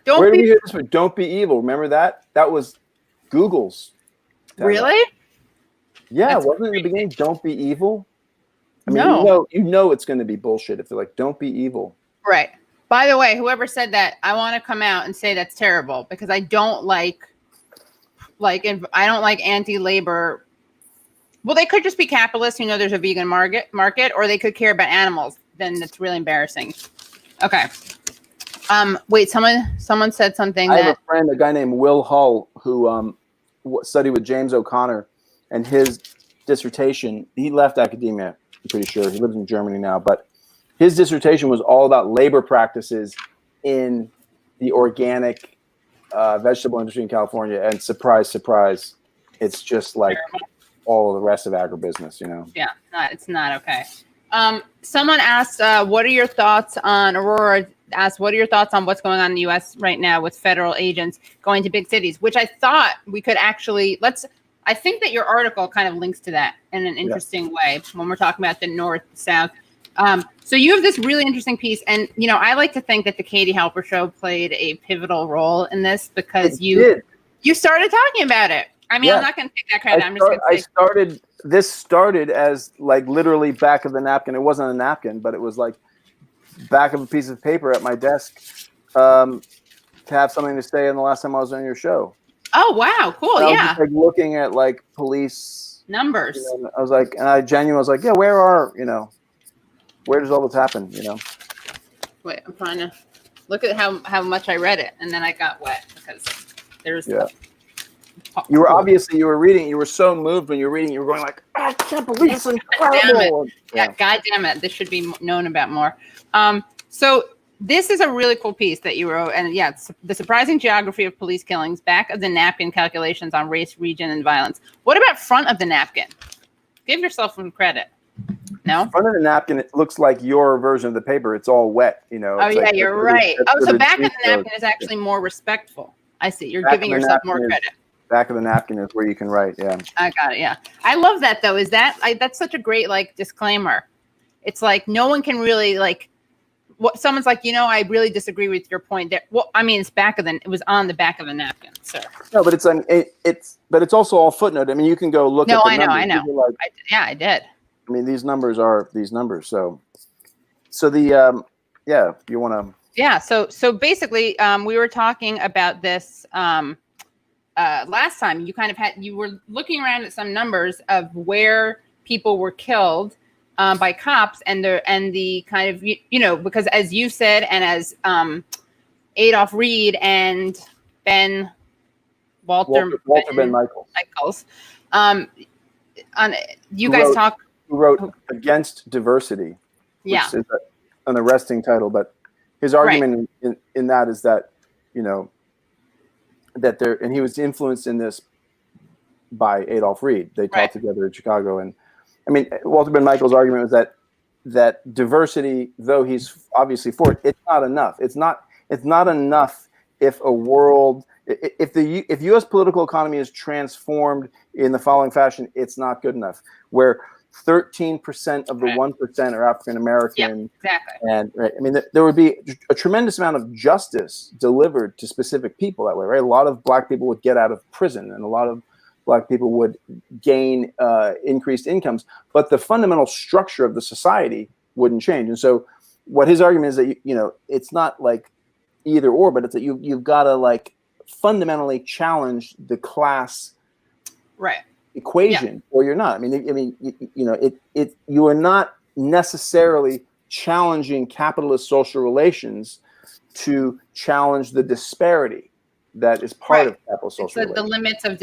Where did we hear this one? Don't be evil. Remember that? That was Google's. Really? Yeah, That's wasn't it in the beginning? Don't be evil. I mean, No. you know it's going to be bullshit if they're like, don't be evil. Right. By the way, whoever said that, I want to come out and say that's terrible because I don't like anti-labor. Well, they could just be capitalists who know there's a vegan market, or they could care about animals. Then that's really embarrassing. Okay. Wait, someone said something. I have a friend, a guy named Will Hull, who studied with James O'Connor, and his dissertation, he left academia, I'm pretty sure. He lives in Germany now, but his dissertation was all about labor practices in the organic vegetable industry in California. And surprise, surprise, it's just like all of the rest of agribusiness, Yeah, it's not okay. Someone asked, what are your thoughts on, Aurora asked, what are your thoughts on what's going on in the U.S. right now with federal agents going to big cities, which I thought we could actually, I think that your article kind of links to that in an interesting way when we're talking about the North, South. So you have this really interesting piece. And, I like to think that the Katie Halper Show played a pivotal role in this because you started talking about it. I mean, I'm not going to take that credit. This started as like literally back of the napkin. It wasn't a napkin, but it was like back of a piece of paper at my desk to have something to say in the last time I was on your show. Oh, wow. Cool. I was Yeah. just, like looking at like police numbers. I was like, and I genuinely was like, yeah, where does all this happen? Wait, I'm trying to look at how much I read it. And then I got wet because there's. Yeah. You were reading, you were so moved when you were reading, you were going like, I can't believe it's incredible. Yeah, God damn it. This should be known about more. So this is a really cool piece that you wrote. And yeah, it's the surprising geography of police killings, back of the napkin calculations on race, region, and violence. What about front of the napkin? Give yourself some credit. No? Front of the napkin, it looks like your version of the paper. It's all wet, Oh, yeah, you're right. Oh, so back of the napkin is actually more respectful. I see. You're giving yourself more credit. Back of the napkin is where you can write. Yeah. I got it. Yeah. I love that though. That's such a great disclaimer. It's like no one can really what someone's like, I really disagree with your point there. Well, I mean, it was on the back of the napkin, sir. No, but it's also all footnote. I mean, you can go look at the numbers. I know. I did. I mean, these numbers are these numbers. So you want to Yeah. So basically, we were talking about this last time. You were looking around at some numbers of where people were killed by cops, and the kind of because as you said, and as Adolph Reed and Walter Ben Michaels. You guys talk. Who wrote Against Diversity, which is an arresting title, but his argument in that is that, that there, and he was influenced in this by Adolph Reed. They taught together in Chicago. And I mean, Walter Ben Michaels' argument was that diversity, though he's obviously for it, it's not enough. It's not enough if U.S. political economy is transformed in the following fashion, it's not good enough. Where 13% of the 1% are African American. Yep, exactly. And I mean, there would be a tremendous amount of justice delivered to specific people that way, right? A lot of Black people would get out of prison, and a lot of Black people would gain increased incomes, but the fundamental structure of the society wouldn't change. And so, what his argument is that it's not like either or, but it's that you've got to like fundamentally challenge the class equation, or you're not. I mean, you are not necessarily challenging capitalist social relations to challenge the disparity that is part of capitalist social relations. The limits of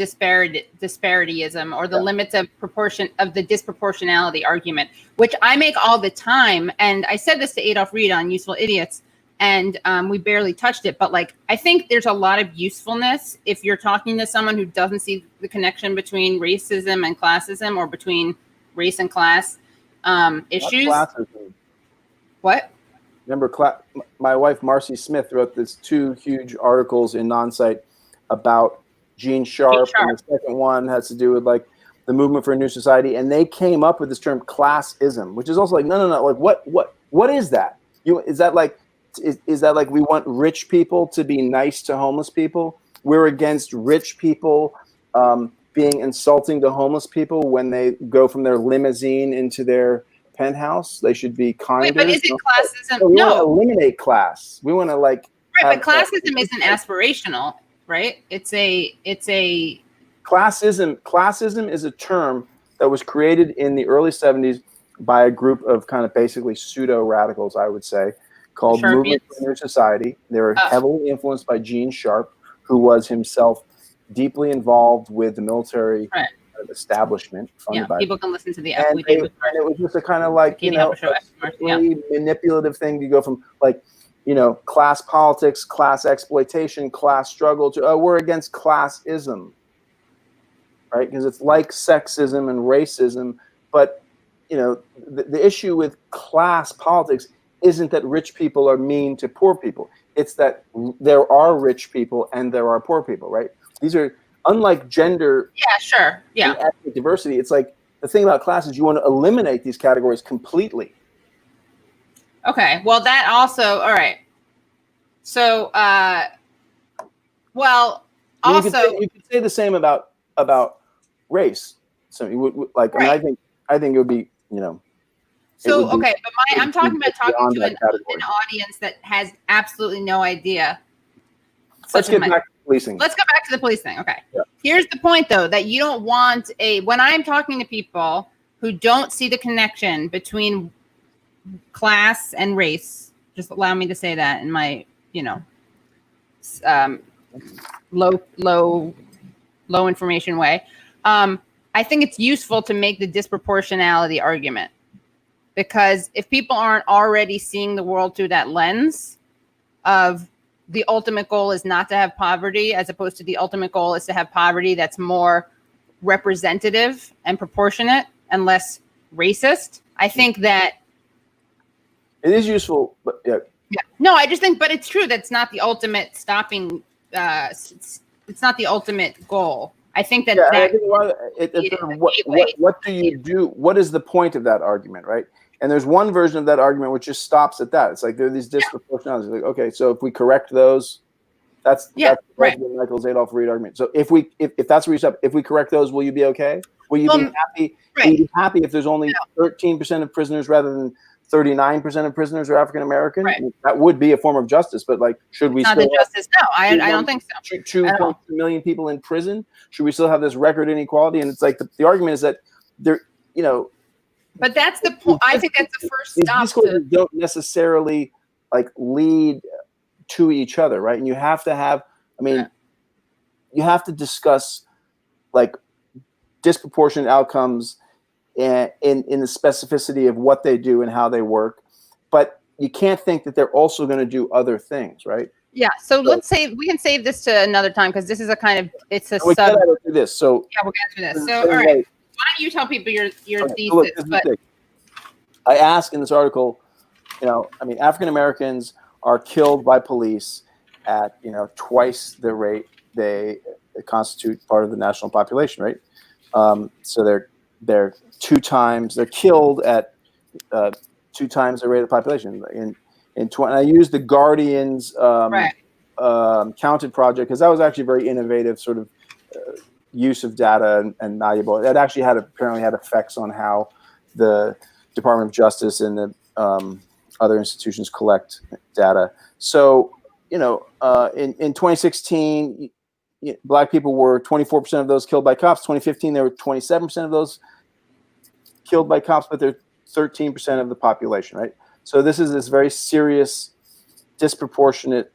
disparityism, or the limits of the disproportionality argument, which I make all the time. And I said this to Adolph Reed on Useful Idiots, and we barely touched it, but like, I think there's a lot of usefulness if you're talking to someone who doesn't see the connection between racism and classism, or between race and class issues. What? Remember, my wife Marcy Smith wrote these 2 huge articles in Non-Site about Gene Sharp, and the second one has to do with like the movement for a new society, and they came up with this term classism, which is also like no, like what is that? Is that like we want rich people to be nice to homeless people? We're against rich people being insulting to homeless people when they go from their limousine into their penthouse. They should be kinder. Wait, but is it classism? We want to eliminate class. We want to like. Right, but classism isn't aspirational, right? It's a classism. Classism is a term that was created in the early 70s by a group of kind of basically pseudo radicals, I would say, called Movement for a New Society. They were heavily influenced by Gene Sharp, who was himself deeply involved with the military establishment. People can listen to the and it was just a kind of like really manipulative thing to go from like class politics, class exploitation, class struggle to we're against classism, right? Because it's like sexism and racism, but the issue with class politics isn't that rich people are mean to poor people. It's that there are rich people and there are poor people, right? These are unlike gender. And ethnic diversity. It's like the thing about class is you want to eliminate these categories completely. Okay. Well, that also. All right. So, you could say the same about race. So you would like. I mean, I think it would be So okay, but I'm talking about talking to an audience that has absolutely no idea. Let's get back to policing. Let's go back to the police thing. Okay. Yeah. Here's the point, though, that you don't want when I'm talking to people who don't see the connection between class and race, just allow me to say that in my, low information way. I think it's useful to make the disproportionality argument, because if people aren't already seeing the world through that lens of the ultimate goal is not to have poverty, as opposed to the ultimate goal is to have poverty that's more representative and proportionate and less racist, I think that it is useful. But no, I just think, but it's true. That's not the ultimate stopping. It's not the ultimate goal. I think that. What do you do? What is the point of that argument, right? And there's one version of that argument which just stops at that. It's like there are these disproportionalities. Like, okay, so if we correct those, that's Michael's Adolph Reed argument. So if that's where you stop, if we correct those, will you be okay? Will you be happy? Will you be happy if there's only 13% of prisoners rather than 39% of prisoners are African American. Right. That would be a form of justice, but like, should we It's not still the justice. No, I don't think so. 2.2 million people in prison? Should we still have this record inequality? And it's like the argument is that there, you know, but that's the point. I think that's the first these stop. discourses don't necessarily like lead to each other, right? And you have to have, I mean, you have to discuss like disproportionate outcomes in the specificity of what they do and how they work, but you can't think that they're also going to do other things, right? Yeah. So let's say we can save this to another time because this is a kind of we sub. gotta go through this. So Yeah, we'll get through this. So all right, why don't you tell people your okay, so look, thesis? this is But the thing. I ask in this article, you know, I mean, African Americans are killed by police at, you know, twice the rate they constitute part of the national population, right? So they're killed at 2 times the rate of the population. I used the Guardian's counted project because that was actually very innovative sort of use of data and malleable. That actually apparently had effects on how the Department of Justice and the other institutions collect data. So, you know, in 2016, Black people were 24% of those killed by cops. 2015, there were 27% of those killed by cops, but they're 13% of the population, right? So this is this very serious, disproportionate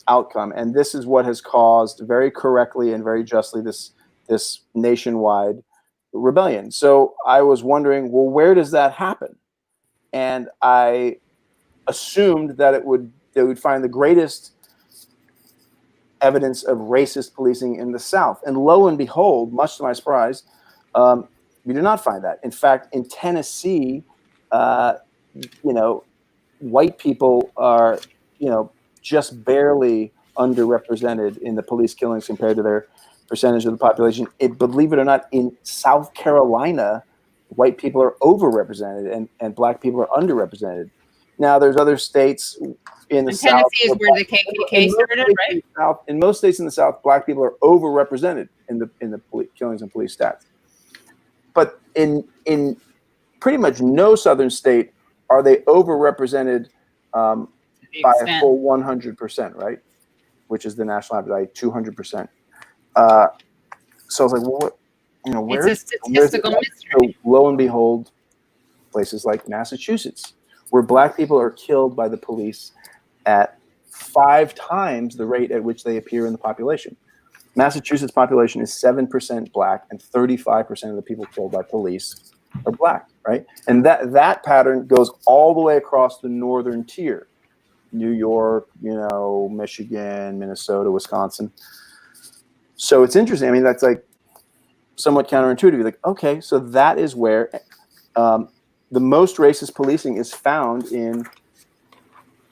outcome, and this is what has caused, very correctly and very justly, this nationwide rebellion. So I was wondering, well, where does that happen? And I assumed that they would find the greatest evidence of racist policing in the South, and lo and behold, much to my surprise, we do not find that. In fact, in Tennessee, you know, white people are, you know, just barely underrepresented in the police killings compared to their percentage of the population. Believe it or not, in South Carolina, white people are overrepresented and Black people are underrepresented. Now, there's other states in the South. Tennessee is where the KKK started, right? In most states in the South, Black people are overrepresented in the killings and police stats. But in pretty much no Southern state are they overrepresented by a full 100%, right? Which is the national average, like 200%. So I was like, well, what, you know, where's It's a statistical mystery. So lo and behold, places like Massachusetts, where Black people are killed by the police at 5 times the rate at which they appear in the population. Massachusetts population is 7% Black, and 35% of the people killed by police are Black, right? And that pattern goes all the way across the northern tier. New York, you know, Michigan, Minnesota, Wisconsin. So it's interesting. I mean, that's like somewhat counterintuitive. You're like, okay, so that is where the most racist policing is found in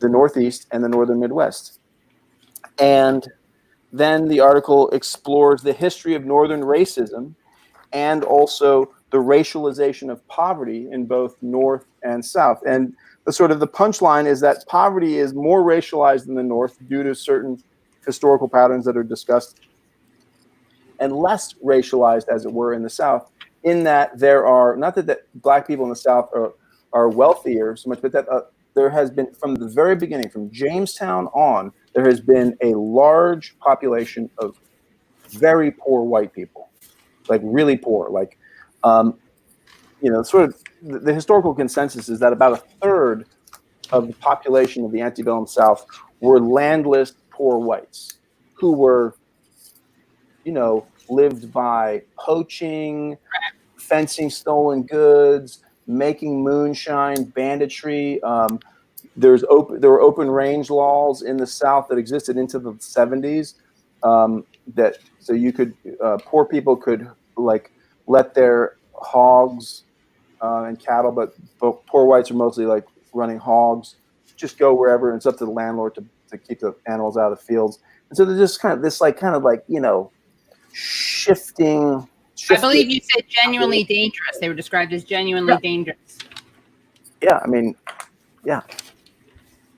the Northeast and the Northern Midwest. And then the article explores the history of Northern racism and also the racialization of poverty in both North and South. And the punchline is that poverty is more racialized in the North due to certain historical patterns that are discussed, and less racialized, as it were, in the South, in that there are, not that Black people in the South are wealthier so much, but that there has been, from the very beginning, from Jamestown on, there has been a large population of very poor white people, like really poor. Like, you know, sort of the historical consensus is that about a third of the population of the antebellum South were landless poor whites who were, you know, lived by poaching, fencing stolen goods, making moonshine, banditry. There were open range laws in the South that existed into the 70s. So you could, poor people could like let their hogs and cattle, but poor whites are mostly like running hogs, just go wherever, and it's up to the landlord to keep the animals out of the fields. And so there's just kind of like, you know, shifting. I believe you said genuinely dangerous. They were described as genuinely dangerous. Yeah, I mean, yeah.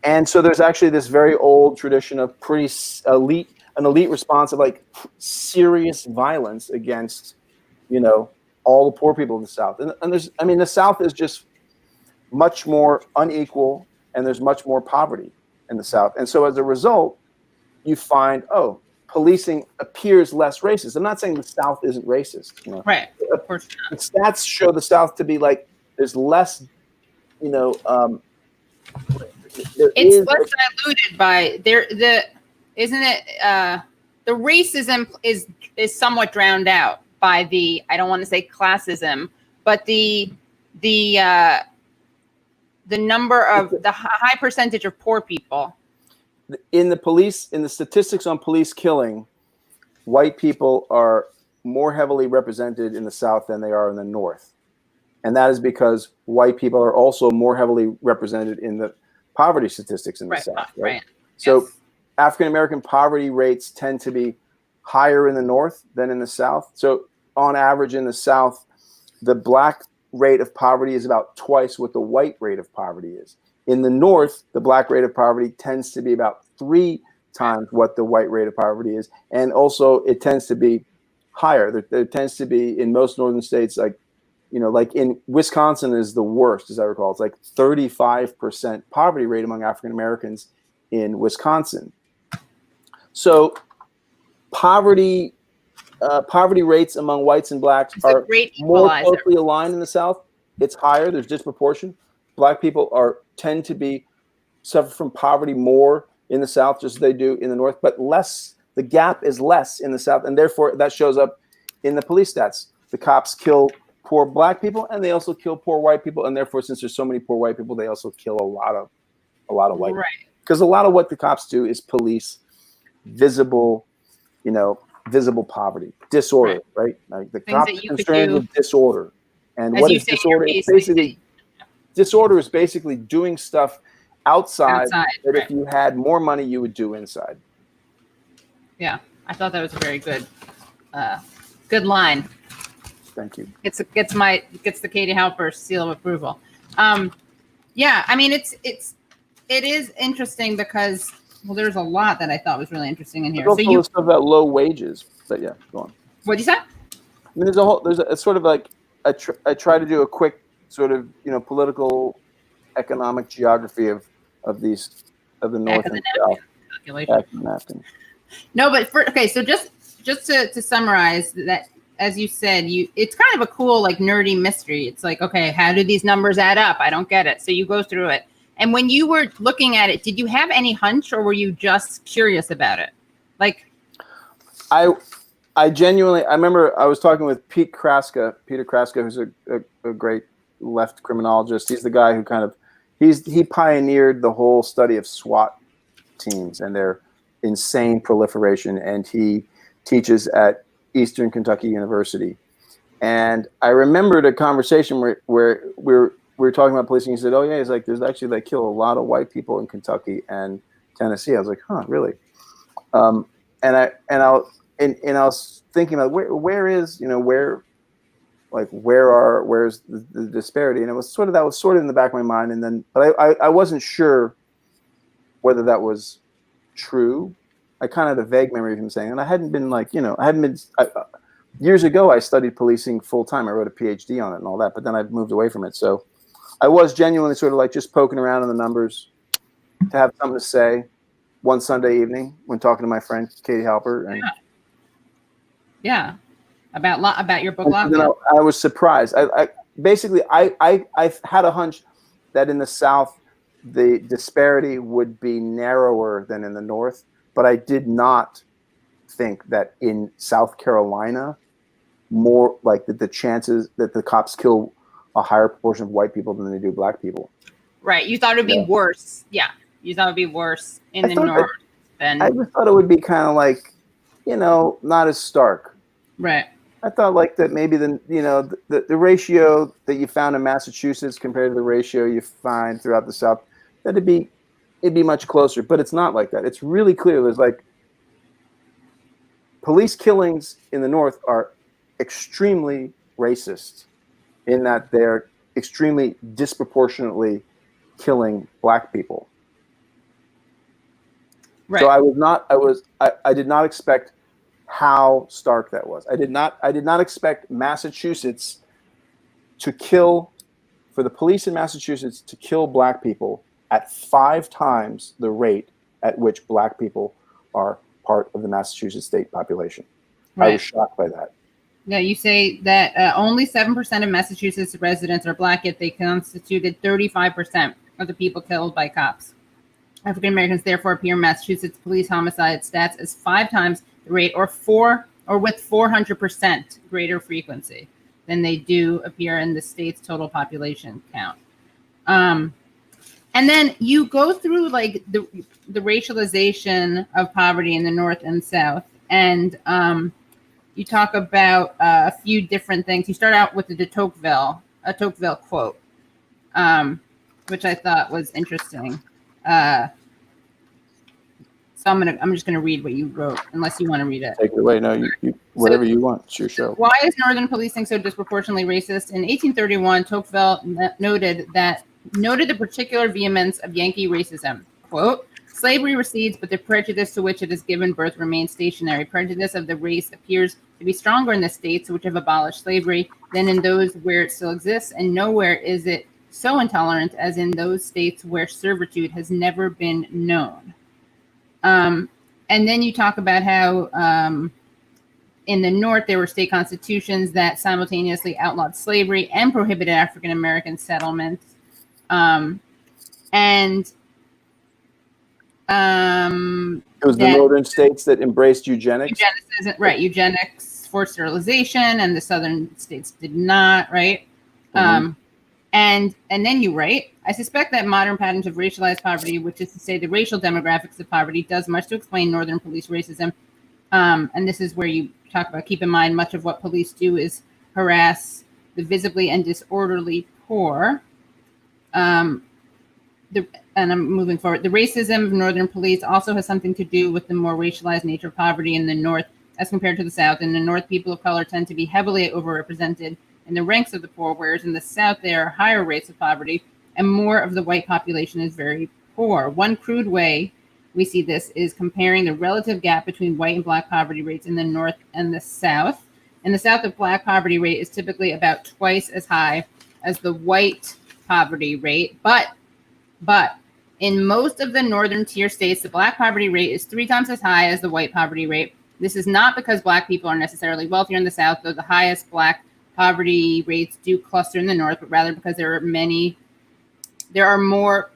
And so there's actually this very old tradition of pretty elite response of like serious violence against, you know, all the poor people in the South. And there's, I mean, the South is just, much more unequal, and there's much more poverty in the South. And so as a result, you find, policing appears less racist. I'm not saying the South isn't racist. Right. Of course The not. stats show the South to be like, there's less, It's less diluted by isn't it the racism is somewhat drowned out by the, I don't want to say classism, but the number of the high percentage of poor people. In the statistics on police killing, white people are more heavily represented in the South than they are in the North. And that is because white people are also more heavily represented in the poverty statistics in the South. Right. So yes. African-American poverty rates tend to be higher in the North than in the South. So on average in the South, the black rate of poverty is about twice what the white rate of poverty is. In the North, the black rate of poverty tends to be about 3 times what the white rate of poverty is. And also it tends to be higher. There tends to be, in most northern states, like in Wisconsin is the worst, as I recall. It's like 35% poverty rate among African Americans in Wisconsin. So poverty rates among whites and blacks are more closely aligned in the South. It's higher. There's disproportion. Black people tend to suffer from poverty more in the South, just as they do in the North, but less. The gap is less in the South, and therefore that shows up in the police stats. The cops kill poor black people, and they also kill poor white people, and therefore, since there's so many poor white people, they also kill a lot of white people. Because a lot of what the cops do is police visible poverty, disorder, right? Like the cops are concerned with disorder, and what is disorder? Disorder is basically doing stuff outside that if you had more money, you would do inside. Yeah, I thought that was a very good line. Thank you. Gets the Katie Halper seal of approval. Yeah, I mean it is interesting because there's a lot that I thought was really interesting in here. There's also stuff about low wages, but yeah, go on. What'd you say? I mean, it's sort of like I try to do a quick sort of political economic geography of the North and South. No, but so just to summarize that, as you said, it's kind of a cool, like, nerdy mystery. It's like, okay, how do these numbers add up? I don't get it. So you go through it. And when you were looking at it, did you have any hunch, or were you just curious about it? Like, I genuinely, I remember I was talking with Peter Kraska, who's a great left criminologist. He's the guy who he pioneered the whole study of SWAT teams and their insane proliferation. And he teaches at Eastern Kentucky University. And I remembered a conversation where we were talking about policing. He said, "Oh yeah," he's like, "There's actually, they kill a lot of white people in Kentucky and Tennessee." I was like, "Huh, really?" And I was thinking about where's the disparity, and that was sort of in the back of my mind. And then, but I wasn't sure whether that was true. I kind of had a vague memory of him saying, and I hadn't been years ago, I studied policing full time. I wrote a PhD on it and all that, but then I've moved away from it. So I was genuinely sort of like just poking around in the numbers to have something to say one Sunday evening when talking to my friend Katie Halper. And yeah. About your book. I was surprised. I had a hunch that in the South, the disparity would be narrower than in the North, but I did not think that in South Carolina, more like the chances that the cops kill a higher proportion of white people than they do black people. Right. You thought it would be worse. Yeah. You thought it would be worse in the North than. I just thought it would be kind of like, not as stark. Right. I thought like that maybe the ratio that you found in Massachusetts compared to the ratio you find throughout the South, it'd be much closer, but it's not like that. It's really clear. There's like police killings in the North are extremely racist in that they're extremely disproportionately killing black people. Right. So I did not expect how stark that was. I did not expect Massachusetts to kill for the police in Massachusetts to kill black people at 5 times the rate at which black people are part of the Massachusetts state population. I was shocked by that. Yeah, you say that only 7% of Massachusetts residents are black, yet they constituted 35% of the people killed by cops. African Americans therefore appear in Massachusetts police homicide stats as 5 times the rate, or with 400% greater frequency than they do appear in the state's total population count. And then you go through like the racialization of poverty in the North and South, and you talk about a few different things. You start out with the Tocqueville quote, which I thought was interesting. So I'm just gonna read what you wrote, unless you want to read it. Take it away. No, you whatever you want. It's your show. Why is Northern policing so disproportionately racist? In 1831, Tocqueville noted the particular vehemence of Yankee racism. Quote, slavery recedes, but the prejudice to which it has given birth remains stationary. Prejudice of the race appears to be stronger in the states which have abolished slavery than in those where it still exists, and nowhere is it so intolerant as in those states where servitude has never been known. And then you talk about how in the North there were state constitutions that simultaneously outlawed slavery and prohibited African American settlements. It was the northern states that embraced eugenics. Eugenics, forced sterilization, and the southern states did not, right? Mm-hmm. And then you write, I suspect that modern patterns of racialized poverty, which is to say the racial demographics of poverty, does much to explain Northern police racism. And this is where you talk about, keep in mind, much of what police do is harass the visibly and disorderly poor. And I'm moving forward. The racism of Northern police also has something to do with the more racialized nature of poverty in the North as compared to the South. In the North, people of color tend to be heavily overrepresented in the ranks of the poor, whereas in the South, there are higher rates of poverty and more of the white population is very poor. One crude way we see this is comparing the relative gap between white and black poverty rates in the North and the South. In the South, the black poverty rate is typically about twice as high as the white poverty rate, but in most of the northern tier states, the black poverty rate is 3 times as high as the white poverty rate. This is not because black people are necessarily wealthier in the South, though the highest black poverty rates do cluster in the North, but rather because there are more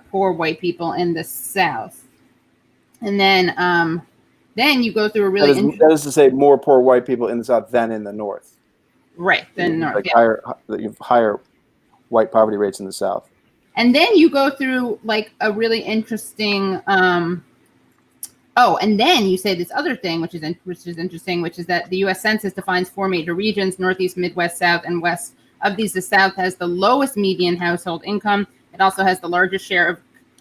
poor white people in the South. And then you go through a really that is to say more poor white people in the South than in the North. Right, than North. Like yeah. you have higher white poverty rates in the South. And then you go through like a really interesting and then you say this other thing, which is interesting, which is that the U.S. Census defines 4 major regions: Northeast, Midwest, South, and West. Of these, the South has the lowest median household income. It also has the largest share of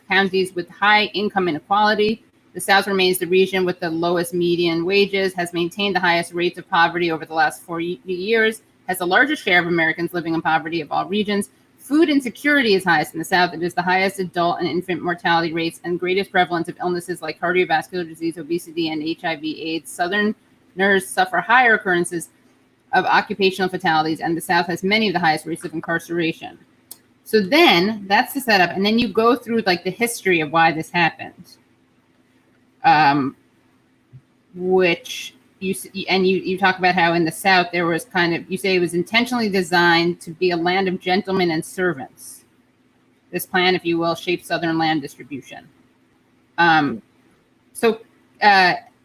counties with high income inequality. The South remains the region with the lowest median wages, has maintained the highest rates of poverty over the last 4 years, has the largest share of Americans living in poverty of all regions. Food insecurity is highest in the South. It is the highest adult and infant mortality rates and greatest prevalence of illnesses like cardiovascular disease, obesity, and HIV/AIDS. Southerners suffer higher occurrences of occupational fatalities, and the South has many of the highest rates of incarceration. So then that's the setup. And then you go through like the history of why this happened, which you talk about how in the South there was you say it was intentionally designed to be a land of gentlemen and servants. This plan, if you will, shaped Southern land distribution.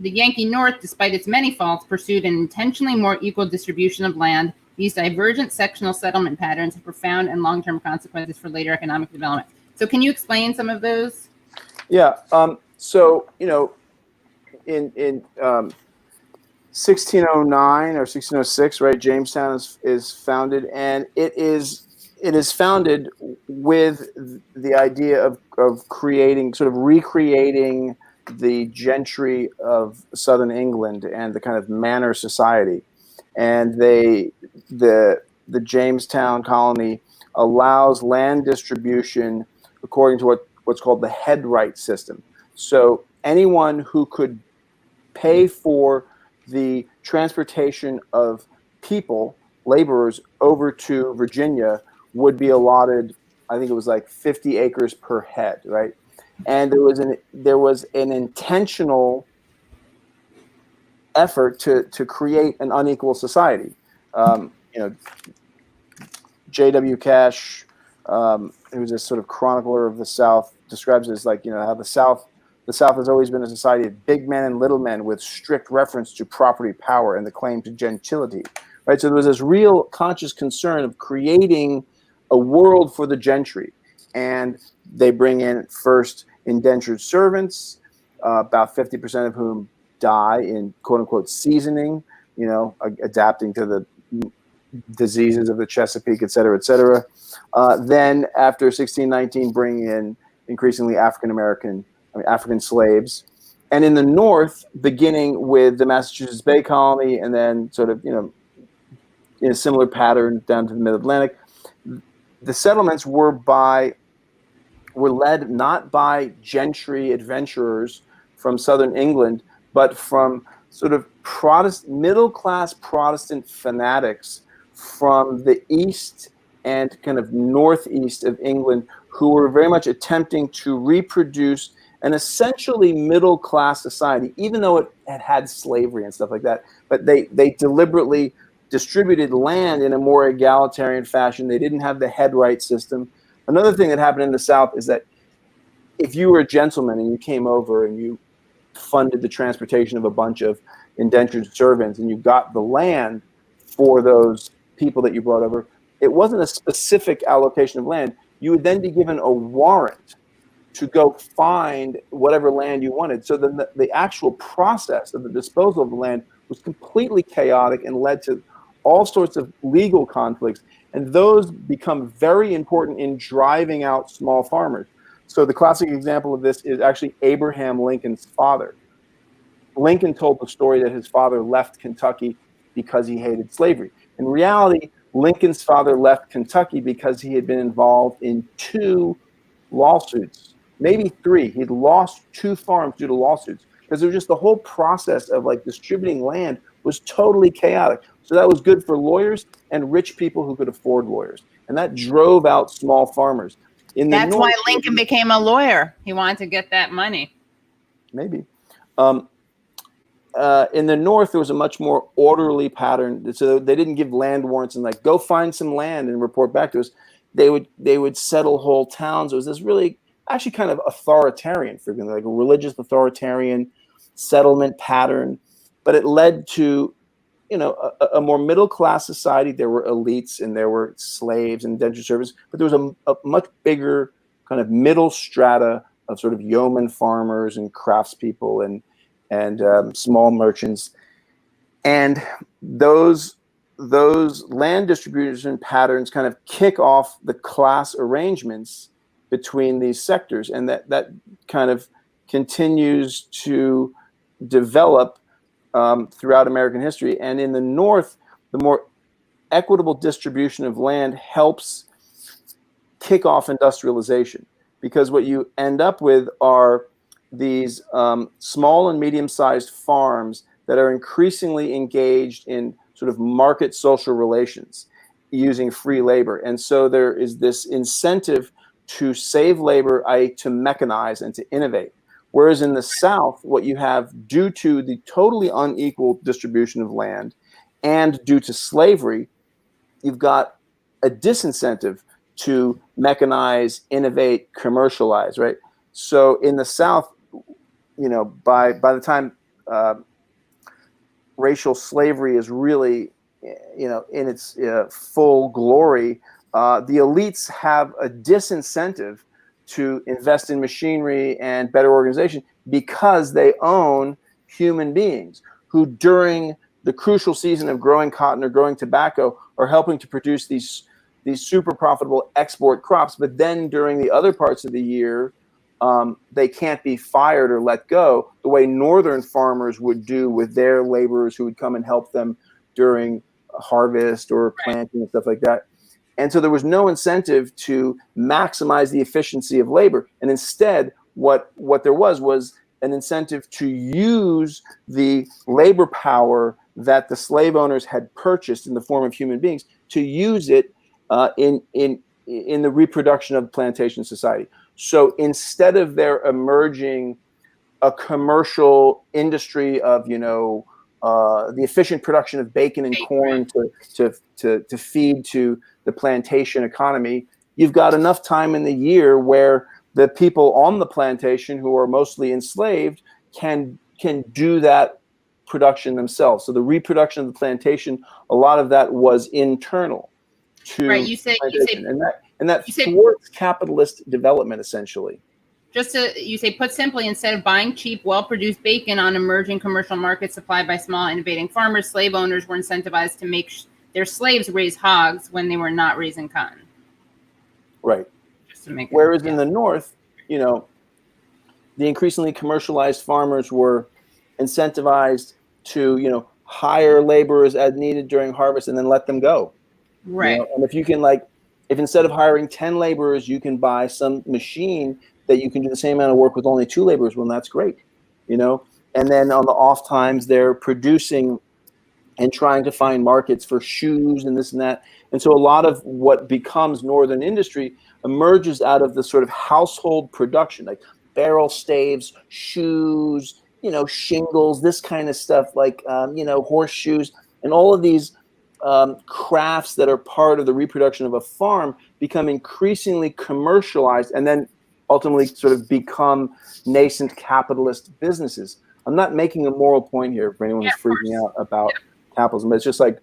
The Yankee North, despite its many faults, pursued an intentionally more equal distribution of land. These divergent sectional settlement patterns have profound and long-term consequences for later economic development. So can you explain some of those? Yeah. So, in 1609 or 1606, right, Jamestown is founded, and it is founded with the idea of creating, sort of recreating the gentry of Southern England and the kind of manor society. And the Jamestown colony allows land distribution according to what's called the head right system. So anyone who could pay for the transportation of people, laborers, over to Virginia would be allotted, I think it was like 50 acres per head, right? And there was an intentional effort to create an unequal society. J.W. Cash, who's a sort of chronicler of the South, describes it as like, how the South has always been a society of big men and little men with strict reference to property power and the claim to gentility, right? So there was this real conscious concern of creating a world for the gentry. And they bring in first indentured servants, about 50% of whom die in quote unquote seasoning, adapting to the diseases of the Chesapeake, et cetera, et cetera. Then after 1619, bring in increasingly African slaves. And in the North, beginning with the Massachusetts Bay Colony, and then sort of, in a similar pattern down to the Mid-Atlantic, the settlements were led not by gentry adventurers from southern England, but from sort of middle-class Protestant fanatics from the east and kind of northeast of England, who were very much attempting to reproduce an essentially middle-class society, even though it had slavery and stuff like that. But they deliberately distributed land in a more egalitarian fashion. They didn't have the headright system. Another thing that happened in the South is that if you were a gentleman and you came over and you funded the transportation of a bunch of indentured servants and you got the land for those people that you brought over, it wasn't a specific allocation of land. You would then be given a warrant to go find whatever land you wanted. So then the actual process of the disposal of the land was completely chaotic and led to all sorts of legal conflicts. And those become very important in driving out small farmers. So the classic example of this is actually Abraham Lincoln's father. Lincoln told the story that his father left Kentucky because he hated slavery. In reality, Lincoln's father left Kentucky because he had been involved in 2 lawsuits, maybe 3. He'd lost 2 farms due to lawsuits because it was just the whole process of like distributing land was totally chaotic. So that was good for lawyers and rich people who could afford lawyers. And that drove out small farmers. That's why Lincoln became a lawyer. He wanted to get that money. Maybe. In the North, there was a much more orderly pattern. So they didn't give land warrants and like, go find some land and report back to us. They would settle whole towns. It was this really actually kind of authoritarian, frequently like a religious authoritarian settlement pattern. But it led to, a more middle-class society. There were elites and there were slaves and indentured servants, but there was a much bigger kind of middle strata of sort of yeoman farmers and craftspeople and small merchants. And those land distribution patterns kind of kick off the class arrangements between these sectors. And that kind of continues to develop throughout American history. And in the North, the more equitable distribution of land helps kick off industrialization, because what you end up with are these small and medium-sized farms that are increasingly engaged in sort of market social relations using free labor. And so there is this incentive to save labor, i.e. to mechanize and to innovate. Whereas in the South, what you have, due to the totally unequal distribution of land and due to slavery, you've got a disincentive to mechanize, innovate, commercialize, right? So in the South, by the time racial slavery is really, in its full glory, the elites have a disincentive to invest in machinery and better organization because they own human beings who, during the crucial season of growing cotton or growing tobacco, are helping to produce these super profitable export crops. But then during the other parts of the year, they can't be fired or let go the way northern farmers would do with their laborers who would come and help them during harvest or planting and stuff like that. And so there was no incentive to maximize the efficiency of labor. And instead, what there was an incentive to use the labor power that the slave owners had purchased in the form of human beings, to use it in the reproduction of plantation society. So instead of there emerging a commercial industry of the efficient production of bacon and corn to feed to the plantation economy, you've got enough time in the year where the people on the plantation who are mostly enslaved can do that production themselves. So the reproduction of the plantation, a lot of that was internal to you say and that thwarts capitalist development essentially. You say, put simply, instead of buying cheap, well-produced bacon on emerging commercial markets supplied by small, innovating farmers, slave owners were incentivized to make their slaves raise hogs when they were not raising cotton. Right. Just to make Whereas in the North, the increasingly commercialized farmers were incentivized to, hire laborers as needed during harvest and then let them go. Right. And if you can, if instead of hiring 10 laborers, you can buy some machine that you can do the same amount of work with only 2 laborers, well, that's great, And then on the off times, they're producing and trying to find markets for shoes and this and that. And so a lot of what becomes Northern industry emerges out of the sort of household production, like barrel staves, shoes, shingles, this kind of stuff, like, horseshoes, and all of these crafts that are part of the reproduction of a farm become increasingly commercialized and then ultimately sort of become nascent capitalist businesses. I'm not making a moral point here for anyone who's freaking out about capitalism, but it's just like,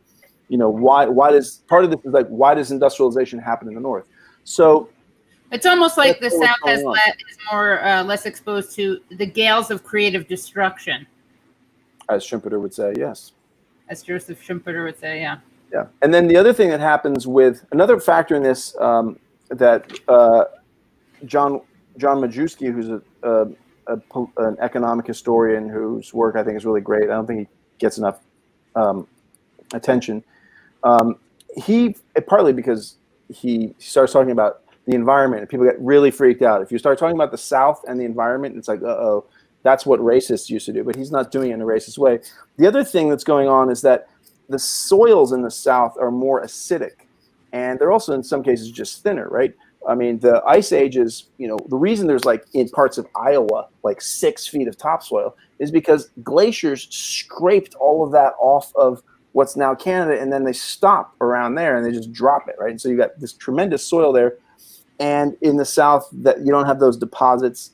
why does part of this is like, why does industrialization happen in the North? So it's almost like the South is less exposed to the gales of creative destruction. As Schumpeter would say, yes. As Joseph Schumpeter would say, yeah. Yeah. And then the other thing that happens with another factor in this that John Majewski, who's an economic historian whose work I think is really great. I don't think he gets enough attention. He partly because he starts talking about the environment and people get really freaked out. If you start talking about the South and the environment, it's like, uh-oh, that's what racists used to do, but he's not doing it in a racist way. The other thing that's going on is that the soils in the South are more acidic, and they're also in some cases just thinner, right? I mean, the ice ages, the reason there's in parts of Iowa, 6 feet of topsoil is because glaciers scraped all of that off of what's now Canada, and then they stop around there and they just drop it, right? And so you got this tremendous soil there. And in the South, that you don't have those deposits.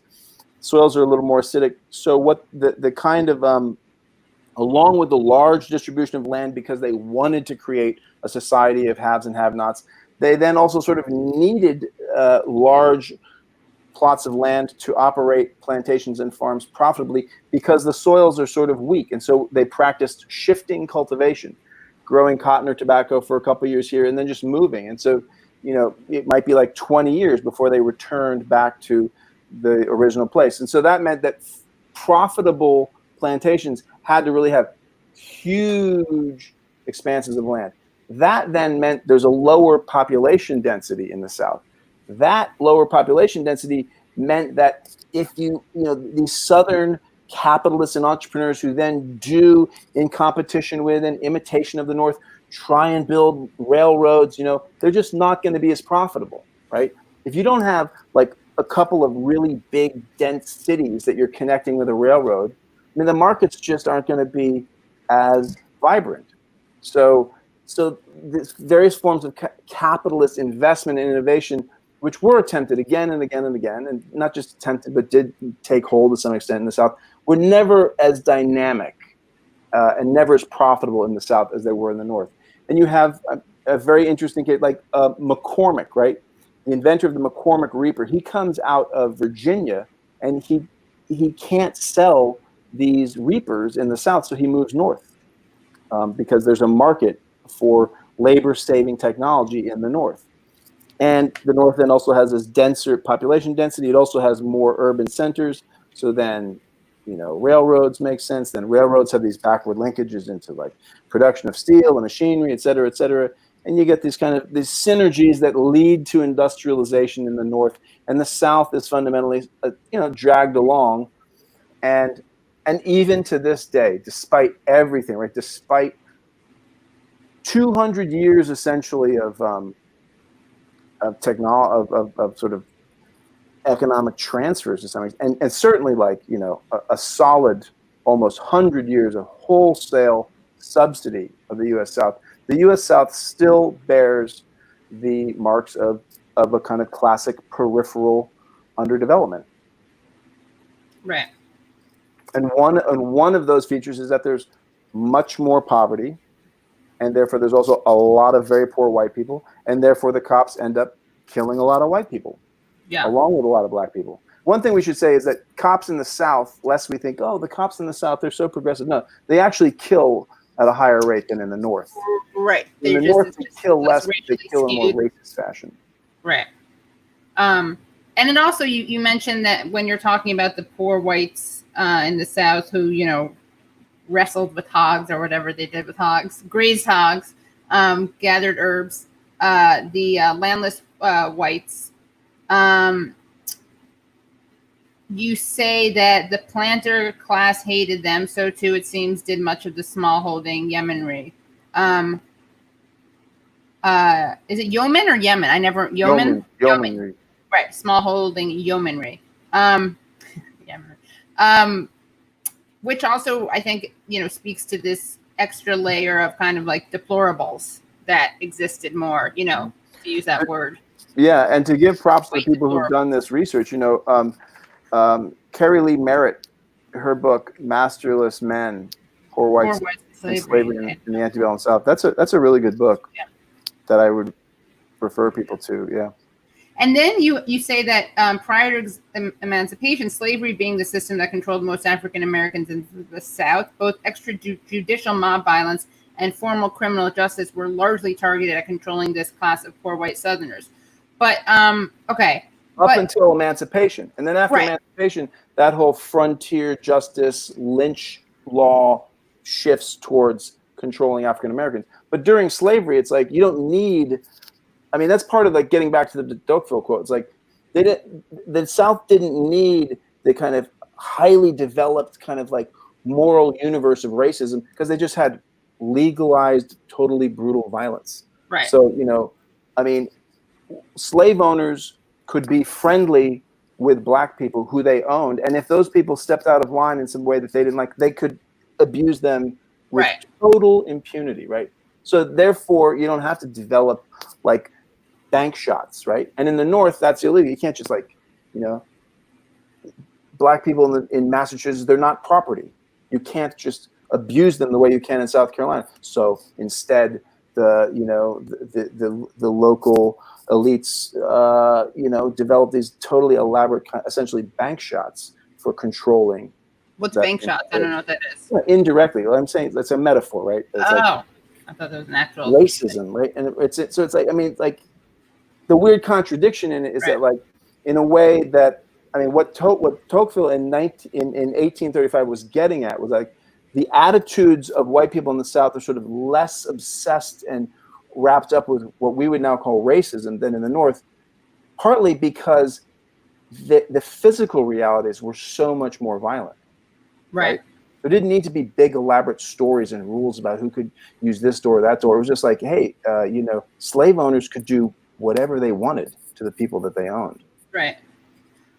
Soils are a little more acidic. So what the kind of, along with the large distribution of land, because they wanted to create a society of haves and have-nots, they then also sort of needed large plots of land to operate plantations and farms profitably because the soils are sort of weak. And so they practiced shifting cultivation, growing cotton or tobacco for a couple of years here and then just moving. And so, it might be 20 years before they returned back to the original place. And so that meant that profitable plantations had to really have huge expanses of land. That then meant there's a lower population density in the South. That lower population density meant that if these Southern capitalists and entrepreneurs who then do, in competition with and imitation of the North, try and build railroads, they're just not going to be as profitable, right? If you don't have a couple of really big, dense cities that you're connecting with a railroad, the markets just aren't going to be as vibrant. So this various forms of capitalist investment and innovation, which were attempted again and again and again, and not just attempted, but did take hold to some extent in the South, were never as dynamic and never as profitable in the South as they were in the North. And you have a very interesting case like McCormick, right? The inventor of the McCormick Reaper. He comes out of Virginia, and he can't sell these reapers in the South, so he moves north because there's a market for labor-saving technology in the North. And the North then also has this denser population density. It also has more urban centers. So then, railroads make sense. Then railroads have these backward linkages into production of steel and machinery, et cetera, et cetera. And you get these synergies that lead to industrialization in the North. And the South is fundamentally, dragged along. And even to this day, despite everything, right, despite 200 years essentially of of sort of economic transfers to some extent, and certainly like a solid almost 100 years of wholesale subsidy of the U.S. South. The U.S. South still bears the marks of a kind of classic peripheral underdevelopment. Right. And one of those features is that there's much more poverty, and therefore there's also a lot of very poor white people, and therefore the cops end up killing a lot of white people, along with a lot of black people. One thing we should say is that cops in the South, lest we think, oh, the cops in the South, they're so progressive. No, they actually kill at a higher rate than in the North. Right. In the North, they kill less, but they kill in more racist fashion. Right. And then also you mentioned that when you're talking about the poor whites in the South who, wrestled with hogs or whatever they did with hogs, grazed hogs, gathered herbs, the landless whites, you say that the planter class hated them. So too, it seems, did much of the smallholding yeomanry. Is it yeoman or Yemen? I never yeoman. Yeomanry. Right, smallholding yeomanry. Which also I think speaks to this extra layer of kind of like deplorables that existed more. To use that word. Yeah, and to give props to the people who've done this research, Carrie Lee Merritt, her book "Masterless Men: Poor Whites and Slavery in the Antebellum South." That's a really good book that I would refer people to. Yeah. And then you say that prior to emancipation, slavery being the system that controlled most African Americans in the South, both extrajudicial mob violence and formal criminal justice were largely targeted at controlling this class of poor white Southerners. But okay. Until emancipation. And then after emancipation, that whole frontier justice lynch law shifts towards controlling African Americans. But during slavery, it's like you don't need, that's part of like getting back to the Tocqueville quote. It's like the South didn't need the kind of highly developed kind of like moral universe of racism because they just had legalized, totally brutal violence. Right. So, slave owners could be friendly with black people who they owned. And if those people stepped out of line in some way that they didn't like, they could abuse them with total impunity, right? So therefore, you don't have to develop like bank shots, right? And in the North, that's illegal. You can't just black people in Massachusetts, they're not property. You can't just abuse them the way you can in South Carolina. So instead, the local elites, develop these totally elaborate, essentially bank shots for controlling. What's bank shots? I don't know what that is. Yeah, indirectly. What I'm saying, that's a metaphor, right? It's I thought that was an actual racism, right? And so it's like, the weird contradiction in it is that like, in a way that, what Tocqueville in 1835 was getting at was like, the attitudes of white people in the South are sort of less obsessed and wrapped up with what we would now call racism than in the North, partly because the physical realities were so much more violent. Right? There didn't need to be big, elaborate stories and rules about who could use this door or that door. It was just like, hey, slave owners could do whatever they wanted to the people that they owned. Right.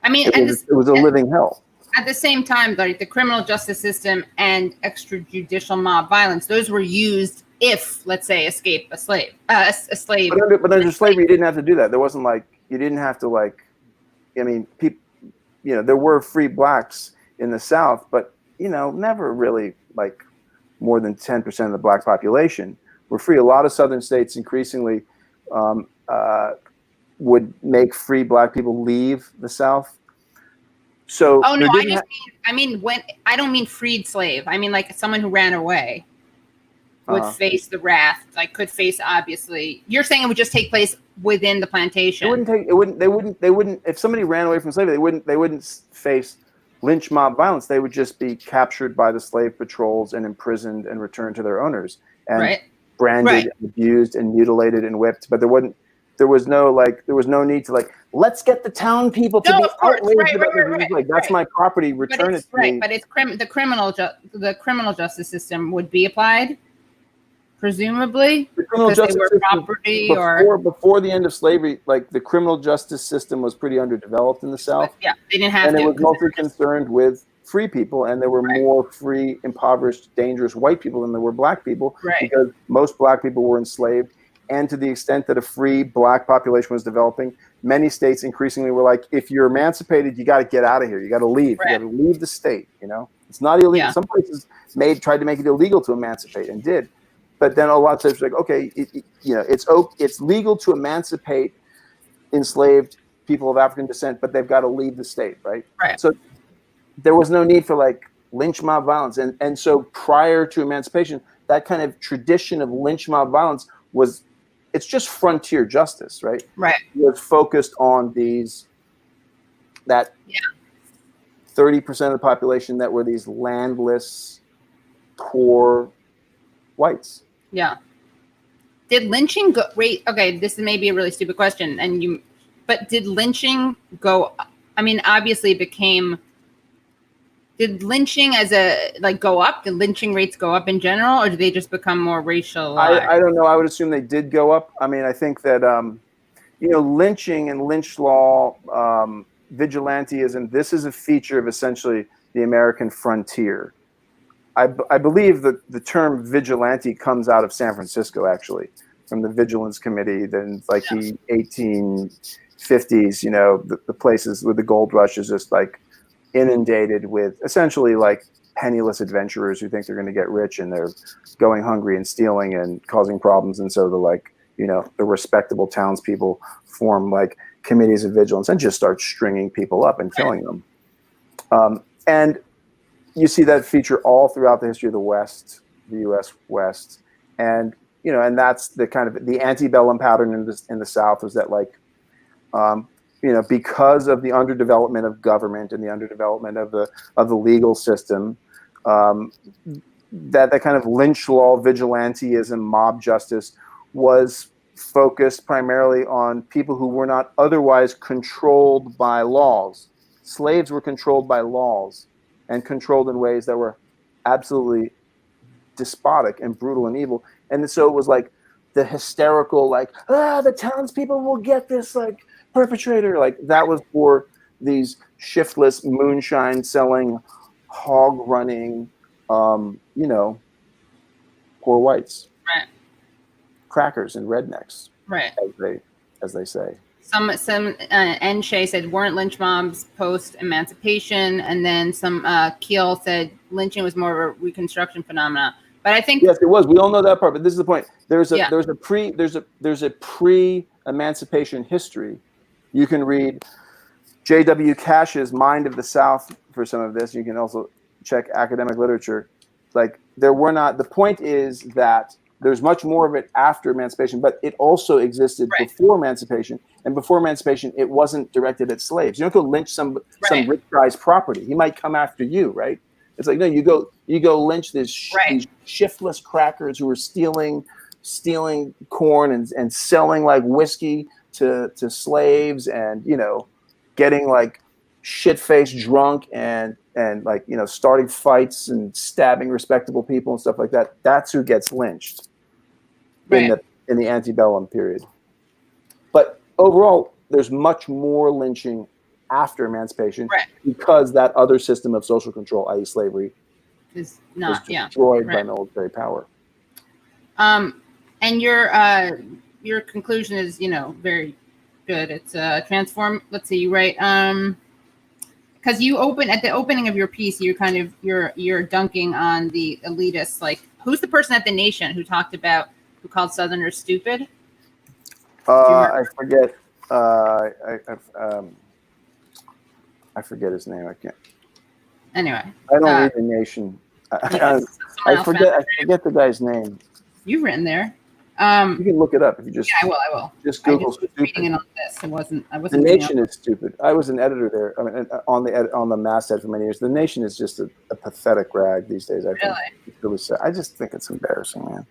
It was a living hell. At the same time, like the criminal justice system and extrajudicial mob violence, those were used if, let's say, a slave. But under slavery, you didn't have to do that. There wasn't like, you didn't have to like, people, there were free blacks in the South, but, never really like more than 10% of the black population were free. A lot of Southern states increasingly would make free black people leave the South. So I don't mean freed slave. I mean like someone who ran away would face the wrath, like could face, obviously. You're saying it would just take place within the plantation. They wouldn't if somebody ran away from slavery, they wouldn't face lynch mob violence. They would just be captured by the slave patrols and imprisoned and returned to their owners and branded, and abused and mutilated and whipped. But there was no need to like, let's get the town people to be outraged. Like, that's my property. Return it to me. But it's the criminal justice system would be applied. presumably, The criminal because they justice were system property or before the end of slavery, like the criminal justice system was pretty underdeveloped in the South, yeah, they didn't have and to. it was 'cause they mostly were just- concerned with free people, and there were more free, impoverished, dangerous white people than there were black people, Right. because most black people were enslaved. And to the extent that a free black population was developing, many states increasingly were like, if you're emancipated, you got to get out of here. You got to leave. Right. You got to leave the state. You know, it's not illegal. Yeah. Some places tried to make it illegal to emancipate and did, but then a lot of states were like, okay, it's legal to emancipate enslaved people of African descent, but they've got to leave the state, right? Right. So there was no need for like lynch mob violence, and so prior to emancipation, that kind of tradition of lynch mob violence it's just frontier justice, right? Right. It was focused on that 30% of the population that were these landless, poor whites. Yeah. Did lynching go? Wait. Okay, this is maybe a really stupid question, but did lynching go? I mean, obviously, it became. Did lynching go up? Did lynching rates go up in general, or did they just become more racial? I don't know. I would assume they did go up. I mean, I think that lynching and lynch law, vigilantism. This is a feature of essentially the American frontier. I believe that the term vigilante comes out of San Francisco, actually, from the Vigilance Committee. Then, like the 1850s, the places with the gold rush is just like inundated with essentially like penniless adventurers who think they're going to get rich, and they're going hungry and stealing and causing problems. And so the respectable townspeople form like committees of vigilance and just start stringing people up and killing them. And you see that feature all throughout the history of the West, the U.S. West, and that's the kind of the antebellum pattern in the South, was that because of the underdevelopment of government and the underdevelopment of the legal system, that kind of lynch law, vigilantism, mob justice was focused primarily on people who were not otherwise controlled by laws. Slaves were controlled by laws, and controlled in ways that were absolutely despotic and brutal and evil. And so it was like the hysterical, the townspeople will get this perpetrator. That was for these shiftless, moonshine selling, hog running, poor whites. Right. Crackers and rednecks. Right. As they say. Some Enshay said weren't lynch mobs post emancipation, and then some Keel said lynching was more of a Reconstruction phenomenon. But I think yes, it was. We all know that part, but this is the point. There's a pre-emancipation history. You can read J.W. Cash's Mind of the South for some of this. You can also check academic literature. The point is that there's much more of it after emancipation, but it also existed before emancipation. And before emancipation, it wasn't directed at slaves. You don't go lynch some rich guy's property. He might come after you, right? It's like, no, you go lynch these shiftless crackers who are stealing corn and selling whiskey to slaves, and getting shit-faced drunk and starting fights and stabbing respectable people and stuff like that. That's who gets lynched in the antebellum period. But overall, there's much more lynching after emancipation because that other system of social control, i.e. slavery, is not destroyed by military power. And your conclusion is very good. It's transform. Let's see, you write because you open at the opening of your piece, you're dunking on the elitists. Who's the person at The Nation who called Southerners stupid? I forget. I forget his name. I can't. Anyway, I don't read The Nation. I forget the guy's name. You've written there. You can look it up if you just. Yeah, I will. Just Google stupid. Reading it on this. I wasn't. The Nation is stupid. I was an editor there. I mean, on the masthead for many years. The Nation is just a pathetic rag these days. I think it's really sad. I just think it's embarrassing, man.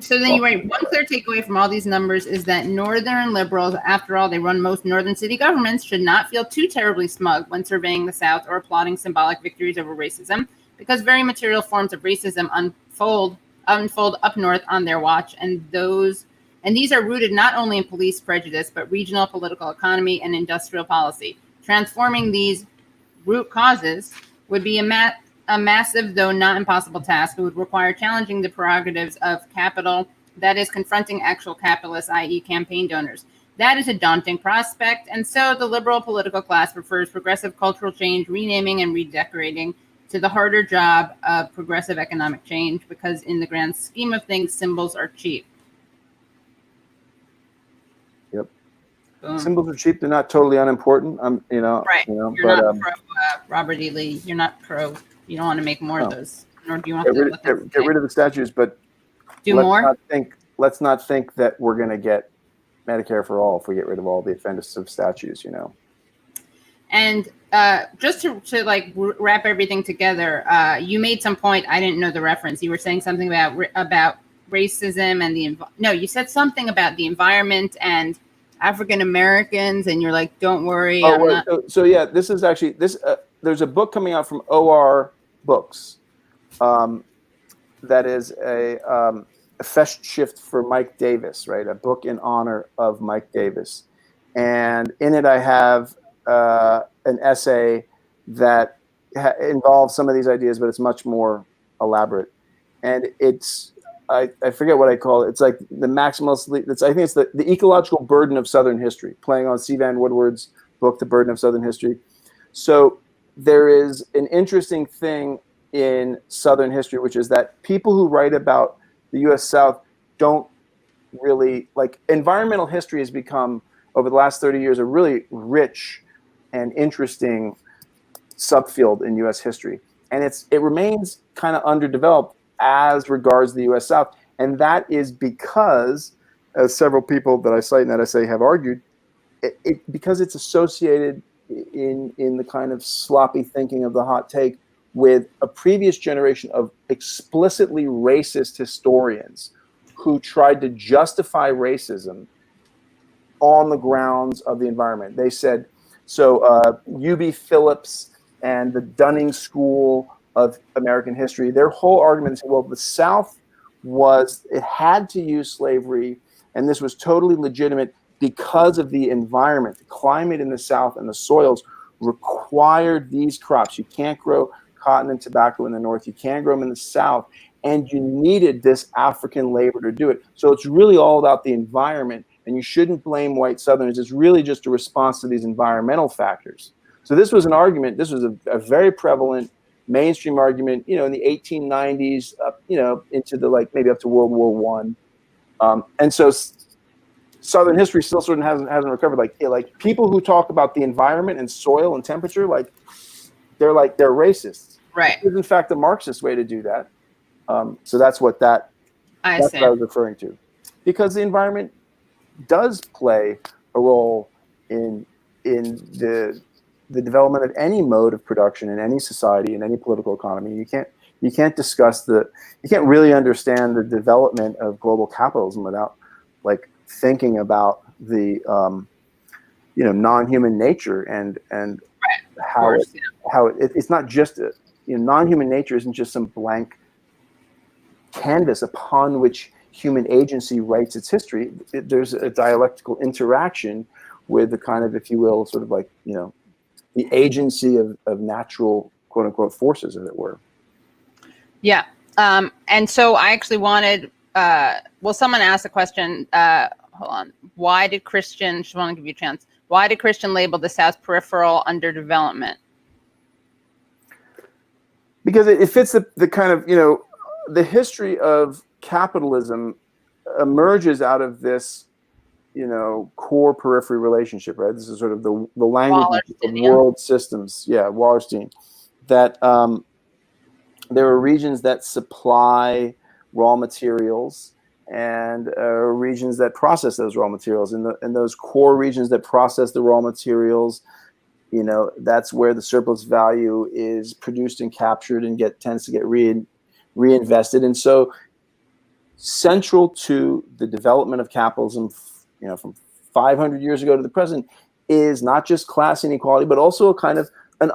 So then you write, one clear takeaway from all these numbers is that Northern liberals, after all, they run most Northern city governments, should not feel too terribly smug when surveying the South or applauding symbolic victories over racism, because very material forms of racism unfold up north on their watch, and these are rooted not only in police prejudice, but regional political economy and industrial policy. Transforming these root causes would be a massive, though not impossible task. It would require challenging the prerogatives of capital, that is, confronting actual capitalists, i.e. campaign donors. That is a daunting prospect, and so the liberal political class prefers progressive cultural change, renaming and redecorating, to the harder job of progressive economic change, because in the grand scheme of things, symbols are cheap. Yep. Boom. Symbols are cheap. They're not totally unimportant. Right. You're not pro Robert E. Lee. You're not pro. You don't want to make more of those, nor do you want to get rid of the statues, but do more. Let's not think that we're going to get Medicare for all if we get rid of all the offensive statues. And just to like wrap everything together, you made some point. I didn't know the reference. You were saying something about racism and you said something about the environment and African Americans, and you're like, don't worry. So yeah, this is actually there's a book coming out from OR Books, that is a Festschiff for Mike Davis, right? A book in honor of Mike Davis, and in it I have an essay that involves some of these ideas, but it's much more elaborate, and it's I forget what I call it. It's like the maximalist. I think it's the ecological burden of Southern history, playing on C. Van Woodward's book, The Burden of Southern History. So there is an interesting thing in Southern history, which is that people who write about the U.S. South don't really like. Environmental history has become, over the last 30 years, a really rich and interesting subfield in U.S. history, and it remains kind of underdeveloped as regards the U.S. South, and that is because, as several people that I cite in that essay have argued, because it's associated in the kind of sloppy thinking of the hot take with a previous generation of explicitly racist historians who tried to justify racism on the grounds of the environment. They said, so U.B. Phillips and the Dunning School of American history, their whole argument is, well, the South it had to use slavery, and this was totally legitimate because of the environment. The climate in the South and the soils required these crops. You can't grow cotton and tobacco in the North. You can't grow them in the South, and you needed this African labor to do it. So it's really all about the environment, and you shouldn't blame white Southerners. It's really just a response to these environmental factors. So this was an argument. This was a very prevalent mainstream argument, in the 1890s, into the maybe up to World War I, and so Southern history still sort of hasn't recovered. Like people who talk about the environment and soil and temperature, they're racists. Right. It is in fact the Marxist way to do that. So that's what what I was referring to, because the environment does play a role in the development of any mode of production in any society, in any political economy. You can't really understand the development of global capitalism without thinking about the non-human nature and how it's not just non-human nature isn't just some blank canvas upon which human agency writes its history. There's a dialectical interaction with the kind of, if you will, sort of the agency of natural, quote unquote, forces, as it were. Yeah. And so I actually wanted, someone asked a question, hold on. Why did Christian, just want to give you a chance. Why did Christian label the South peripheral underdevelopment? Because it fits the kind of, the history of capitalism emerges out of this, core periphery relationship, right? This is sort of the language of world systems. Yeah, Wallerstein. That there are regions that supply raw materials and regions that process those raw materials. And those core regions that process the raw materials, that's where the surplus value is produced and captured and tends to get reinvested. And so central to the development of capitalism, from 500 years ago to the present, is not just class inequality, but also a kind of an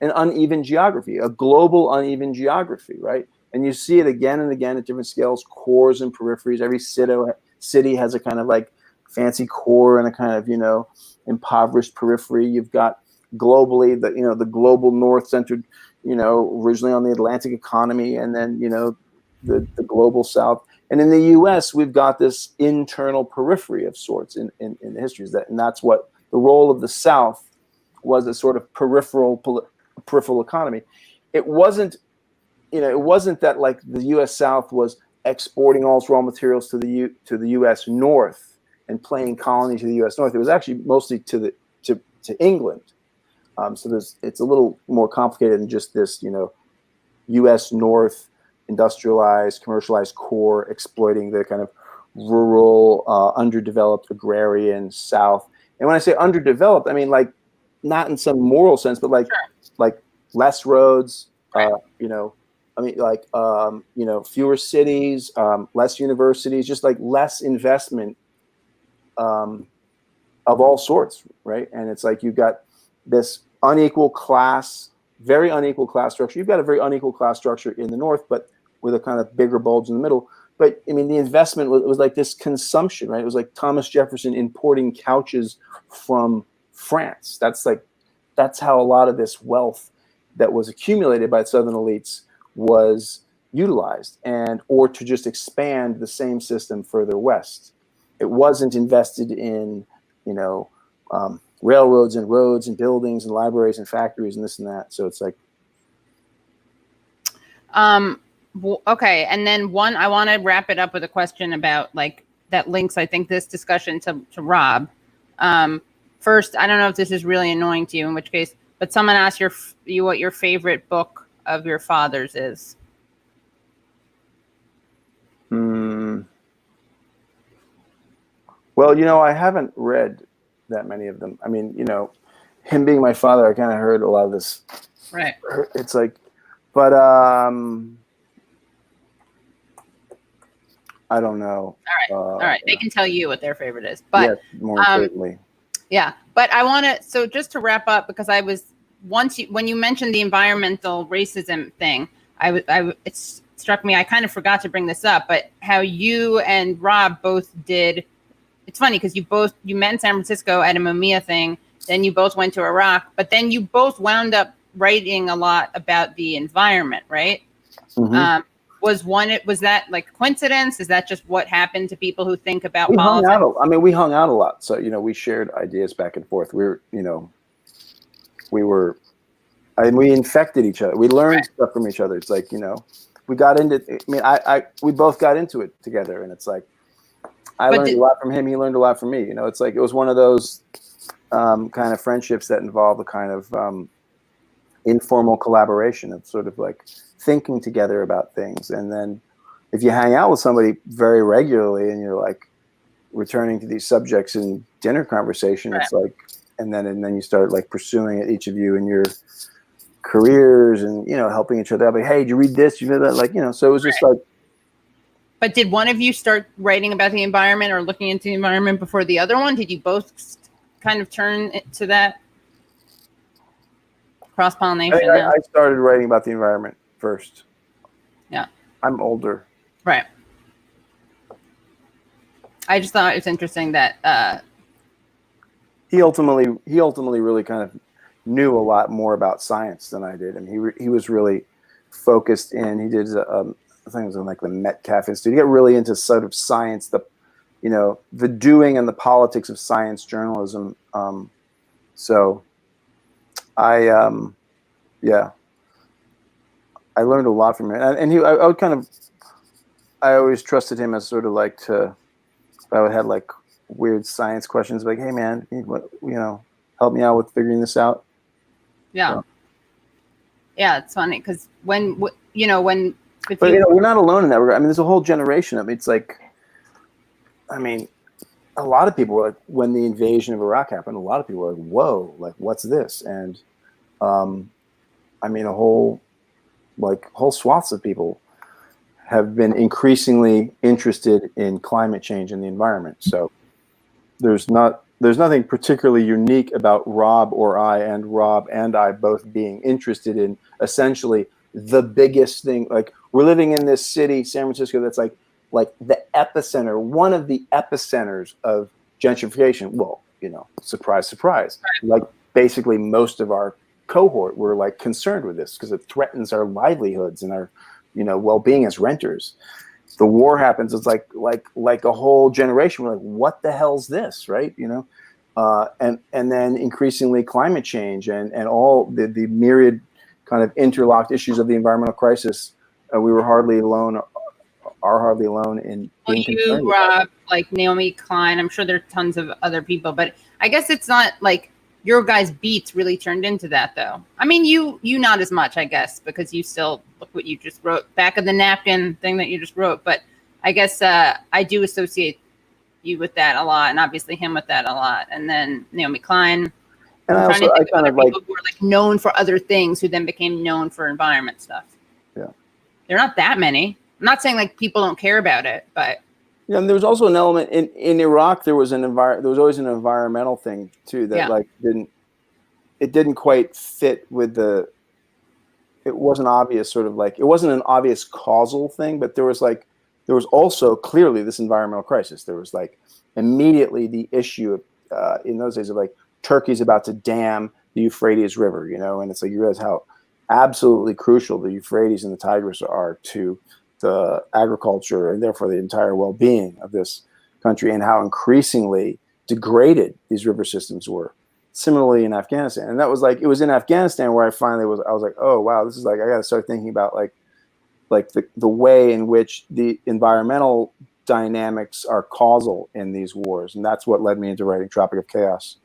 uneven geography, a global uneven geography, right? And you see it again and again at different scales, cores and peripheries. Every city has a kind of like fancy core and a kind of, impoverished periphery. You've got globally the global north centered, originally on the Atlantic economy, and then, the global south. And in the US, we've got this internal periphery of sorts in the histories, and that's what the role of the South was, a sort of peripheral economy. It wasn't that like the U.S. South was exporting all its raw materials to the U.S. North and playing colony to the U.S. North. It was actually mostly to England. So it's a little more complicated than just this, U.S. North industrialized, commercialized core exploiting the kind of rural, underdeveloped agrarian South. And when I say underdeveloped, I mean like not in some moral sense, but like like less roads, fewer cities, less universities, just like less investment of all sorts, right? And it's like you've got this very unequal class structure. You've got a very unequal class structure in the North, but with a kind of bigger bulge in the middle. But I mean, the investment was like this consumption, right? It was like Thomas Jefferson importing couches from France. That's how a lot of this wealth that was accumulated by Southern elites was utilized, or to just expand the same system further west. It wasn't invested in, railroads and roads and buildings and libraries and factories and this and that. So it's like, okay. And then I want to wrap it up with a question about like that links, I think, this discussion to Rob. First, I don't know if this is really annoying to you, in which case, but someone asked you what your favorite book of your father's is. Well, I haven't read that many of them. I mean, him being my father, I kind of heard a lot of this. Right. It's like, but I don't know. All right. They can tell you what their favorite is, but yes, more certainly. Yeah, but I want to. So just to wrap up, because when you mentioned the environmental racism thing, it struck me. I kind of forgot to bring this up, but how you and Rob both did. It's funny because you met in San Francisco at a Mumia thing, then you both went to Iraq, but then you both wound up writing a lot about the environment, right? Mm-hmm. Was that like coincidence? Is that just what happened to people who think about we politics? We hung out a lot. So, we shared ideas back and forth. We infected each other. We learned stuff from each other. It's like, we got into, we both got into it together, and it's like, I learned a lot from him. He learned a lot from me. It's like, it was one of those kind of friendships that involved a kind of informal collaboration of sort of like thinking together about things. And then if you hang out with somebody very regularly and you're like returning to these subjects in dinner conversation, it's like, and then you start like pursuing it, each of you in your careers, and, helping each other out. Like, hey, did you read this? You read that? Like, so it was just like. But did one of you start writing about the environment or looking into the environment before the other one? Did you both kind of turn to that cross-pollination? I started writing about the environment first. Yeah. I'm older. Right. I just thought it was interesting that he ultimately really kind of knew a lot more about science than I did, and he was really focused in. He did I think it was in like the Metcalf Institute. He got really into sort of science, the doing and the politics of science journalism. So I learned a lot from him, and I always trusted him as sort of like I would have like weird science questions, like, hey man, help me out with figuring this out. Yeah. Yeah, it's funny because when but we're not alone in that regard. I mean, there's a whole generation of it. It's like, I mean, a lot of people were like, when the invasion of Iraq happened, a lot of people were like, whoa, like, what's this? And I mean, whole swaths of people have been increasingly interested in climate change and the environment. So there's not there's nothing particularly unique about Rob and I both being interested in essentially the biggest thing. Like, we're living in this city, San Francisco, that's like the epicenter, one of the epicenters of gentrification. Well, you know, surprise, surprise. Like, basically most of our cohort were like concerned with this because it threatens our livelihoods and our, you know, well-being as renters. The war happens, it's like a whole generation. We're like, what the hell's this, right? You know, and then increasingly climate change and all the myriad kind of interlocked issues of the environmental crisis. We were hardly alone. Are hardly alone in being concerned with that. Rob, like Naomi Klein. I'm sure there are tons of other people, but I guess it's not like your guys' beats really turned into that, though. I mean, you not as much, I guess, because you still look what you just wrote, back of the napkin thing that you just wrote. But I guess I do associate you with that a lot, and obviously him with that a lot. And then Naomi Klein. And I kind of like people who were like known for other things, who then became known for environment stuff. Yeah, there are not that many. I'm not saying like people don't care about it, but. Yeah, and there was also an element in Iraq. There was always an environmental thing too that like didn't quite fit with the. It wasn't obvious, sort of like it wasn't an obvious causal thing, but there was also clearly this environmental crisis. There was like immediately the issue in those days of like Turkey's about to dam the Euphrates River, you know, and it's like you realize how absolutely crucial the Euphrates and the Tigris are to the agriculture and therefore the entire well-being of this country, and how increasingly degraded these river systems were. Similarly in Afghanistan, and that was like, it was in Afghanistan where I was like, oh wow, this is like, I got to start thinking about like the way in which the environmental dynamics are causal in these wars, and that's what led me into writing Tropic of Chaos.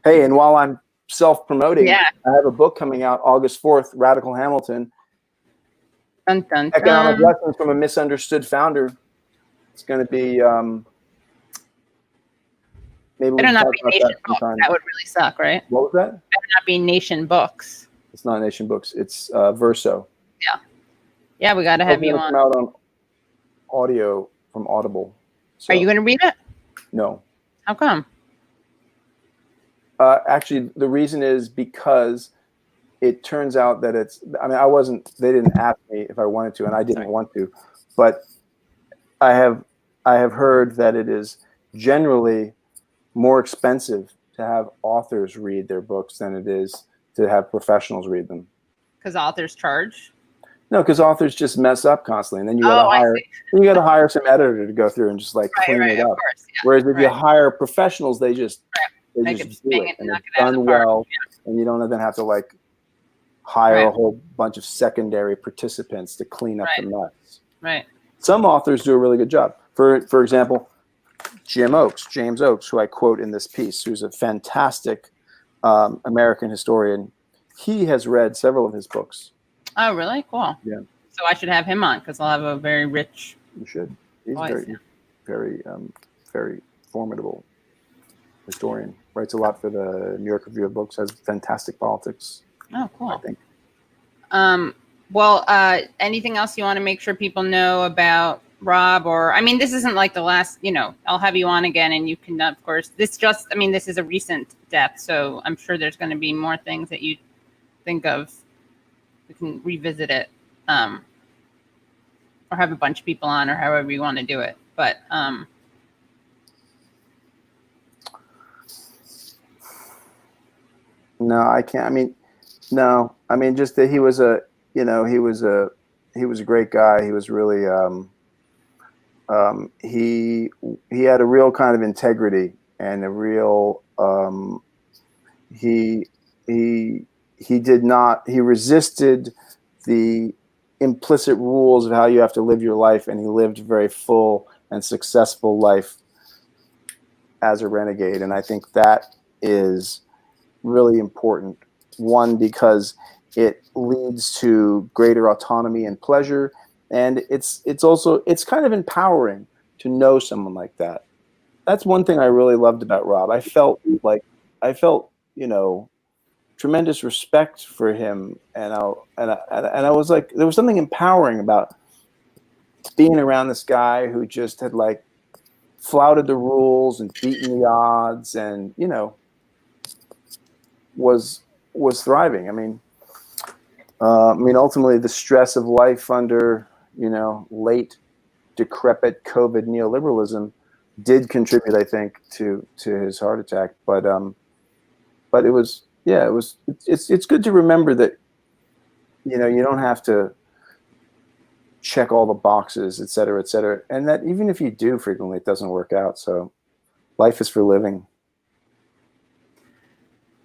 Hey, and while I'm self-promoting, I have a book coming out August 4th, Radical Hamilton. Dun, dun, dun. Economic Lessons from a Misunderstood Founder. It's going to be maybe better not be Nation Books. That would really suck, right? What was that? Better not be Nation Books. It's not Nation Books. It's Verso. Yeah, we got to have you on. Come out on audio from Audible. So, are you going to read it? No. How come? Actually, the reason is because it turns out that they didn't ask me if I wanted to, and I didn't want to, but I have heard that it is generally more expensive to have authors read their books than it is to have professionals read them. Because authors charge? No, because authors just mess up constantly, and then you got to hire some editor to go through and just like clean it up. Course, yeah. Whereas if you hire professionals, they just do it, and it's done well, and you don't then have to like hire a whole bunch of secondary participants to clean up the mess. Right. Some authors do a really good job. For example, James Oakes, who I quote in this piece, who's a fantastic American historian. He has read several of his books. Oh, really? Cool. Yeah. So I should have him on because I'll have a very rich. You should. He's voice, very formidable historian. Writes a lot for the New York Review of Books. Has fantastic politics. Oh, cool. I think. Well, anything else you want to make sure people know about Rob? Or, I mean, this isn't like the last, you know, I'll have you on again and you can, of course, this is a recent death. So I'm sure there's going to be more things that you think of. We can revisit it, or have a bunch of people on, or however you want to do it. But, no, I can't. I mean, just that he was a great guy. He was really, he had a real kind of integrity and a real, he resisted the implicit rules of how you have to live your life, and he lived a very full and successful life as a renegade. And I think that is really important. One, because it leads to greater autonomy and pleasure, and it's kind of empowering to know someone like that. That's one thing I really loved about Rob. I felt tremendous respect for him, and I was like, there was something empowering about being around this guy who just had like flouted the rules and beaten the odds, and was thriving. I mean, ultimately, the stress of life under late decrepit COVID neoliberalism did contribute, I think, to his heart attack. But it was, it's good to remember that you don't have to check all the boxes, et cetera, and that even if you do, frequently it doesn't work out. So life is for living.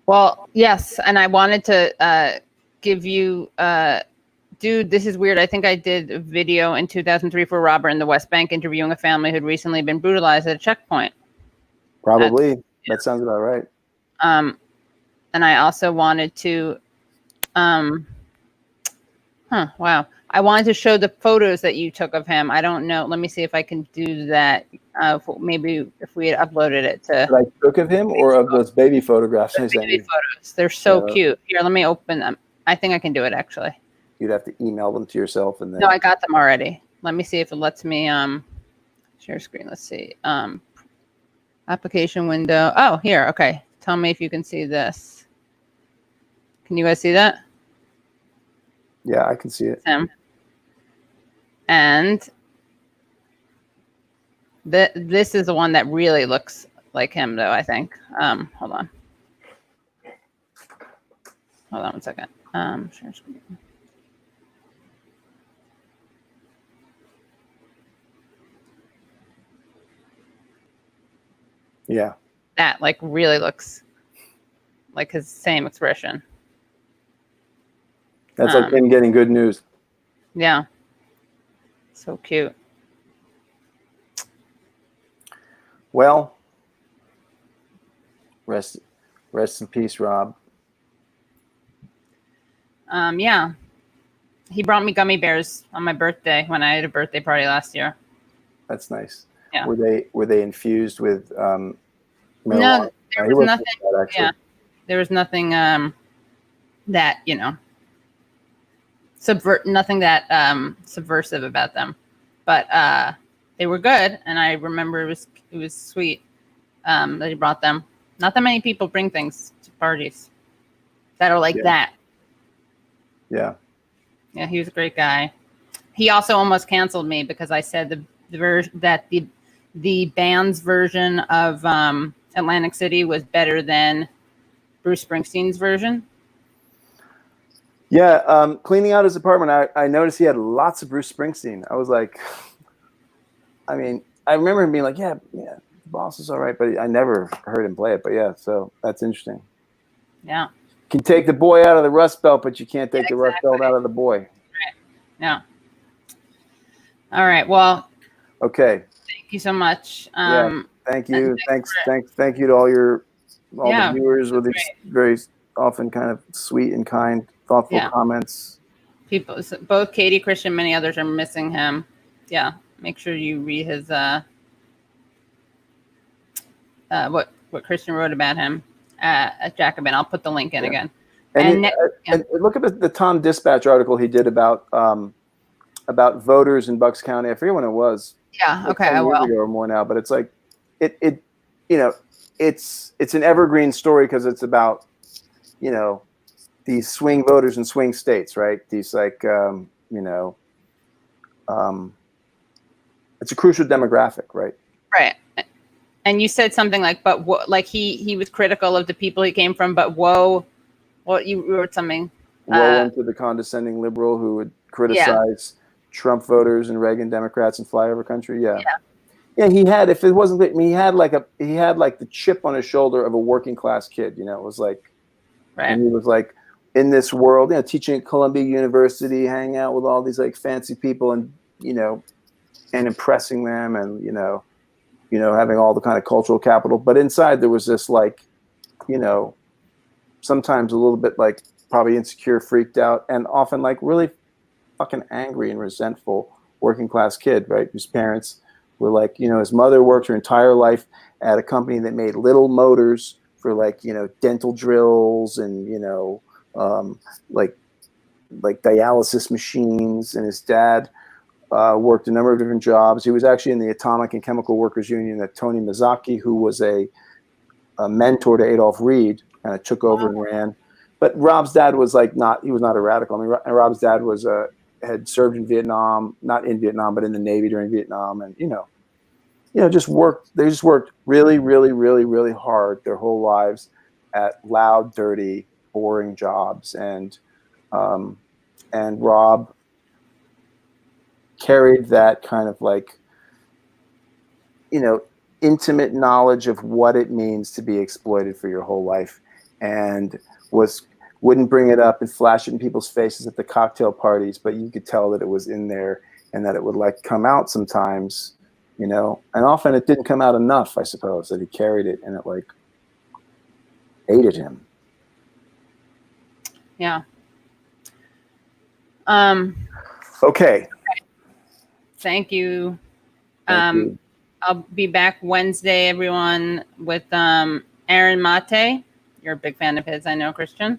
Well, yes, and I wanted to give you, dude, this is weird. I think I did a video in 2003 for Robert in the West Bank interviewing a family who'd recently been brutalized at a checkpoint. Probably. That sounds about right. And I also wanted to, wow. I wanted to show the photos that you took of him. I don't know. Let me see if I can do that. Maybe if we had uploaded it to. That I took of him or of those baby photographs? The baby photos. They're so cute. Here, let me open them. I think I can do it actually. You'd have to email them to yourself and then. No, I got them already. Let me see if it lets me share screen. Let's see. Application window. Oh, here. Okay. Tell me if you can see this. Can you guys see that? Yeah, I can see it. Him. And this is the one that really looks like him, though, I think. Hold on. Hold on one second. Share screen. Yeah. That really looks like his same expression. That's like him getting good news. Yeah. So cute. Well, rest in peace, Rob. Yeah. He brought me gummy bears on my birthday when I had a birthday party last year. That's nice. Yeah. Were they infused with marijuana? No, there was nothing. That, yeah, there was nothing that nothing that subversive about them, but they were good, and I remember it was sweet that he brought them. Not that many people bring things to parties that are like that. Yeah. Yeah, he was a great guy. He also almost canceled me because I said the band's version of Atlantic City was better than Bruce Springsteen's version. Yeah, cleaning out his apartment, I noticed he had lots of Bruce Springsteen. I was like, I mean, I remember him being like, yeah, the Boss is all right, but I never heard him play it. But yeah, so that's interesting. Yeah. You can take the boy out of the Rust Belt, but you can't take the Rust Belt out of the boy. Right. Yeah. All right. Well. Okay. Thank you so much. Thank you. Thank you to all the viewers with these very often kind of sweet and kind, thoughtful comments. People, both Katie, Christian, many others are missing him. Yeah. Make sure you read his what Christian wrote about him at Jacobin. I'll put the link in again. And look at the Tom Dispatch article he did about voters in Bucks County. I forget when it was. Yeah. Okay. I will. Years ago or more now, but it's like it's an evergreen story because it's about these swing voters in swing states, right? These it's a crucial demographic, right? Right. And you said something like, but like he was critical of the people he came from, but woe, what you wrote something. Woe unto the condescending liberal who would criticize Trump voters and Reagan Democrats and flyover country. Yeah. He had, if it wasn't, I mean, he had like the chip on his shoulder of a working class kid. It was like, and he was like in this world, teaching at Columbia University, hanging out with all these like fancy people, and and impressing them, and having all the kind of cultural capital. But inside there was this like, sometimes a little bit like probably insecure, freaked out, and often like really fucking angry and resentful working class kid, right? Whose parents were like, his mother worked her entire life at a company that made little motors for like, dental drills and, like dialysis machines. And his dad worked a number of different jobs. He was actually in the Atomic and Chemical Workers Union that Tony Mazzocchi, who was a mentor to Adolf Reed, kind of took over and ran. But Rob's dad was he was not a radical. I mean, Rob's dad had served in Vietnam, not in Vietnam, but in the Navy during Vietnam, and just worked. They just worked really, really, really, really hard their whole lives at loud, dirty, boring jobs, and Rob carried that kind of intimate knowledge of what it means to be exploited for your whole life, and wouldn't bring it up and flash it in people's faces at the cocktail parties, but you could tell that it was in there and that it would come out sometimes, and often it didn't come out enough, I suppose, that he carried it and it ate at him. Yeah. Okay. Thank you. Thank you. I'll be back Wednesday, everyone, with Aaron Mate. You're a big fan of his, I know, Christian,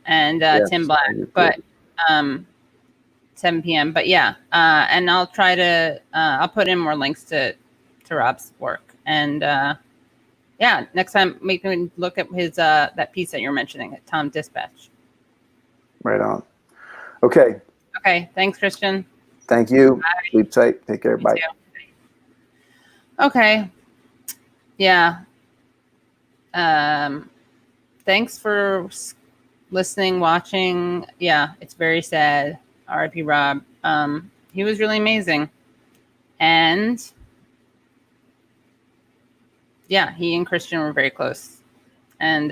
and Yes, Tim Black. But 7 p.m. But yeah, and I'll try to I'll put in more links to Rob's work, and yeah, next time we can look at his that piece that you're mentioning at Tom Dispatch. Right on. Okay. Okay. Thanks, Christian. Thank you. Bye. Sleep tight. Take care. You Bye. too. Okay. Yeah. Thanks for listening, watching. Yeah, it's very sad. R.I.P. Rob. He was really amazing. And yeah, he and Christian were very close. And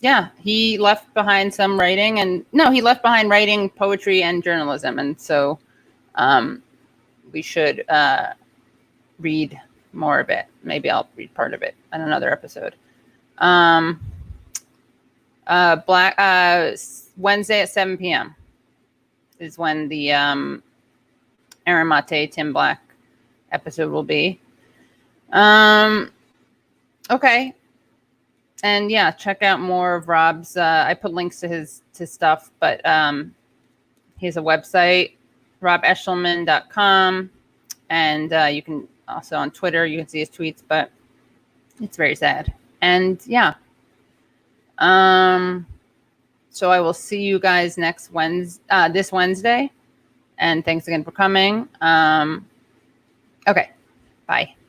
yeah, he left behind some writing, he left behind writing, poetry, and journalism. And so we should read more of it. Maybe I'll read part of it on another episode. Wednesday at 7 p.m. is when the Aaron Mate, Tim Black episode will be. Okay. And yeah, check out more of Rob's. I put links to his stuff, but he has a website, robeshelman.com. And you can also on Twitter, you can see his tweets, but it's very sad. And yeah. So I will see you guys next this Wednesday. And thanks again for coming. Okay. Bye.